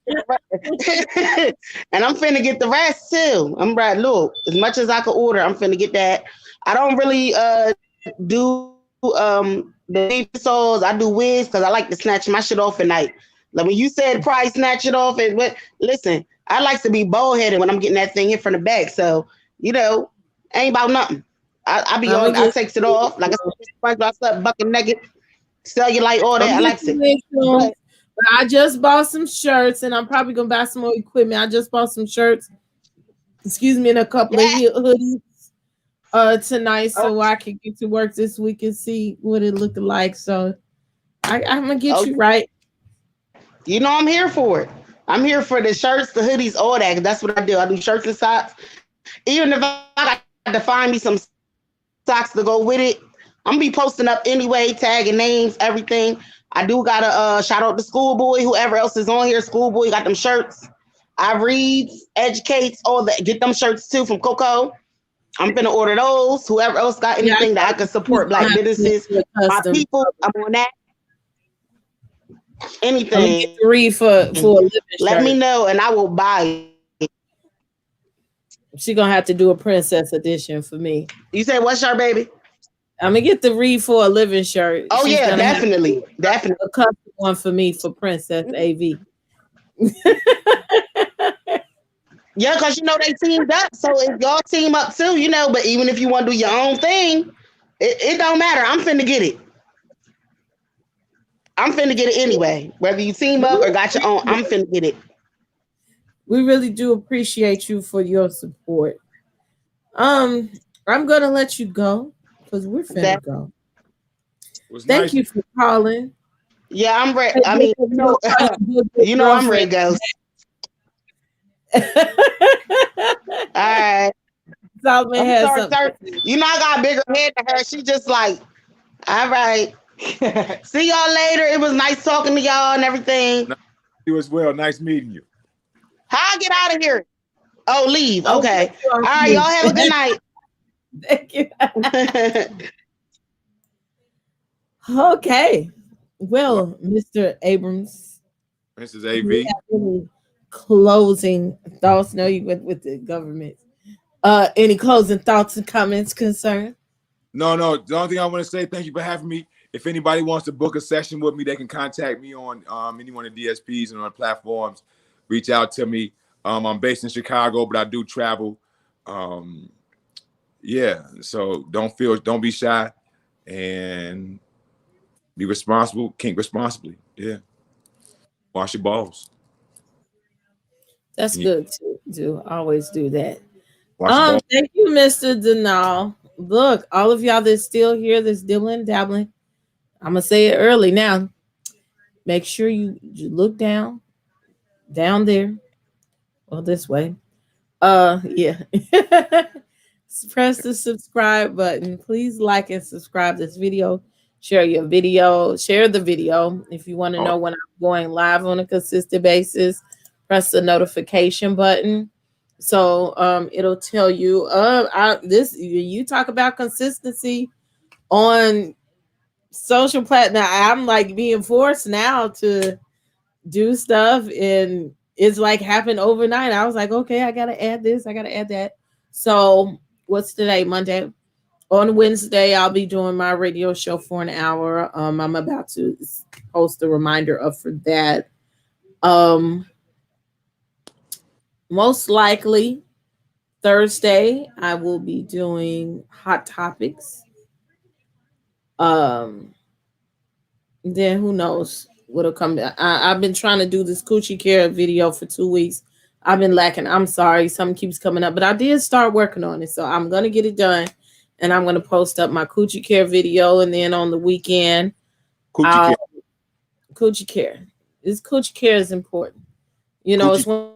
get the rest too. I'm right. Look, as much as I could order, I'm finna get that. I don't really do the beef sauce. I do whiz because I like to snatch my shit off at night. Like when you said probably snatch it off, listen, I like to be bald headed when I'm getting that thing in from the back. So you know, ain't about nothing. I takes it off like I said, bucket naked, cellulite, all that. I like it. I just bought some shirts, and I'm probably gonna buy some more equipment. I just bought some shirts, and a couple of hoodies tonight, so I can get to work this week and see what it looked like. So I'm gonna get you right. You know, I'm here for it. I'm here for the shirts, the hoodies, all that. That's what I do. I do shirts and socks. Even if I got to find me some socks to go with it, I'm gonna be posting up anyway, tagging names, everything. I do gotta shout out to Schoolboy, whoever else is on here. Schoolboy got them shirts. I reads, educates, all that. Get them shirts too from Coco. I'm gonna order those. Whoever else got anything that I can support black businesses, my people, I'm on that. Anything. Read for a living Let shirt. me know and I will buy it. She gonna have to do a princess edition for me. You say what shirt, baby? I'm gonna get the read for a living shirt. Oh, she's definitely. A custom one for me for Princess AV. Yeah, because you know they teamed up. So if y'all team up too, you know, but even if you want to do your own thing, it don't matter. I'm finna get it. I'm finna get it anyway. Whether you team up or got your own, I'm finna get it. We really do appreciate you for your support. I'm gonna let you go because we're finna go. Thank you for calling. Yeah, I'm ready. I mean, you know I'm ready to go. All right. Solomon has something. You know I got a bigger head than her. She just like, all right. See y'all later. It was nice talking to y'all and everything. You as well. Nice meeting you. How I get out of here? Oh, leave. Okay. All right, y'all have a good night. Thank you. Okay. Well, Well, Mr. Abrams, Mrs. do you AV. have any closing thoughts? No, you went with the government. Any closing thoughts and comments concern? No. The only thing I want to say, thank you for having me. If anybody wants to book a session with me, they can contact me on any one of the DSPs and on platforms. Reach out to me. I'm based in Chicago, but I do travel. Um, yeah, so don't be shy, and be responsible. Kink responsibly. Yeah, wash your balls. That's And you good to do. Always do that. wash your balls. Thank you, Mr. Denal. Look, all of y'all that's still here, that's dibbling, dabbling. I'm gonna say it early now. Make sure you look down there, or this way. Yeah. Press the subscribe button. Please like and subscribe this video. Share your video. Share the video if you want to Oh, know when I'm going live on a consistent basis. Press the notification button. So it'll tell you you talk about consistency on social platform. I'm like being forced now to do stuff, and it's like happened overnight. I was like, okay, I gotta add this, I gotta add that. So what's today? Monday. On Wednesday, I'll be doing my radio show for an hour. I'm about to post a reminder up for that. Um, Most likely Thursday, I will be doing hot topics. Um, then who knows what'll come. I've been trying to do this coochie care video for 2 weeks. I've been lacking. I'm sorry, something keeps coming up, but I did start working on it, so I'm gonna get it done, and I'm gonna post up my coochie care video, and then on the weekend, coochie I'll care. coochie care. This coochie care is important. You know, Coochie. it's one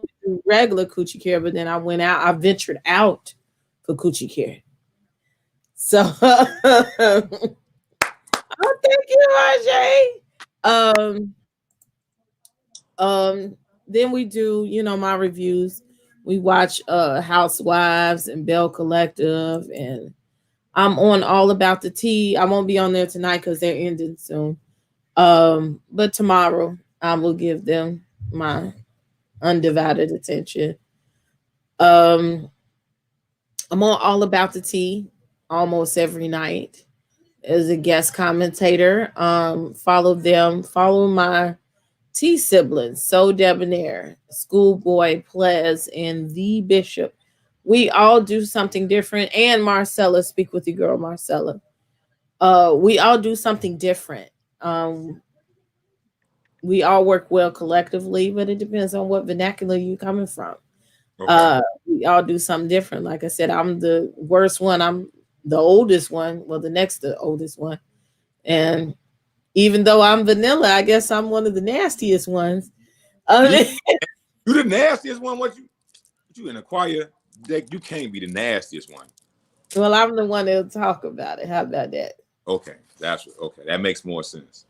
regular coochie care, but then I ventured out for coochie care. So, oh, thank you, RJ. Um, then we do, my reviews. We watch Housewives and Bell Collective, and I'm on All About the Tea. I won't be on there tonight because they're ending soon. But tomorrow I will give them my undivided attention. Um, I'm on All About the Tea almost every night as a guest commentator. Follow them. Follow my T siblings, So Debonair, Schoolboy, Plez, and The Bishop. We all do something different. And Marcella, speak with your girl, Marcella. We all do something different. Um, we all work well collectively, but it depends on what vernacular you're coming from. Okay. We all do something different. Like I said, I'm the worst one. I'm the oldest one. Well, the next to oldest one. And even though I'm vanilla, I guess I'm one of the nastiest ones. You, you the nastiest one. What you in a choir? You can't be the nastiest one. Well, I'm the one that'll talk about it. How about that? Okay, okay. That makes more sense.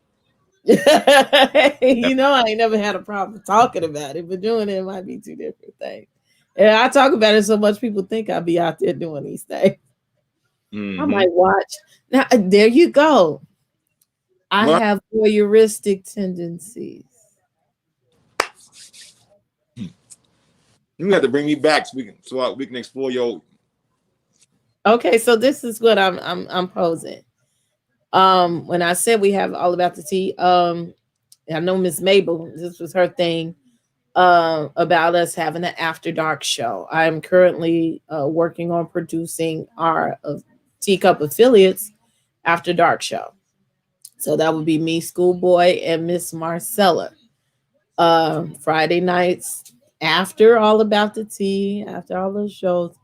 I ain't never had a problem talking about it, but doing it might be two different things. And I talk about it so much people think I'll be out there doing these things. Mm-hmm. I might watch. Now, there you go. I have voyeuristic tendencies. You have to bring me back so we can explore your. Okay, so this is what I'm posing. When I said we have All About the Tea, I know Miss Mabel, this was her thing, about us having an after dark show. I'm currently working on producing our Teacup affiliates after dark show. So that would be me, Schoolboy, and Miss Marcella. Friday nights after All About the Tea, after all those shows,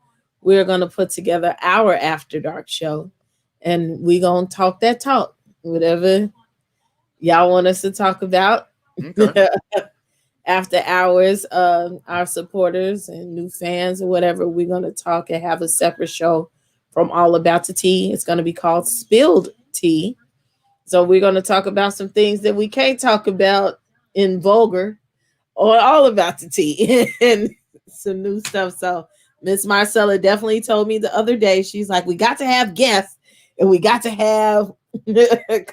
we're gonna put together our after dark show, and we gonna talk that talk, whatever y'all want us to talk about. Okay. After hours, our supporters and new fans or whatever, we're gonna talk and have a separate show from All About the Tea. It's gonna be called Spilled Tea. So we're gonna talk about some things that we can't talk about in vulgar or All About the Tea and some new stuff. So Miss Marcella definitely told me the other day, she's like, we got to have guests and we got to have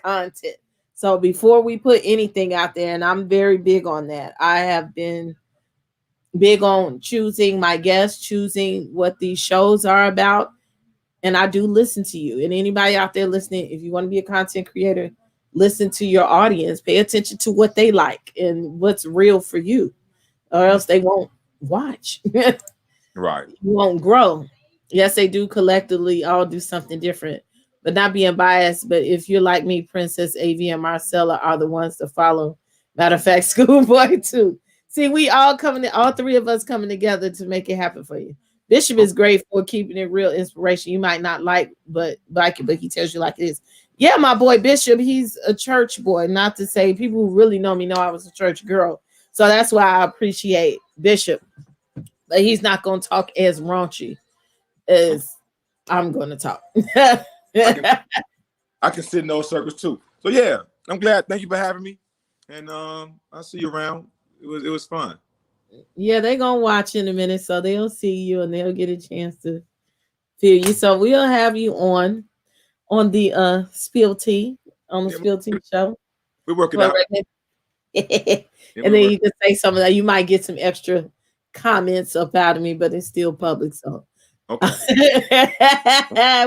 content. So before we put anything out there, and I'm very big on that, I have been big on choosing my guests, choosing what these shows are about. And I do listen to you. And anybody out there listening, if you want to be a content creator, listen to your audience, pay attention to what they like and what's real for you, or else they won't watch. Right. You won't grow. Yes, they do collectively all do something different, but not being biased. But if you're like me, Princess AV and Marcella are the ones to follow. Matter of fact, Schoolboy too. See, we all coming, all three of us coming together to make it happen for you. Bishop is great for keeping it real inspiration. You might not like it, but he tells you like it is. Yeah, my boy Bishop, he's a church boy. Not to say people who really know me know I was a church girl. So that's why I appreciate Bishop. But he's not going to talk as raunchy as I'm going to talk. I can sit in those circles too. So yeah, I'm glad. Thank you for having me. And I'll see you around. It was fun. Yeah, they're going to watch in a minute, so they'll see you and they'll get a chance to feel you. So we'll have you on the Spill Tea, on the Spill Tea show. We're working out. And then you can say some of that. You might get some extra comments up out of me, but it's still public. So okay.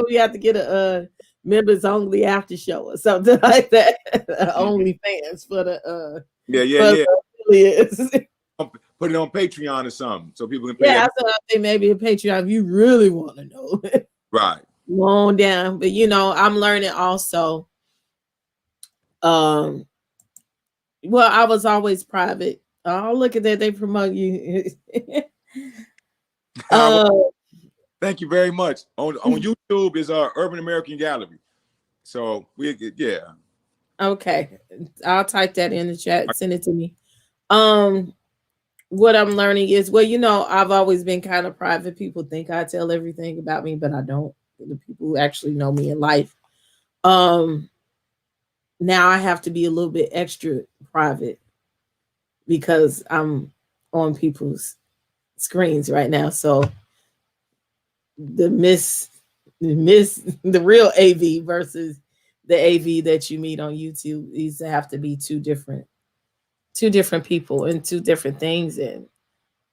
We have to get a members only after show or something like that. Only fans for the yeah. Put it on Patreon or something so people can pay. Yeah, so I think maybe a Patreon if you really want to know. Right. On down. But I'm learning also. Well, I was always private. Oh, look at that. They promote you. Thank you very much. On YouTube is our Urban American Gallery. So yeah. Okay. I'll type that in the chat. Send it to me. What I'm learning is, I've always been kind of private. People think I tell everything about me, but I don't. The people who actually know me in life. Now I have to be a little bit extra private because I'm on people's screens right now. So the real AV versus the AV that you meet on YouTube, these have to be two different people and two different things, and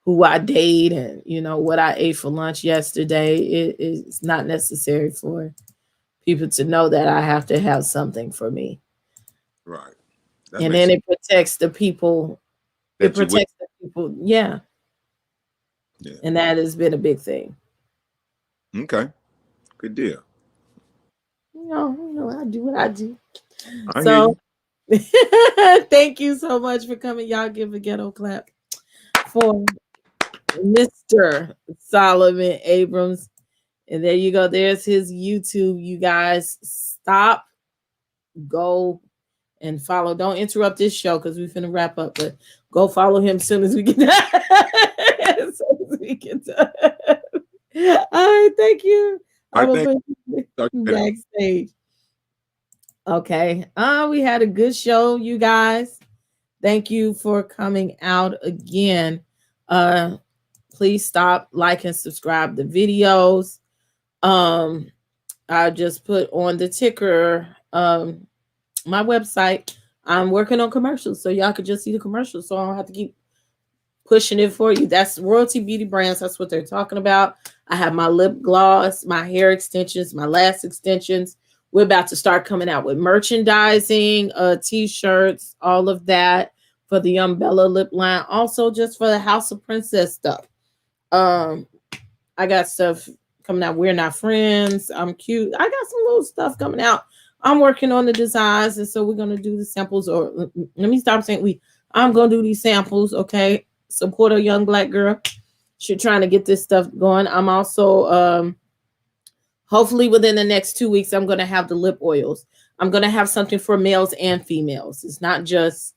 who I date and what I ate for lunch yesterday. It's not necessary for people to know that I have to have something for me. Right. And then it protects the people. It protects the people. Yeah. And that has been a big thing. Okay. Good deal. I do what I do. So thank you so much for coming. Y'all give a ghetto clap for Mr. Solomon Abrams. And there you go. There's his YouTube. You guys stop, go and follow. Don't interrupt this show because we're finna wrap up, but go follow him as soon as we get done. As soon as we get done. All right, thank you. I'm gonna put you backstage. Okay. We had a good show, you guys. Thank you for coming out again. Please stop, like, and subscribe the videos. I just put on the ticker my website. I'm working on commercials, so y'all could just see the commercials, so I don't have to keep pushing it for you. That's Royalty Beauty Brands. That's what they're talking about. I have my lip gloss, my hair extensions, my lash extensions. We're about to start coming out with merchandising, t-shirts, all of that for the Umbrella lip line. Also, just for the House of Princess stuff. I got stuff coming out. We're Not Friends. I'm cute. I got some little stuff coming out. I'm working on the designs, and so we're gonna do the samples. Or let me stop saying we. I'm gonna do these samples. Okay, support a young Black girl. She's trying to get this stuff going. I'm also hopefully within the next 2 weeks, I'm gonna have the lip oils. I'm gonna have something for males and females. It's not just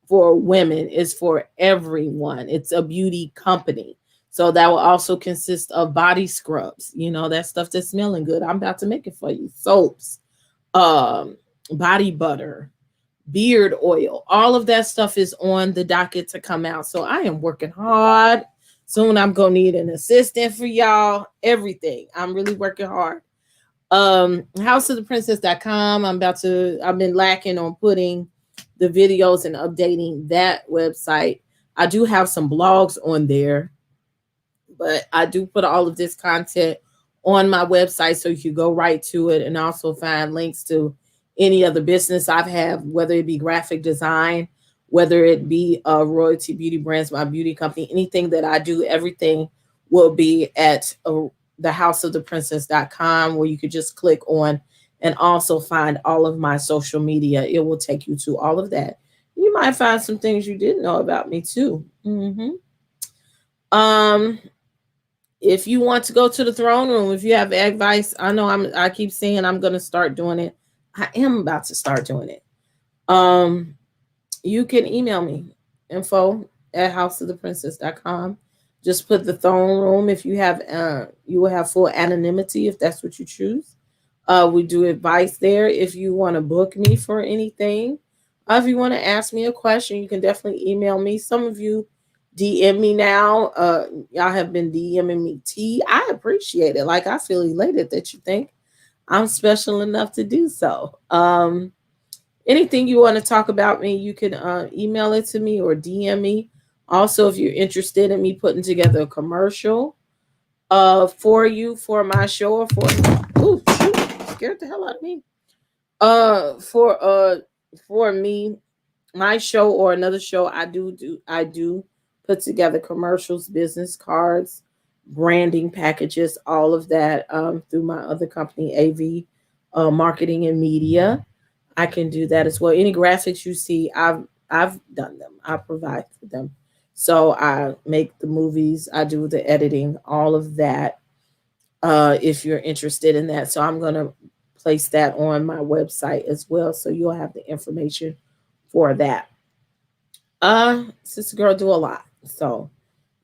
for women. It's for everyone. It's a beauty company. So that will also consist of body scrubs, that stuff that's smelling good. I'm about to make it for you. Soaps, body butter, beard oil, all of that stuff is on the docket to come out. So I am working hard. Soon I'm gonna need an assistant for y'all. Everything. I'm really working hard. Houseoftheprincess.com. I've been lacking on putting the videos and updating that website. I do have some blogs on there, but I do put all of this content on my website so you can go right to it and also find links to any other business I've had, whether it be graphic design, whether it be Royalty Beauty Brands, my beauty company, anything that I do, everything will be at thehouseoftheprincess.com, where you could just click on and also find all of my social media. It will take you to all of that. You might find some things you didn't know about me too. If you want to go to the throne room, if you have advice, I keep saying I'm going to start doing it. I am about to start doing it. You can email me, info@houseoftheprincess.com. Just put the throne room. If you have, you will have full anonymity if that's what you choose. We do advice there. If you want to book me for anything, if you want to ask me a question, you can definitely email me. Some of you DM me now. Y'all have been DMing me tea. I appreciate it. Like, I feel elated that you think I'm special enough to do so. Anything you want to talk about me, you can email it to me or DM me. Also, if you're interested in me putting together a commercial for you, for my show, or shoot, scared the hell out of me. For me, my show or another show, I do put together commercials, business cards, branding packages, all of that through my other company, AV Marketing and Media. I can do that as well. Any graphics you see, I've done them. I provide for them. So I make the movies, I do the editing, all of that. If you're interested in that, so I'm gonna place that on my website as well, so you'll have the information for that. Sister Girl do a lot, so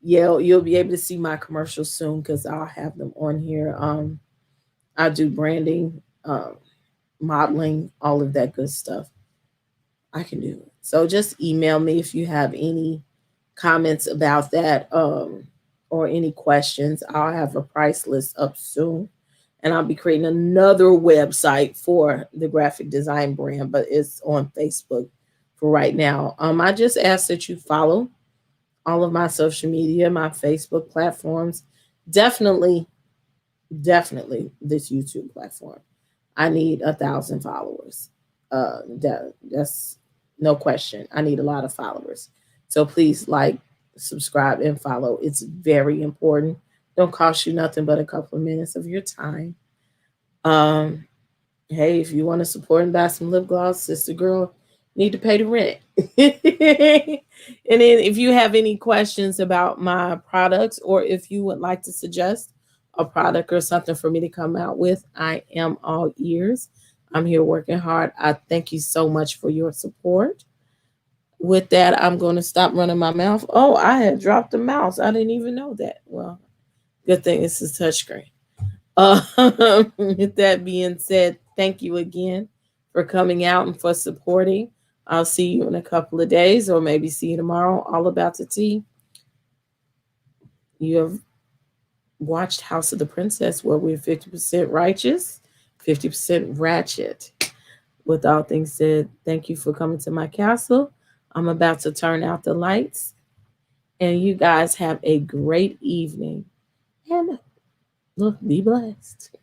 yeah, you'll be able to see my commercials soon because I'll have them on here. I do branding, modeling, all of that good stuff. I can do it. So just email me if you have any comments about that, or any questions. I'll have a price list up soon. And I'll be creating another website for the graphic design brand, but it's on Facebook for right now. I just ask that you follow all of my social media, my Facebook platforms. Definitely, definitely this YouTube platform. I need 1,000 followers. That's no question. I need a lot of followers. So please like, subscribe, and follow. It's very important. Don't cost you nothing but a couple of minutes of your time. Hey, if you want to support and buy some lip gloss, Sister Girl need to pay the rent. And then if you have any questions about my products, or if you would like to suggest a product or something for me to come out with, I am all ears. I'm here working hard. I thank you so much for your support. With that, I'm going to stop running my mouth. Oh, I had dropped the mouse. I didn't even know that. Well, good thing it's a touchscreen. With that being said, thank you again for coming out and for supporting. I'll see you in a couple of days, or maybe see you tomorrow. All about the tea. You have watched House of the Princess, where we're 50% righteous, 50% ratchet. With all things said, thank you for coming to my castle. I'm about to turn out the lights, and you guys have a great evening, and look, be blessed.